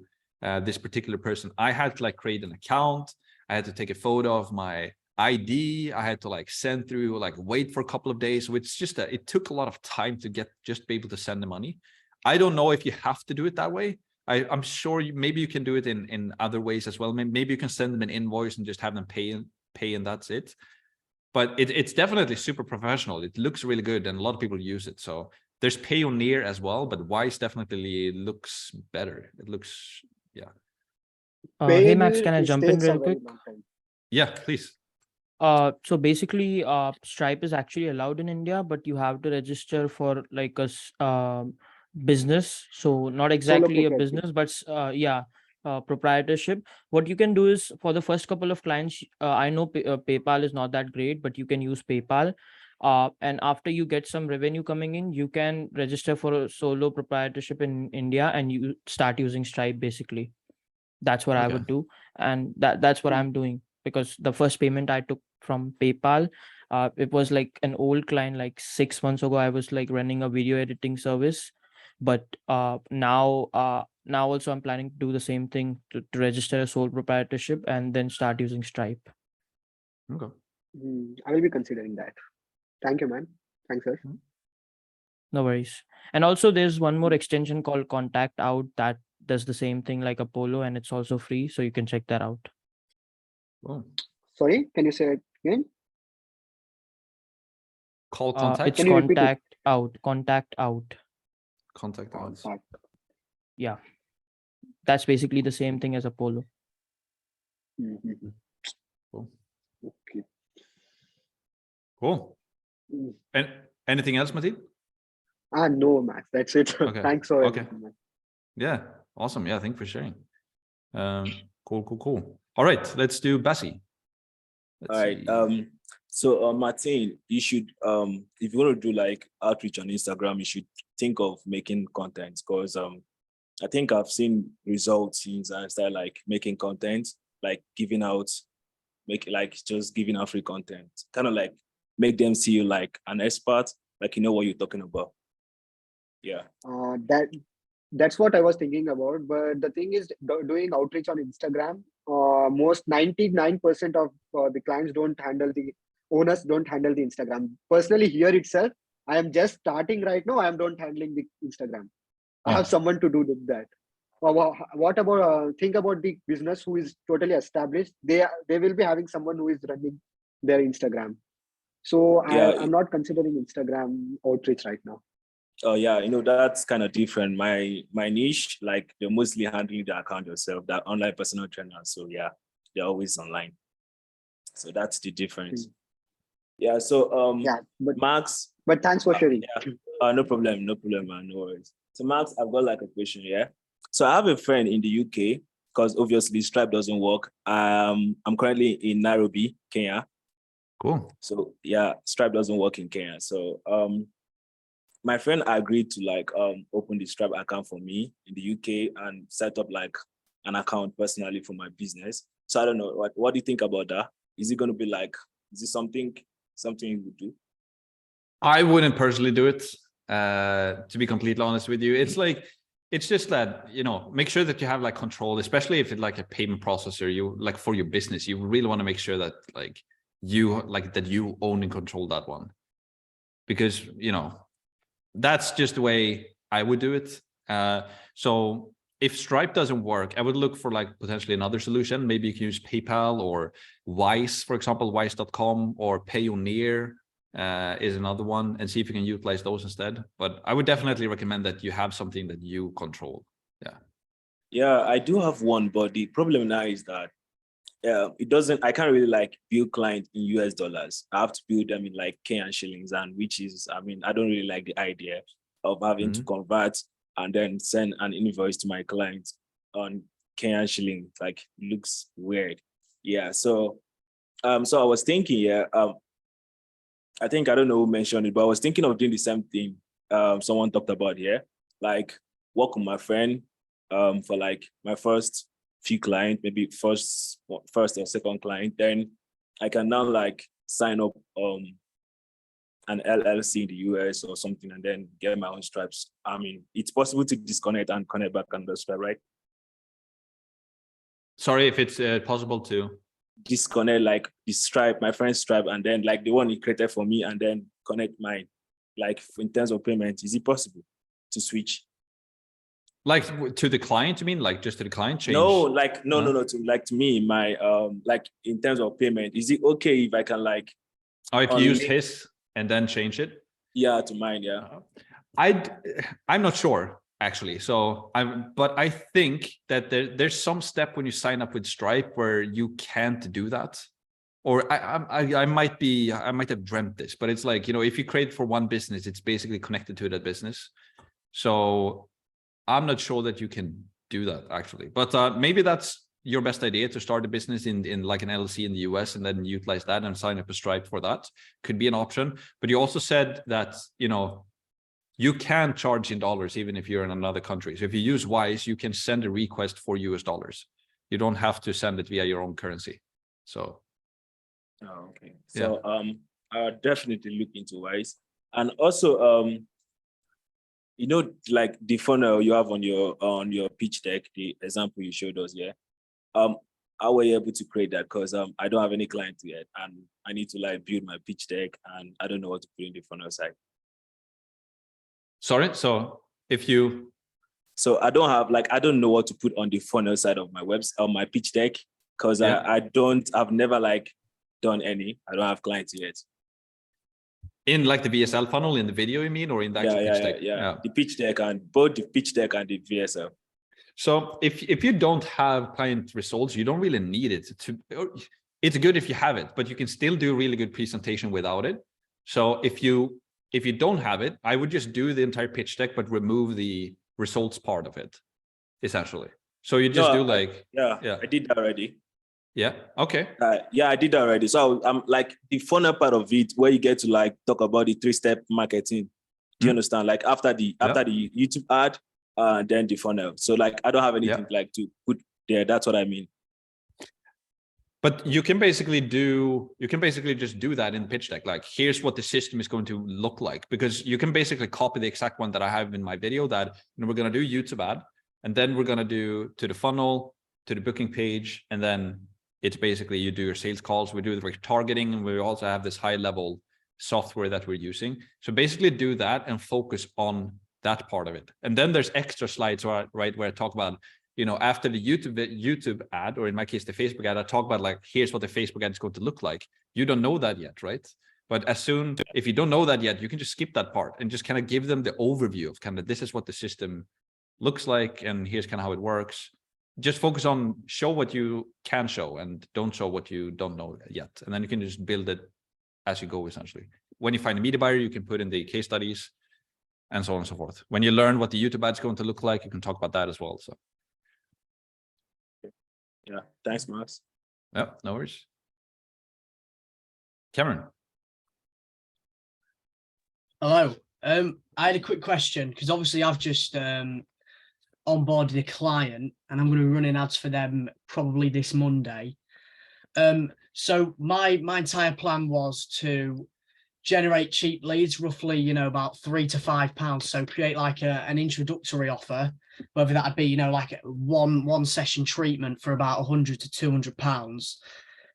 this particular person, I had to like create an account. I had to take a photo of my ID. I had to like send through, like wait for a couple of days. So it's just that it took a lot of time to just be able to send the money. I don't know if you have to do it that way. I'm sure maybe you can do it in other ways as well. Maybe you can send them an invoice and just have them pay and that's it. But it's definitely super professional. It looks really good and a lot of people use it. So there's Payoneer as well, but Wise definitely looks better. It looks, yeah. Hey Max, can I jump in real quick? Yeah, please. So basically, Stripe is actually allowed in India, but you have to register for like a business. So not exactly a business, but proprietorship. What you can do is for the first couple of clients, I know PayPal is not that great, but you can use PayPal. And after you get some revenue coming in, you can register for a solo proprietorship in India and you start using Stripe basically. That's what I would do. And that's what I'm doing, because the first payment I took from PayPal, it was like an old client, like 6 months ago. I was like running a video editing service, but now also I'm planning to do the same thing to register a sole proprietorship and then start using Stripe. Okay. I will be considering that. Thank you, man. Thanks, sir. No worries. And also there's one more extension called Contact Out that does the same thing like Apollo, and it's also free, so you can check that out. Oh. Sorry, can you say it again? Call Contact? It's Contact Out. Contact Out. Contact Out. Yeah. That's basically the same thing as Apollo. Cool. Okay. Cool. And anything else, Matti? No, Max. That's it. Okay. Thanks for okay. everything, man. Yeah. Awesome. Yeah. Thanks for sharing. Cool. All right. Let's do Bessie. All right. So Martin, you should if you want to do like outreach on Instagram, you should think of making content, because I think I've seen results since I started like making content, like giving out, just giving out free content, kind of like make them see you like an expert, like you know what you're talking about. Yeah. That's what I was thinking about. But the thing is, doing outreach on Instagram, most 99% of the clients don't handle the owners don't handle the Instagram. Personally, here itself, I am just starting right now. I am not handling the Instagram. I have someone to do that. What about think about the business who is totally established? They will be having someone who is running their Instagram. So I'm not considering Instagram outreach right now. Oh yeah, you know, that's kind of different. My niche, like they're mostly handling the account yourself, that online personal trainer. So yeah, they're always online. So that's the difference. Yeah. So Max. But thanks for sharing. No problem, man. No worries. So Max, I've got like a question here. So I have a friend in the UK, because obviously Stripe doesn't work. I'm currently in Nairobi, Kenya. Cool. So yeah, Stripe doesn't work in Kenya. So my friend agreed to like open the Stripe account for me in the UK and set up like an account personally for my business. So I don't know, what do you think about that? Is it going to be like, is it something you would do? I wouldn't personally do it, to be completely honest with you. It's just that, you know, make sure that you have like control, especially if it's like a payment processor, you like for your business, you really want to make sure that like you own and control that one, because, you know, that's just the way I would do it. So if Stripe doesn't work, I would look for like potentially another solution. Maybe you can use PayPal or Wise, for example, wise.com, or Payoneer is another one, and see if you can utilize those instead. But I would definitely recommend that you have something that you control. Yeah, I do have one, but the problem now is that I can't really like build clients in US dollars. I have to build them in like Kenyan shillings, and which is, I mean, I don't really like the idea of having to convert and then send an invoice to my client on Kenyan shilling. Like, it looks weird. Yeah. So I was thinking, I think, I don't know who mentioned it, but I was thinking of doing the same thing someone talked about here, like work with my friend for like my first few clients, maybe first or second client, then I can now like sign up an LLC in the US or something, and then get my own Stripes. I mean, it's possible to disconnect and connect back on the Stripe, right? Sorry, if it's possible to disconnect like the Stripe, my friend's Stripe, and then like the one he created for me, and then connect mine. Like in terms of payment, is it possible to switch? Like to the client, you mean? Like just to the client change? No, like no, to me, my like in terms of payment, is it okay if I can like if you use his and then change it? Yeah, to mine, yeah. I'm not sure actually. So but I think that there's some step when you sign up with Stripe where you can't do that. Or I might have dreamt this, but it's like, you know, if you create for one business, it's basically connected to that business. So I'm not sure that you can do that actually, but maybe that's your best idea, to start a business in like an LLC in the US and then utilize that and sign up a Stripe for that. Could be an option. But you also said that, you know, you can charge in dollars even if you're in another country. So if you use Wise, you can send a request for US dollars. You don't have to send it via your own currency. So. Oh, okay. So I'll definitely look into Wise. And also you know, like the funnel you have on your pitch deck, the example you showed us, how were you able to create that? Because I don't have any client yet, and I need to like build my pitch deck, and I don't know what to put in the funnel side. Sorry, so if you, so I don't know what to put on the funnel side of my website, on my pitch deck, because I've never like done any. I don't have clients yet. In like the VSL funnel in the video, you mean, or in the actual pitch deck? Yeah, the pitch deck, and both the pitch deck and the VSL. So if you don't have client results, you don't really need it to. It's good if you have it, but you can still do a really good presentation without it. So if you don't have it, I would just do the entire pitch deck, but remove the results part of it, essentially. So you just I did that already. Yeah. Okay. Yeah, I did that already. So I'm like the funnel part of it, where you get to like talk about the 3-step marketing. Do you understand? Like after the YouTube ad, then the funnel. So like I don't have anything like to put there. That's what I mean. But you can basically just do that in pitch deck. Like, here's what the system is going to look like, because you can basically copy the exact one that I have in my video that, you know, we're going to do YouTube ad, and then we're going to do to the funnel, to the booking page. And then it's basically, you do your sales calls, we do the targeting, and we also have this high level software that we're using. So basically do that and focus on that part of it. And then there's extra slides, right, where I talk about, you know, after the YouTube ad, or in my case, the Facebook ad, I talk about like, here's what the Facebook ad is going to look like. You don't know that yet, right? But if you don't know that yet, you can just skip that part and just kind of give them the overview of kind of, this is what the system looks like, and here's kind of how it works. Just focus on show what you can show and don't show what you don't know yet. And then you can just build it as you go, essentially. When you find a media buyer, you can put in the case studies and so on and so forth. When you learn what the YouTube ad is going to look like, you can talk about that as well. So. Yeah, thanks, Max. Yeah, no worries. Cameron. Hello. I had a quick question, because obviously I've just onboarded a client, and I'm going to be running ads for them probably this Monday. So my entire plan was to generate cheap leads, roughly, you know, about £3 to £5. So create like an introductory offer, whether that'd be, you know, like one session treatment for about £100 to £200,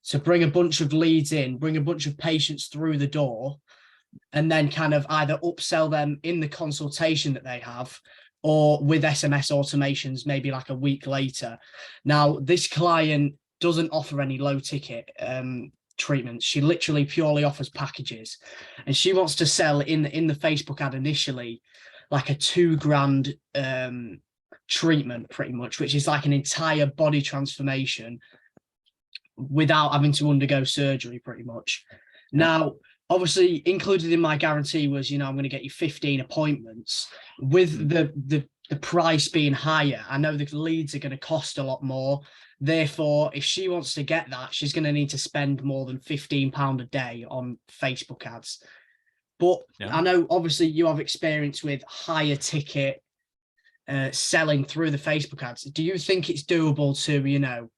to bring a bunch of leads in, bring a bunch of patients through the door, and then kind of either upsell them in the consultation that they have, or with SMS automations, maybe like a week later. Now, this client doesn't offer any low ticket treatments. She literally purely offers packages, and she wants to sell in the Facebook ad initially like a £2,000 treatment, pretty much, which is like an entire body transformation without having to undergo surgery, pretty much. Now, obviously included in my guarantee was, you know, I'm going to get you 15 appointments. With the price being higher, I know the leads are going to cost a lot more. Therefore, if she wants to get that, she's going to need to spend more than £15 a day on Facebook ads. But I know obviously you have experience with higher ticket selling through the Facebook ads. Do you think it's doable to, you know,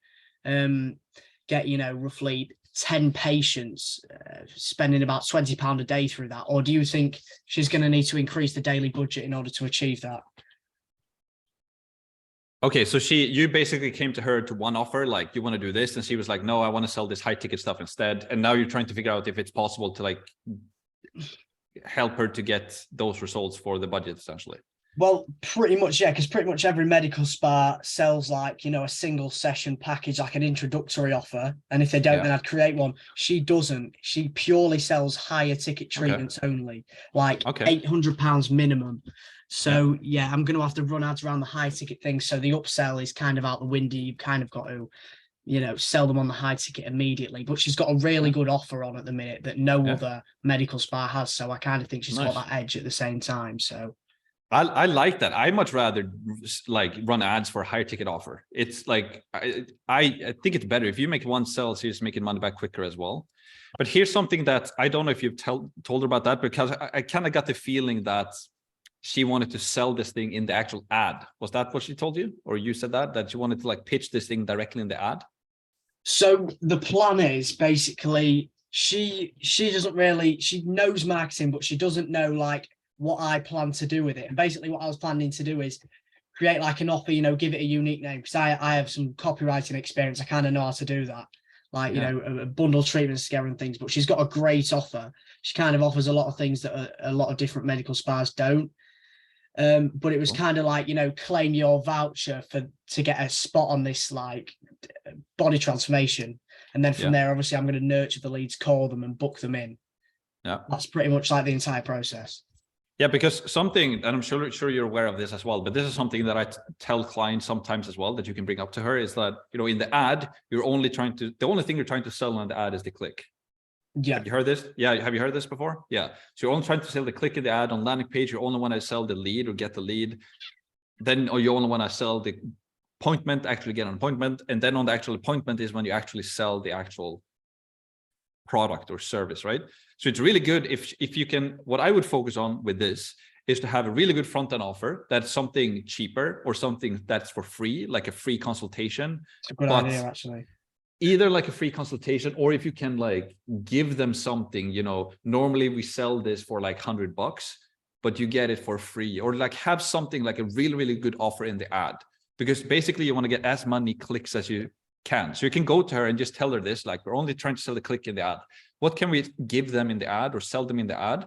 get, you know, roughly 10 patients spending about £20 a day through that? Or do you think she's going to need to increase the daily budget in order to achieve that? Okay, so you basically came to her to one offer, like, you want to do this, and she was like, no, I want to sell this high ticket stuff instead. And now you're trying to figure out if it's possible to like help her to get those results for the budget, essentially. Well, pretty much, yeah, because pretty much every medical spa sells like, you know, a single session package, like an introductory offer. And if they don't, then I'd create one. She doesn't. She purely sells higher ticket treatments only, like £800 minimum. So yeah, I'm going to have to run ads around the high ticket things. So the upsell is kind of out the window. You've kind of got to, you know, sell them on the high ticket immediately. But she's got a really good offer on at the minute that no other medical spa has. So I kind of think she's got that edge at the same time. So I like that. I much rather like run ads for a higher ticket offer. It's like, I think it's better if you make one sell, so you're just making money back quicker as well. But here's something that I don't know if you've told her about that, because I kind of got the feeling that she wanted to sell this thing in the actual ad. Was that what she told you? Or you said that she wanted to like pitch this thing directly in the ad? So the plan is basically she doesn't really, she knows marketing, but she doesn't know like what I plan to do with it. And basically what I was planning to do is create like an offer, you know, give it a unique name, because I have some copywriting experience. I kind of know how to do that. Like, you know, a bundle treatments together and things, but she's got a great offer. She kind of offers a lot of things that a lot of different medical spas don't. But it was kind of like, you know, claim your voucher to get a spot on this like body transformation. And then from there, obviously, I'm going to nurture the leads, call them and book them in. Yeah. That's pretty much like the entire process. Yeah, because something, and I'm sure you're aware of this as well, but this is something that I tell clients sometimes as well that you can bring up to her, is that, you know, in the ad, the only thing you're trying to sell on the ad is the click. Yeah. Have you heard this? Yeah. Have you heard this before? Yeah. So you're only trying to sell the click in the ad on landing page. You only want to sell the lead or get the lead. Then, or you only want to sell the appointment, actually get an appointment. And then on the actual appointment is when you actually sell the actual product or service, right? So it's really good if you can, what I would focus on with this is to have a really good front-end offer that's something cheaper or something that's for free, like a free consultation. It's a good idea, actually. Either like a free consultation, or if you can like give them something, you know, normally we sell this for like $100, but you get it for free, or like have something like a really, really good offer in the ad, because basically you want to get as many clicks as you can. So you can go to her and just tell her this, like, we're only trying to sell the click in the ad. What can we give them in the ad or sell them in the ad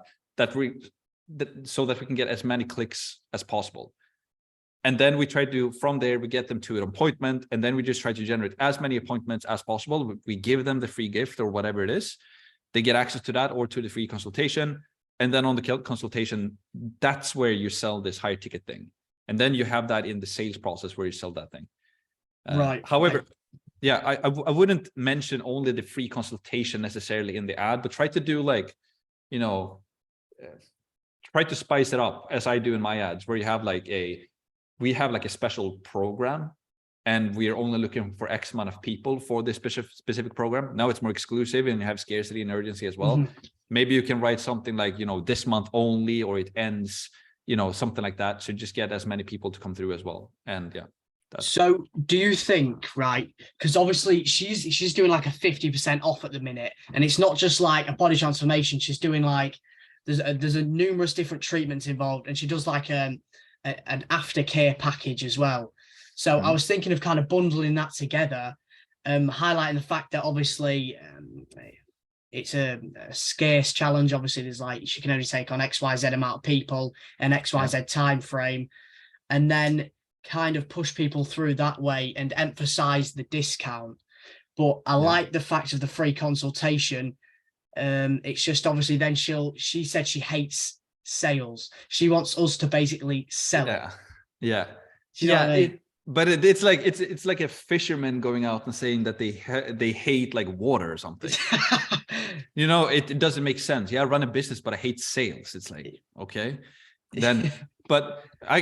so that we can get as many clicks as possible? And then we try to, from there, we get them to an appointment, and then we just try to generate as many appointments as possible. We give them the free gift or whatever it is. They get access to that or to the free consultation. And then on the consultation, that's where you sell this higher ticket thing. And then you have that in the sales process where you sell that thing. Right. However, yeah, I wouldn't mention only the free consultation necessarily in the ad, but try to do like, you know, try to spice it up as I do in my ads, where you have like we have like a special program, and we are only looking for X amount of people for this specific program. Now it's more exclusive and you have scarcity and urgency as well. Maybe you can write something like, you know, this month only, or it ends, you know, something like that. So just get as many people to come through as well. And yeah. So do you think, right, because obviously she's doing like a 50% off at the minute, and it's not just like a body transformation. She's doing like, there's a numerous different treatments involved, and she does like an aftercare package as well. So I was thinking of kind of bundling that together, highlighting the fact that obviously it's a scarce challenge. Obviously there's like, she can only take on XYZ amount of people, an XYZ time frame, and then kind of push people through that way and emphasize the discount. But I like the fact of the free consultation. It's just obviously then she said she hates sales. She wants us to basically sell it. Yeah. You know what I mean? But it's like a fisherman going out and saying that they hate like water or something. You know, it doesn't make sense. Yeah, I run a business, but I hate sales. It's like, okay, then, but I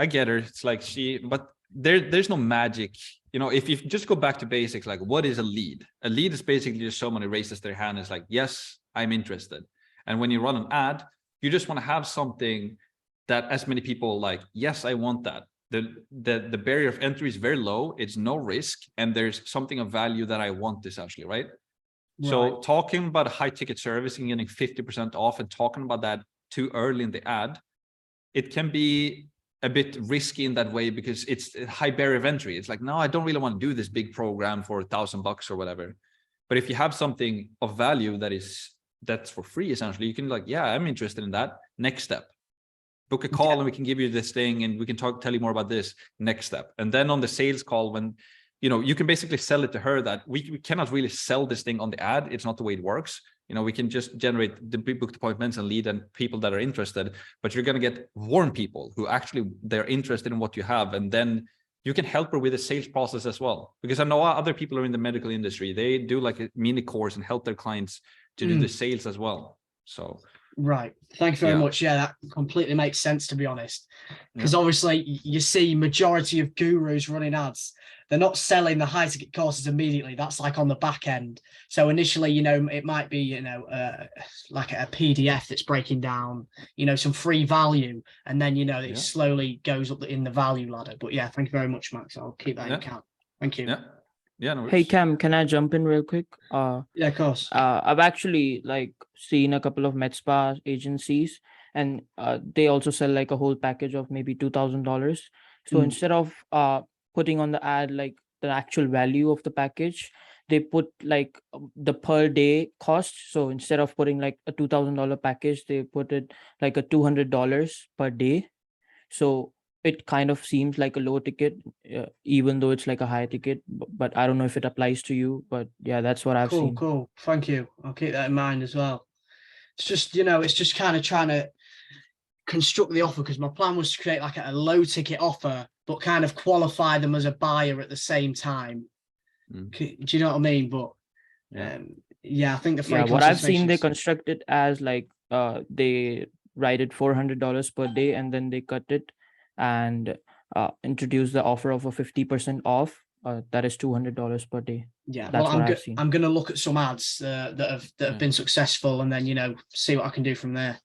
get her. It's like but there's no magic. You know, if you just go back to basics, like what is a lead? A lead is basically just someone who raises their hand and is like, yes, I'm interested. And when you run an ad, you just want to have something that as many people like, yes, I want that. The barrier of entry is very low. It's no risk. And there's something of value that I want this actually, right? So talking about a high ticket service and getting 50% off and talking about that too early in the ad, it can be a bit risky in that way, because it's a high barrier of entry. It's like, no, I don't really want to do this big program for $1,000 or whatever. But if you have something of value that's for free, essentially, you can like, yeah, I'm interested in that. Next step, book a call and we can give you this thing and we can tell you more about this. Next step. And then on the sales call, when, you know, you can basically sell it to her that we cannot really sell this thing on the ad. It's not the way it works. You know, we can just generate the booked appointments and lead and people that are interested, but you're going to get warm people who actually they're interested in what you have. And then you can help her with the sales process as well. Because I know other people are in the medical industry. They do like a mini course and help their clients to do the sales as well. So. Right. Thank you very much. Yeah, that completely makes sense, to be honest. Because obviously you see majority of gurus running ads, they're not selling the high ticket courses immediately. That's like on the back end. So initially, you know, it might be, you know, like a PDF that's breaking down, you know, some free value. And then, you know, it slowly goes up in the value ladder. But yeah, thank you very much, Max. I'll keep that in account. Thank you. Yeah. No worries. Hey Cam, can I jump in real quick? Yeah, of course. I've actually like seen a couple of med spa agencies, and they also sell like a whole package of maybe $2,000. So instead of putting on the ad like the actual value of the package, they put like the per day cost. So instead of putting like a $2,000 package, they put it like a $200 per day. So it kind of seems like a low ticket, even though it's like a high ticket, but I don't know if it applies to you, but yeah, that's what I've seen. Cool. Thank you. I'll keep that in mind as well. It's just, you know, it's just kind of trying to construct the offer, because my plan was to create like a low ticket offer, but kind of qualify them as a buyer at the same time. Do you know what I mean? But yeah, I think the free what I've seen, they construct it as like they write it $400 per day and then they cut it. And introduce the offer of a 50% off. That is $200 per day. Yeah, That's well, what I've seen. I'm going to look at some ads that have been successful, and then see what I can do from there.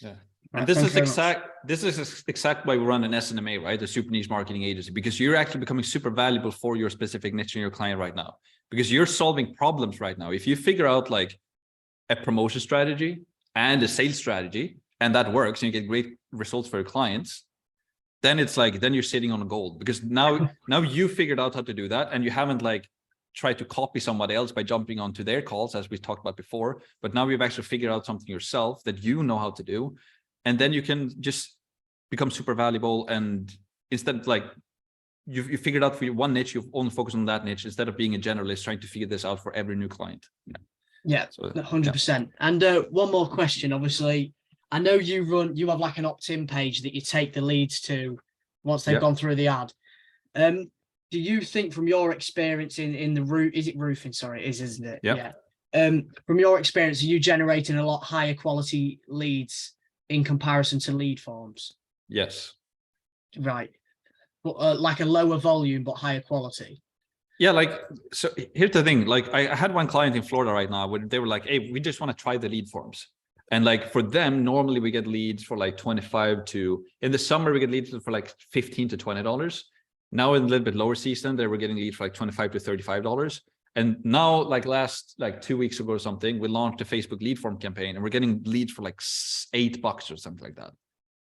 Yeah. Right, and this is exact why we run an SMMA, right? The super niche marketing agency, because you're actually becoming super valuable for your specific niche and your client right now, because you're solving problems right now. If you figure out like a promotion strategy and a sales strategy, and that works, and you get great results for your clients, then it's like, then you're sitting on gold, because now you figured out how to do that, and you haven't like tried to copy somebody else by jumping onto their calls, as we talked about before. But now you've actually figured out something yourself that you know how to do. And then you can just become super valuable. And instead of like, you figured out for your one niche, you've only focused on that niche instead of being a generalist trying to figure this out for every new client. Yeah, 100%. And one more question. Obviously, I know you have like an opt-in page that you take the leads to once they've gone through the ad. Do you think, from your experience in the roofing? Sorry, isn't it? Yeah. From your experience, are you generating a lot higher quality leads in comparison to lead forms? Yes. Right. But like a lower volume but higher quality. Yeah, like, so here's the thing. Like, I had one client in Florida right now where they were like, hey, we just want to try the lead forms. And like for them, normally we get leads for like 25 to, in the summer, we get leads for like $15 to $20. Now in a little bit lower season, they were getting leads for like $25 to $35. And now, like last, like 2 weeks ago or something, we launched a Facebook lead form campaign, and we're getting leads for like $8 or something like that.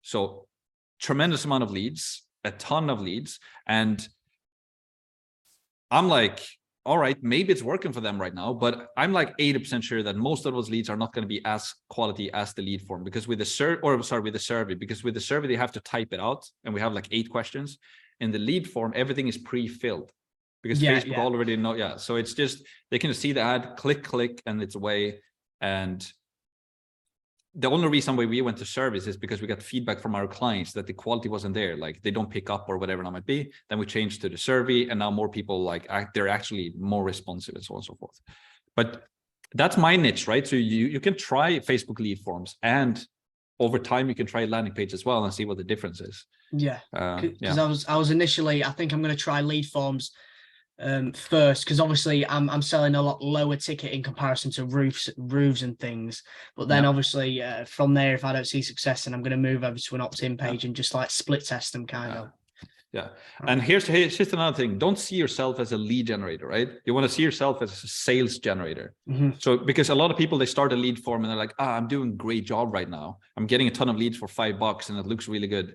So tremendous amount of leads, a ton of leads. And I'm like, all right, maybe it's working for them right now, but I'm like 80% sure that most of those leads are not going to be as quality as the lead form, because with the survey, because with the survey, they have to type it out, and we have like 8 questions. In the lead form, everything is pre-filled, because Facebook already know. Yeah. So it's just, they can see the ad, click, and it's away. And the only reason why we went to service is because we got feedback from our clients that the quality wasn't there. Like they don't pick up or whatever it might be. Then we changed to the survey, and now more people like they're actually more responsive and so on and so forth. But that's my niche, right? So you can try Facebook lead forms, and over time you can try landing page as well and see what the difference is. Yeah, because I was initially, I think I'm going to try lead forms first, because obviously I'm selling a lot lower ticket in comparison to roofs and things. But then obviously from there, if I don't see success, then I'm going to move over to an opt-in page and just like split test them kind of. Yeah. And here's another thing. Don't see yourself as a lead generator, right? You want to see yourself as a sales generator. So because a lot of people, they start a lead form and they're like, I'm doing a great job right now. I'm getting a ton of leads for $5 and it looks really good.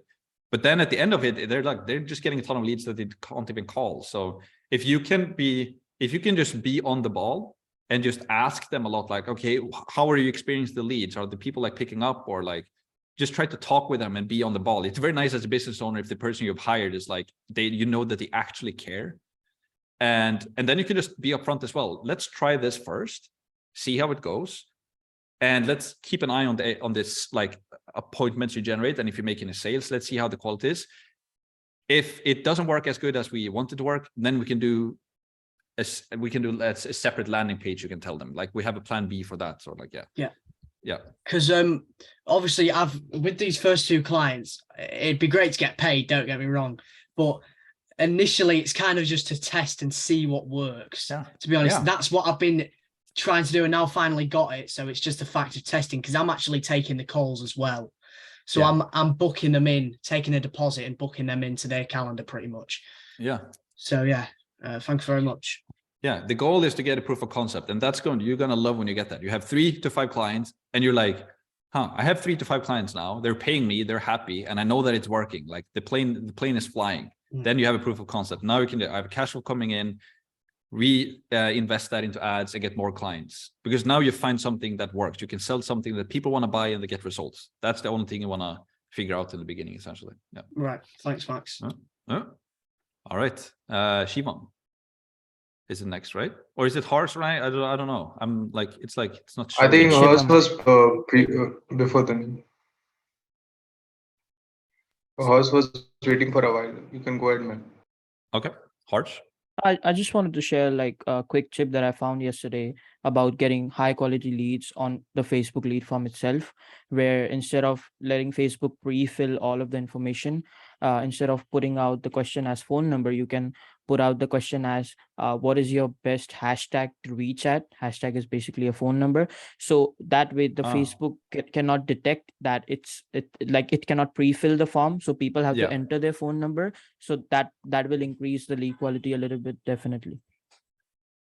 But then at the end of it, they're just getting a ton of leads that they can't even call. So if you can just be on the ball and just ask them a lot, like, okay, how are you experiencing the leads? Are the people like picking up, or like, just try to talk with them and be on the ball. It's very nice as a business owner if the person you've hired is like, that they actually care. And then you can just be upfront as well. Let's try this first, see how it goes. And let's keep an eye on this like appointments you generate. And if you're making a sales, let's see how the quality is. If it doesn't work as good as we want it to work, then we can do a separate landing page. You can tell them like, we have a plan B for that. So like, yeah. Because obviously with these first 2 clients, it'd be great to get paid, don't get me wrong, but initially it's kind of just to test and see what works. To be honest, that's what I've been trying to do, and now finally got it. So it's just a fact of testing, because I'm actually taking the calls as well. So I'm booking them in, taking a deposit and booking them into their calendar pretty much. So thank you very much. Yeah, the goal is to get a proof of concept, and you're gonna love when you get that. You have 3 to 5 clients, and you're like, I have 3 to 5 clients now. They're paying me, they're happy, and I know that it's working. Like the plane is flying. Then you have a proof of concept. Now I have cash flow coming in, invest that into ads and get more clients, because now you find something that works. You can sell something that people want to buy and they get results. That's the only thing you want to figure out in the beginning, essentially. Yeah. Right. Thanks, Max. All right. Shivam is it next, right? Or is it Harsh, right? I don't know. I'm like, it's not sure. I think Harsh was before the Harsh was waiting for a while. You can go ahead, man. Okay. Harsh. I just wanted to share like a quick tip that I found yesterday about getting high quality leads on the Facebook lead form itself, where instead of letting Facebook pre-fill all of the information, instead of putting out the question as phone number, you can put out the question as what is your best hashtag to reach at. Hashtag is basically a phone number, so that way the Facebook cannot detect that it cannot pre-fill the form, so people have to enter their phone number, so that will increase the lead quality a little bit, definitely.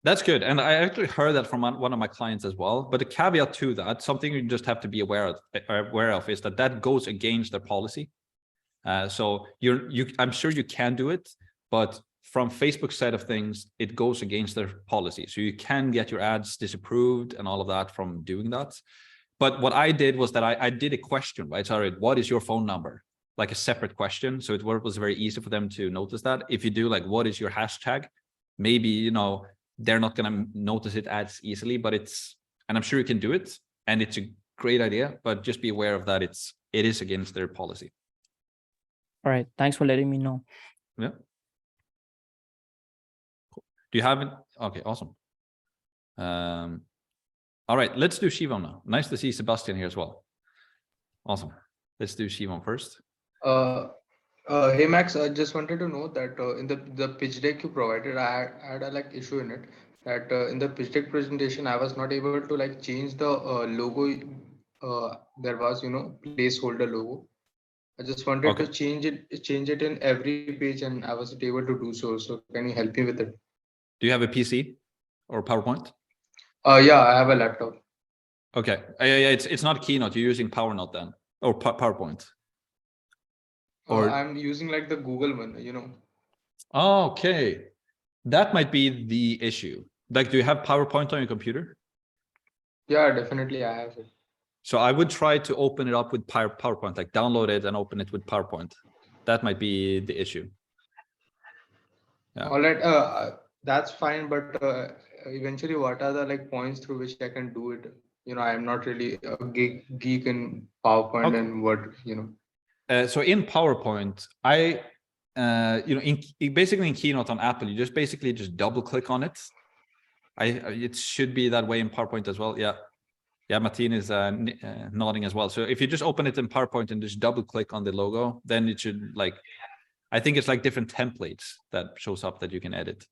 That's good. And I actually heard that from one of my clients as well. But the caveat to that, something you just have to be aware of is that goes against their policy. So I'm sure you can do it, but from Facebook's side of things, it goes against their policy. So you can get your ads disapproved and all of that from doing that. But what I did was that I did a question, right? Sorry, what is your phone number? Like a separate question. So it was very easy for them to notice that. If you do like, what is your hashtag? Maybe, they're not going to notice it as easily, but and I'm sure you can do it. And it's a great idea, but just be aware of that. It is against their policy. All right. Thanks for letting me know. Yeah. Cool. Do you have it? Okay, awesome. All right, let's do Shivam now. Nice to see Sebastian here as well. Awesome. Let's do Shivam first. Hey Max, I just wanted to know that in the pitch deck you provided, I had a issue in it that in the pitch deck presentation I was not able to change the logo. There was placeholder logo. I just wanted to change it in every page, and I wasn't able to do so. So can you help me with it? Do you have a PC or PowerPoint? Yeah, I have a laptop. Okay. Yeah, it's not Keynote. You're using PowerNote then, or PowerPoint. Or I'm using the Google one, Okay. That might be the issue. Do you have PowerPoint on your computer? Yeah, definitely I have it. So I would try to open it up with PowerPoint, download it and open it with PowerPoint. That might be the issue. Yeah. All right. That's fine. But eventually, what are the points through which I can do it? I'm not really a geek in PowerPoint and Word, So in PowerPoint, basically in Keynote on Apple, you just double click on it. It should be that way in PowerPoint as well. Yeah, Martin is nodding as well. So if you just open it in PowerPoint and just double click on the logo, then it should I think it's different templates that shows up that you can edit.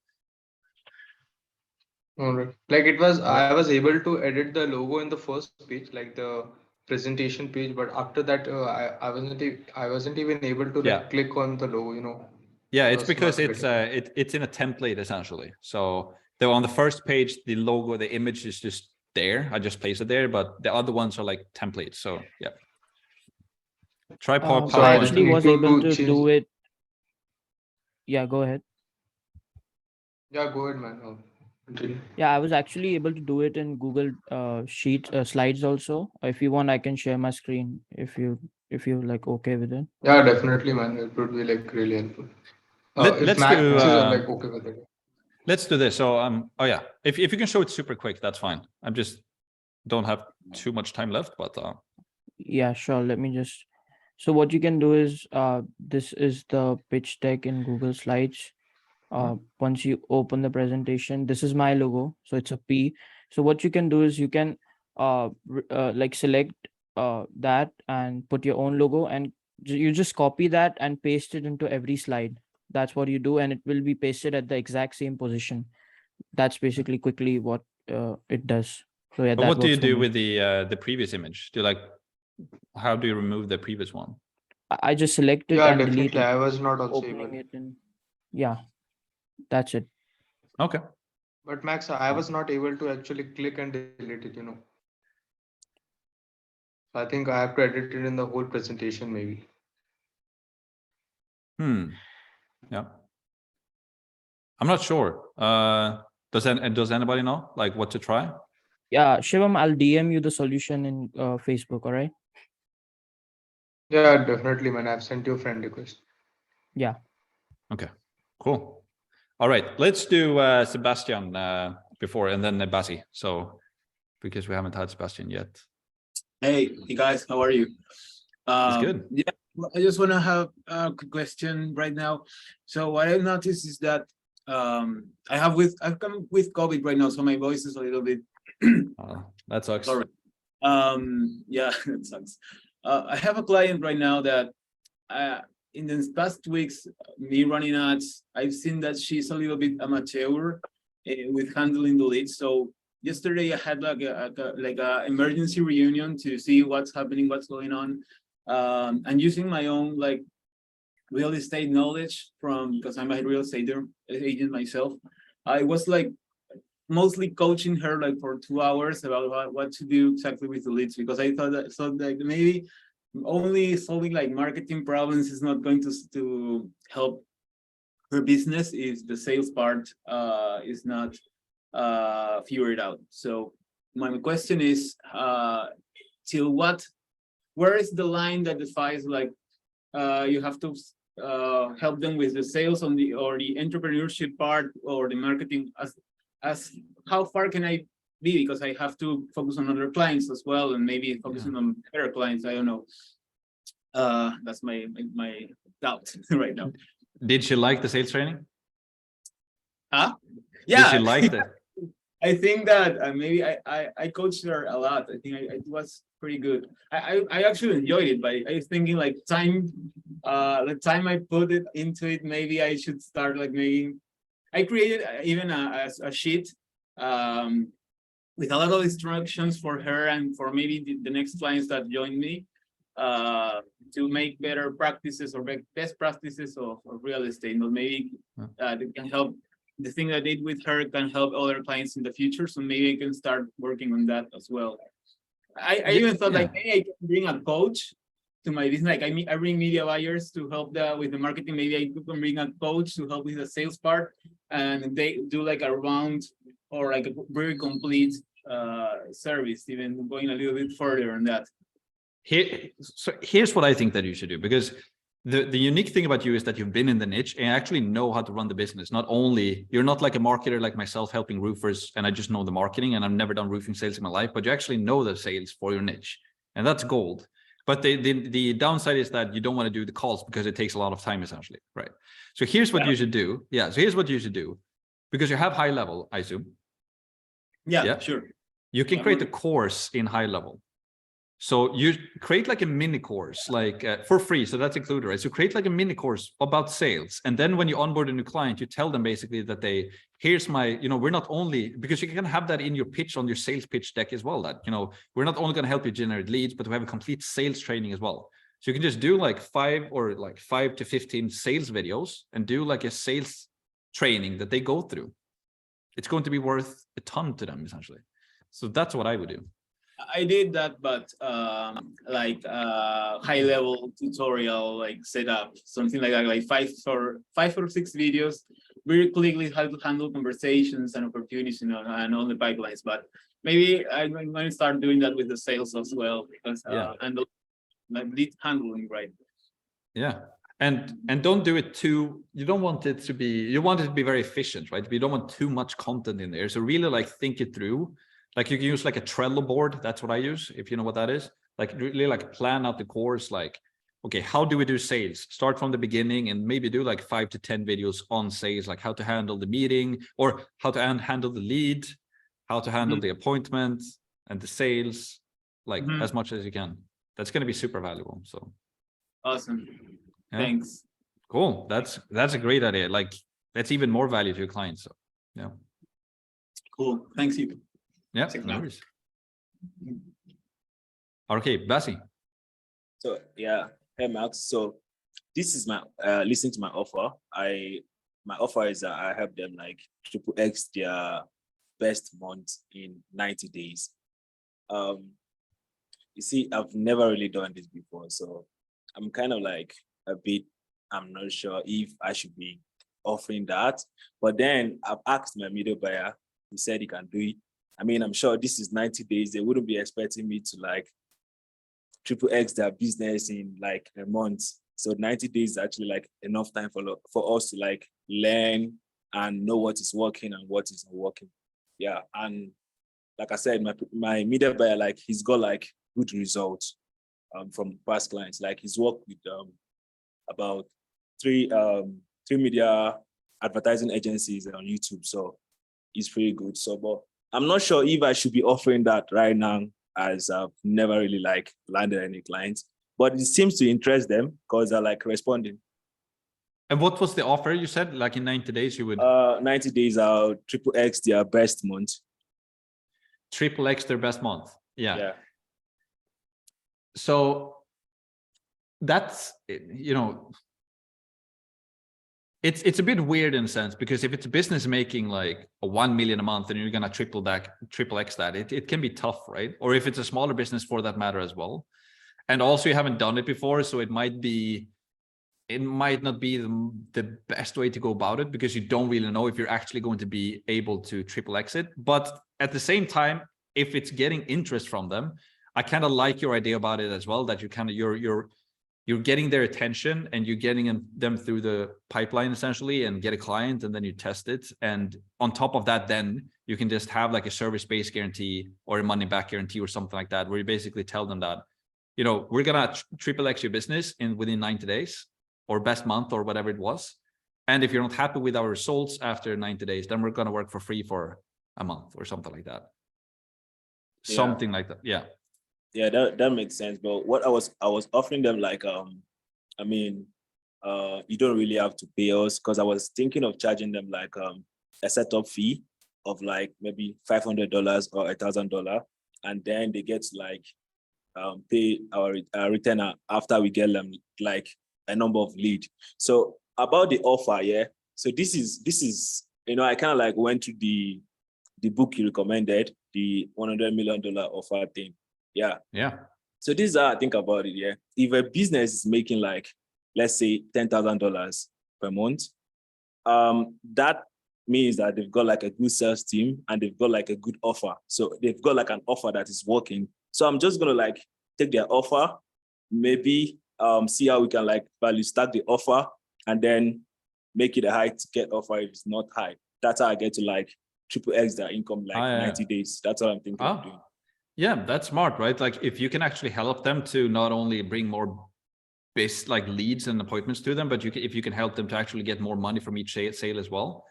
All right. I was able to edit the logo in the first page, the presentation page, but after that I wasn't even able to click on the logo, Yeah, it's because it's in a template essentially. So on the first page, the logo, the image is just there. I just placed it there, but the other ones are templates. So yeah. Try PowerPoint. So I actually was able to do it. Yeah, go ahead. Yeah, go ahead, man. Yeah, I was actually able to do it in Google Slides also. If you want, I can share my screen if you're okay with it. Yeah, definitely, man. It would be really helpful. Let's Max do. Is okay with it. Let's do this. So oh yeah, if you can show it super quick, that's fine. I'm just don't have too much time left, but yeah, sure. Let me just. So what you can do is this is the pitch deck in Google Slides. Once you open the presentation, this is my logo, so it's a P. So what you can do is you can select that and put your own logo, and you just copy that and paste it into every slide. That's what you do, and it will be pasted at the exact same position. That's basically quickly what it does. So yeah. But what do you do with the previous image? How do you remove the previous one? I just select it and delete it. I was not also opening it in. Yeah. That's it. Okay. But Max, I was not able to actually click and delete it, I think I have to edit it in the whole presentation, maybe. Yeah. I'm not sure. Does anybody know what to try? Yeah, Shivam, I'll DM you the solution in Facebook, all right? Yeah, definitely, man. I've sent you a friend request. Yeah. Okay, cool. All right, let's do Sebastian before, and then Basi. So, because we haven't had Sebastian yet. Hey guys, how are you? It's good. Yeah, I just want to have a quick question right now. So what I've noticed is that I've come with COVID right now, so my voice is a little bit. That sucks. Sorry. Yeah, it sucks. I have a client right now that in the past weeks, me running ads, I've seen that she's a little bit amateur with handling the leads. So yesterday I had like a emergency reunion to see what's happening, what's going on, and using my own like real estate knowledge because I'm a real estate agent myself. I was like mostly coaching her like for 2 hours about what to do exactly with the leads, because I thought that maybe only solving like marketing problems is not going to help her business if the sales part is not figured out. So my question is, where is the line that defines like you have to help them with the sales or the entrepreneurship part or the marketing, as how far can I be, because I have to focus on other clients as well, and maybe focusing on better clients. I don't know. That's my doubt right now. Did she like the sales training? Huh? Yeah. Did she like that? I think that maybe I coached her a lot. I think it was pretty good. I actually enjoyed it, but I was thinking like the time I put it into it, maybe I should start like maybe I created even a sheet with a lot of instructions for her and for maybe the next clients that join me to make better practices or best practices of real estate. But maybe it can help. The thing I did with her can help other clients in the future. So maybe I can start working on that as well. I even thought like maybe I can bring a coach to my business. Like I bring media buyers to help with the marketing. Maybe I can bring a coach to help with the sales part, and they do like a round or like a very complete service, even going a little bit further on that. Here's what I think that you should do, because the unique thing about you is that you've been in the niche and actually know how to run the business. Not only, you're not like a marketer like myself helping roofers and I just know the marketing and I've never done roofing sales in my life, but you actually know the sales for your niche, and that's gold. But the downside is that you don't want to do the calls because it takes a lot of time essentially, right? So here's what you should do. Yeah, so here's what you should do, because you have high level, I assume. Yeah, sure. You can create a course in high level. So you create like a mini course, like for free. So that's included, right? So create like a mini course about sales. And then when you onboard a new client, you tell them basically that here's my, we're not only, because you can have that in your pitch on your sales pitch deck as well, that, we're not only going to help you generate leads, but we have a complete sales training as well. So you can just do like 5 to 15 sales videos and do like a sales training that they go through. It's going to be worth a ton to them essentially. So that's what I would do. I did that, but like high level tutorial, like setup, something like that, like 5 or 6 videos, very quickly how to handle conversations and opportunities, and all the pipelines. But maybe I'm going to start doing that with the sales as well, because and like lead handling, right? Yeah. And don't do it too, you want it to be very efficient, right? But you don't want too much content in there. So really like think it through. Like you can use like a Trello board. That's what I use, if you know what that is. Like really like plan out the course, like, okay, how do we do sales? Start from the beginning and maybe do like 5 to 10 videos on sales, like how to handle the meeting or how to handle the lead, how to handle the appointment and the sales, like as much as you can. That's going to be super valuable. So awesome. Yeah. Thanks. Cool. That's a great idea. Like that's even more value to your clients. So yeah. Cool. Thanks you. Yeah, no worries. Okay, Basi. So yeah, hey Max. So this is my listening to my offer. My offer is that I help them like triple X their best month in 90 days. You see, I've never really done this before, so I'm kind of like I'm not sure if I should be offering that. But then I've asked my media buyer, he said he can do it. I mean, I'm sure this is 90 days. They wouldn't be expecting me to like triple X their business in like a month. So 90 days is actually like enough time for us to like learn and know what is working and what is not working. Yeah. And like I said, my media buyer, like he's got like good results from past clients. Like he's worked with about three media advertising agencies on YouTube. So it's pretty good. So, but I'm not sure if I should be offering that right now, as I've never really like landed any clients. but it seems to interest them because they're like responding. And what was the offer you said? Like in 90 days, you would 90 days out, triple X their best month. triple X their best month. Yeah. So that's, it's a bit weird in a sense, because if it's a business making like a 1 million a month and you're going to triple X that, it can be tough, right? Or if it's a smaller business for that matter as well. And also you haven't done it before, so it might not be the best way to go about it, because you don't really know if you're actually going to be able to triple X it. But at the same time, if it's getting interest from them, I kind of like your idea about it as well, that you kind of you're getting their attention and you're getting them through the pipeline essentially, and get a client, and then you test it. And on top of that, then you can just have like a service-based guarantee or a money-back guarantee or something like that, where you basically tell them that, we're gonna triple X your business within 90 days or best month or whatever it was. And if you're not happy with our results after 90 days, then we're gonna work for free for a month or something like that. Yeah. Something like that. Yeah. Yeah, that makes sense. But what I was offering them, like, you don't really have to pay us, because I was thinking of charging them like a setup fee of like maybe $500 or $1,000, and then they get to like pay our retainer after we get them like a number of lead. So about the offer, yeah. So this is I kind of like went to the book you recommended, the $100 million offer thing. Yeah. So this is how I think about it. Yeah. If a business is making like, let's say $10,000 per month, that means that they've got like a good sales team and they've got like a good offer. So they've got like an offer that is working. So I'm just gonna like take their offer, maybe see how we can like value stack the offer, and then make it a high ticket offer if it's not high. That's how I get to like triple X their income like 90 days. That's what I'm thinking of doing. Yeah, that's smart, right? Like if you can actually help them to not only bring more like leads and appointments to them, but if you can help them to actually get more money from each sale as well.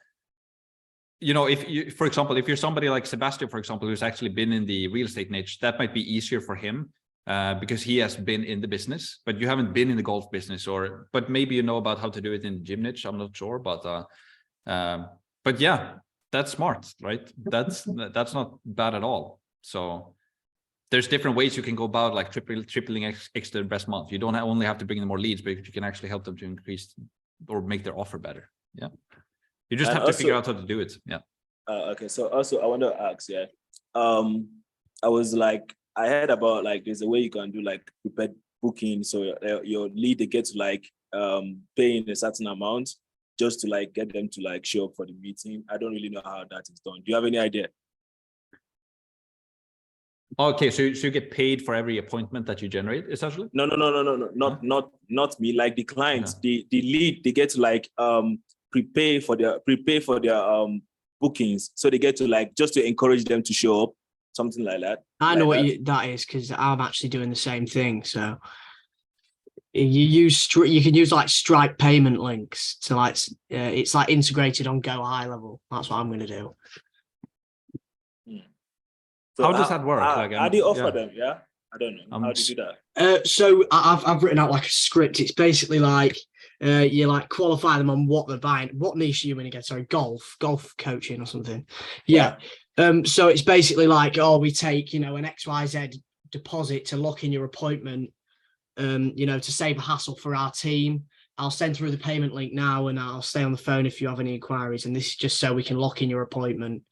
If you, for example, if you're somebody like Sebastian, for example, who's actually been in the real estate niche, that might be easier for him because he has been in the business, but you haven't been in the golf business, but maybe you know about how to do it in the gym niche. I'm not sure, but yeah, that's smart, right? That's not bad at all. So there's different ways you can go about like tripling X their best month. You don't only have to bring them more leads, but you can actually help them to increase or make their offer better. Yeah. You just have to figure out how to do it. Yeah. Okay. So also I want to ask, yeah. I was like, I heard about like, there's a way you can do like prepared booking. So your lead, they get to like paying a certain amount just to like get them to like show up for the meeting. I don't really know how that is done. Do you have any idea? Okay, so you get paid for every appointment that you generate, essentially? No, not me. Like the clients, the lead, they get to like prepay for their bookings, so they get to like just to encourage them to show up, something like that. I know what that is, because I'm actually doing the same thing. So you can use like Stripe payment links to like it's like integrated on Go High Level. That's what I'm going to do. So how does that work? How do you offer them? Yeah, I don't know. How do you do that? So I've written out like a script. It's basically like you like qualify them on what they're buying. What niche are you in again? Sorry, golf coaching or something. Yeah. So it's basically like, we take, an XYZ deposit to lock in your appointment, to save a hassle for our team. I'll send through the payment link now, and I'll stay on the phone if you have any inquiries. And this is just so we can lock in your appointment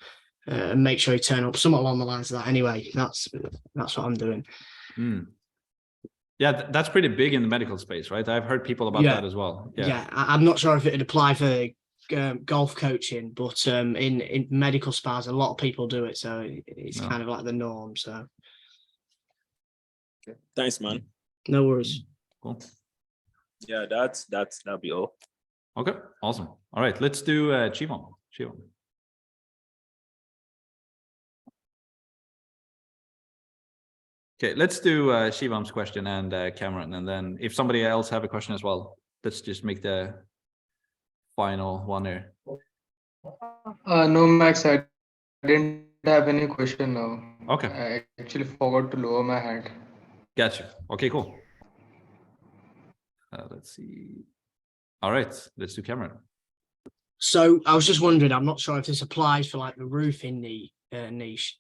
and make sure you turn up. Somewhat along the lines of that. Anyway, that's what I'm doing. Yeah, that's pretty big in the medical space, right? I've heard people about that as well. Yeah, I'm not sure if it would apply for golf coaching, but in medical spas, a lot of people do it, so it's kind of like the norm. So, okay. Thanks, man. No worries. Cool. Yeah, that'll be all. Okay, awesome. All right, let's do Chivon. Okay, let's do Shivam's question and Cameron, and then if somebody else have a question as well, let's just make the final one here. No, Max, I didn't have any question now. Okay. I actually forgot to lower my hand. Gotcha. Okay, cool. Let's see. All right, let's do Cameron. So I was just wondering, I'm not sure if this applies for like the roofing niche,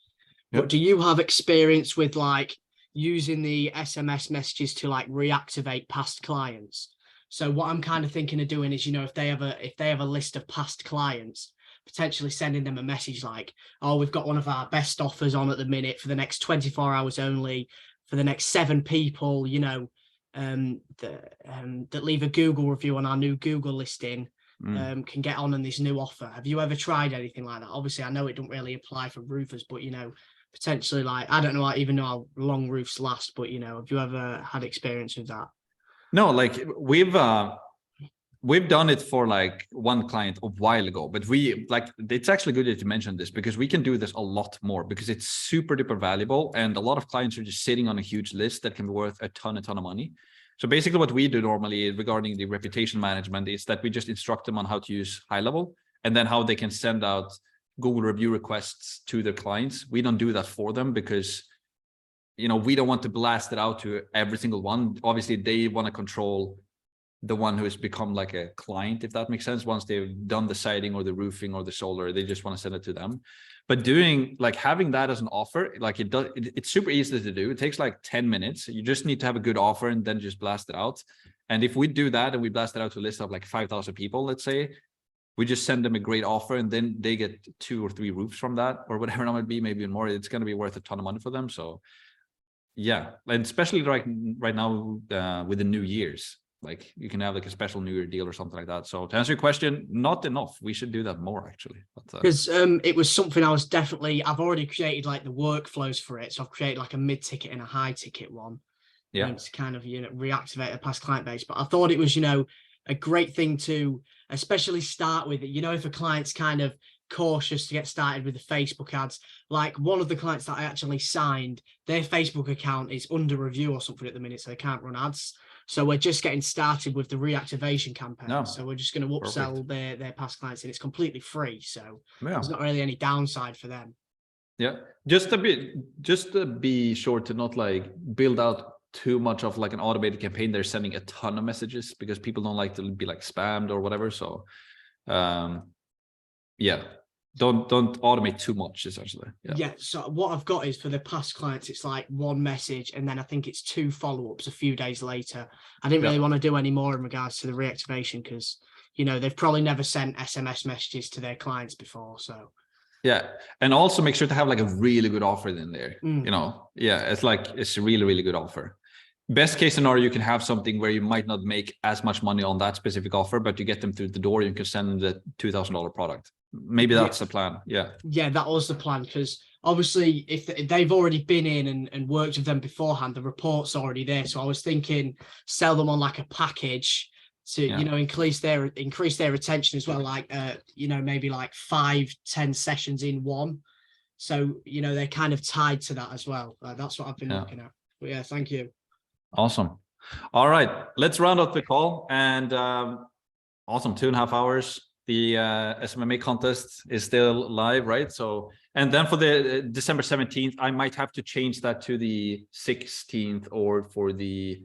but do you have experience with like using the SMS messages to like reactivate past clients? So what I'm kind of thinking of doing is, you know, if they have a list of past clients, potentially sending them a message like, oh, we've got one of our best offers on at the minute for the next 24 hours only for the next 7 people, you know, that leave a Google review on our new Google listing, can get on this new offer. Have you ever tried anything like that? Obviously, I know it don't really apply for roofers, but, you know, potentially like, I don't know, I even know how long roofs last, but, you know, have you ever had experience with that? No, like we've done it for like one client a while ago, but we like, it's actually good that you mentioned this because we can do this a lot more because it's super duper valuable. And a lot of clients are just sitting on a huge list that can be worth a ton of money. So basically what we do normally regarding the reputation management is that we just instruct them on how to use high level and then how they can send out Google review requests to their clients. We don't do that for them because, you know, we don't want to blast it out to every single one. Obviously they want to control the one who has become like a client, if that makes sense. Once they've done the siding or the roofing or the solar, they just want to send it to them. But doing like having that as an offer, like it's super easy to do. It takes like 10 minutes. You just need to have a good offer and then just blast it out. And if we do that and we blast it out to a list of like 5,000 people, let's say, we just send them a great offer and then they get 2 or 3 roofs from that or whatever it might be, maybe more. It's going to be worth a ton of money for them. So yeah, and especially right now with the New Year's, like you can have like a special New Year deal or something like that. So to answer your question, not enough. We should do that more actually. Because it was something I've already created like the workflows for it. So I've created like a mid-ticket and a high-ticket one. Yeah. To kind of, you know, reactivate a past client base. But I thought it was, you know, a great thing to especially start with. You know, if a client's kind of cautious to get started with the Facebook ads, like one of the clients that I actually signed, their Facebook account is under review or something at the minute, so they can't run ads. So we're just getting started with the reactivation campaign. No. So we're just going to upsell their past clients, and it's completely free. So there's not really any downside for them. Yeah, just to be sure to not like build out too much of like an automated campaign. They're sending a ton of messages because people don't like to be like spammed or whatever. So yeah, don't automate too much essentially. Yeah, so what I've got is for the past clients, it's like one message and then I think it's 2 follow-ups a few days later. I didn't really want to do any more in regards to the reactivation because, you know, they've probably never sent SMS messages to their clients before. So yeah, and also make sure to have like a really good offer in there. You know, yeah, it's a really good offer. Best case scenario, you can have something where you might not make as much money on that specific offer, but you get them through the door, you can send them the $2,000 product. Maybe that's the plan. Yeah, that was the plan, because obviously if they've already been in and worked with them beforehand, the report's already there. So I was thinking sell them on like a package to you know, increase their retention as well, like you know, maybe like 5-10 sessions in one, so you know they're kind of tied to that as well. That's what I've been looking at. But yeah, thank you. Awesome. All right, let's round up the call. And awesome, 2.5 hours. The SMMA contest is still live, right? So, and then for the December 17th, I might have to change that to the 16th or for the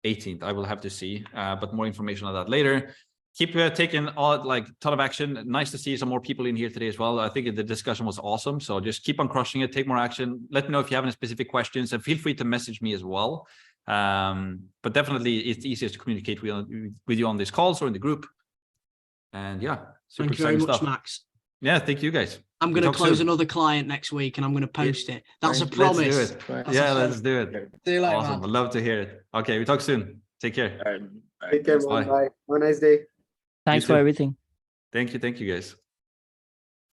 18th. I will have to see, but more information on that later. Keep taking like ton of action. Nice to see some more people in here today as well. I think the discussion was awesome. So just keep on crushing it, take more action. Let me know if you have any specific questions and feel free to message me as well. But definitely it's easiest to communicate with you on these calls or in the group. And yeah, super thank you very much, stuff. Max. Yeah, thank you guys. I'm going to close another client next week and I'm going to post it. That's a promise. Let's do it. See you later. Awesome. I'd love to hear it. Okay, we talk soon. Take care. Take care. Bye. Have a nice day. Thanks for everything. Thank you guys.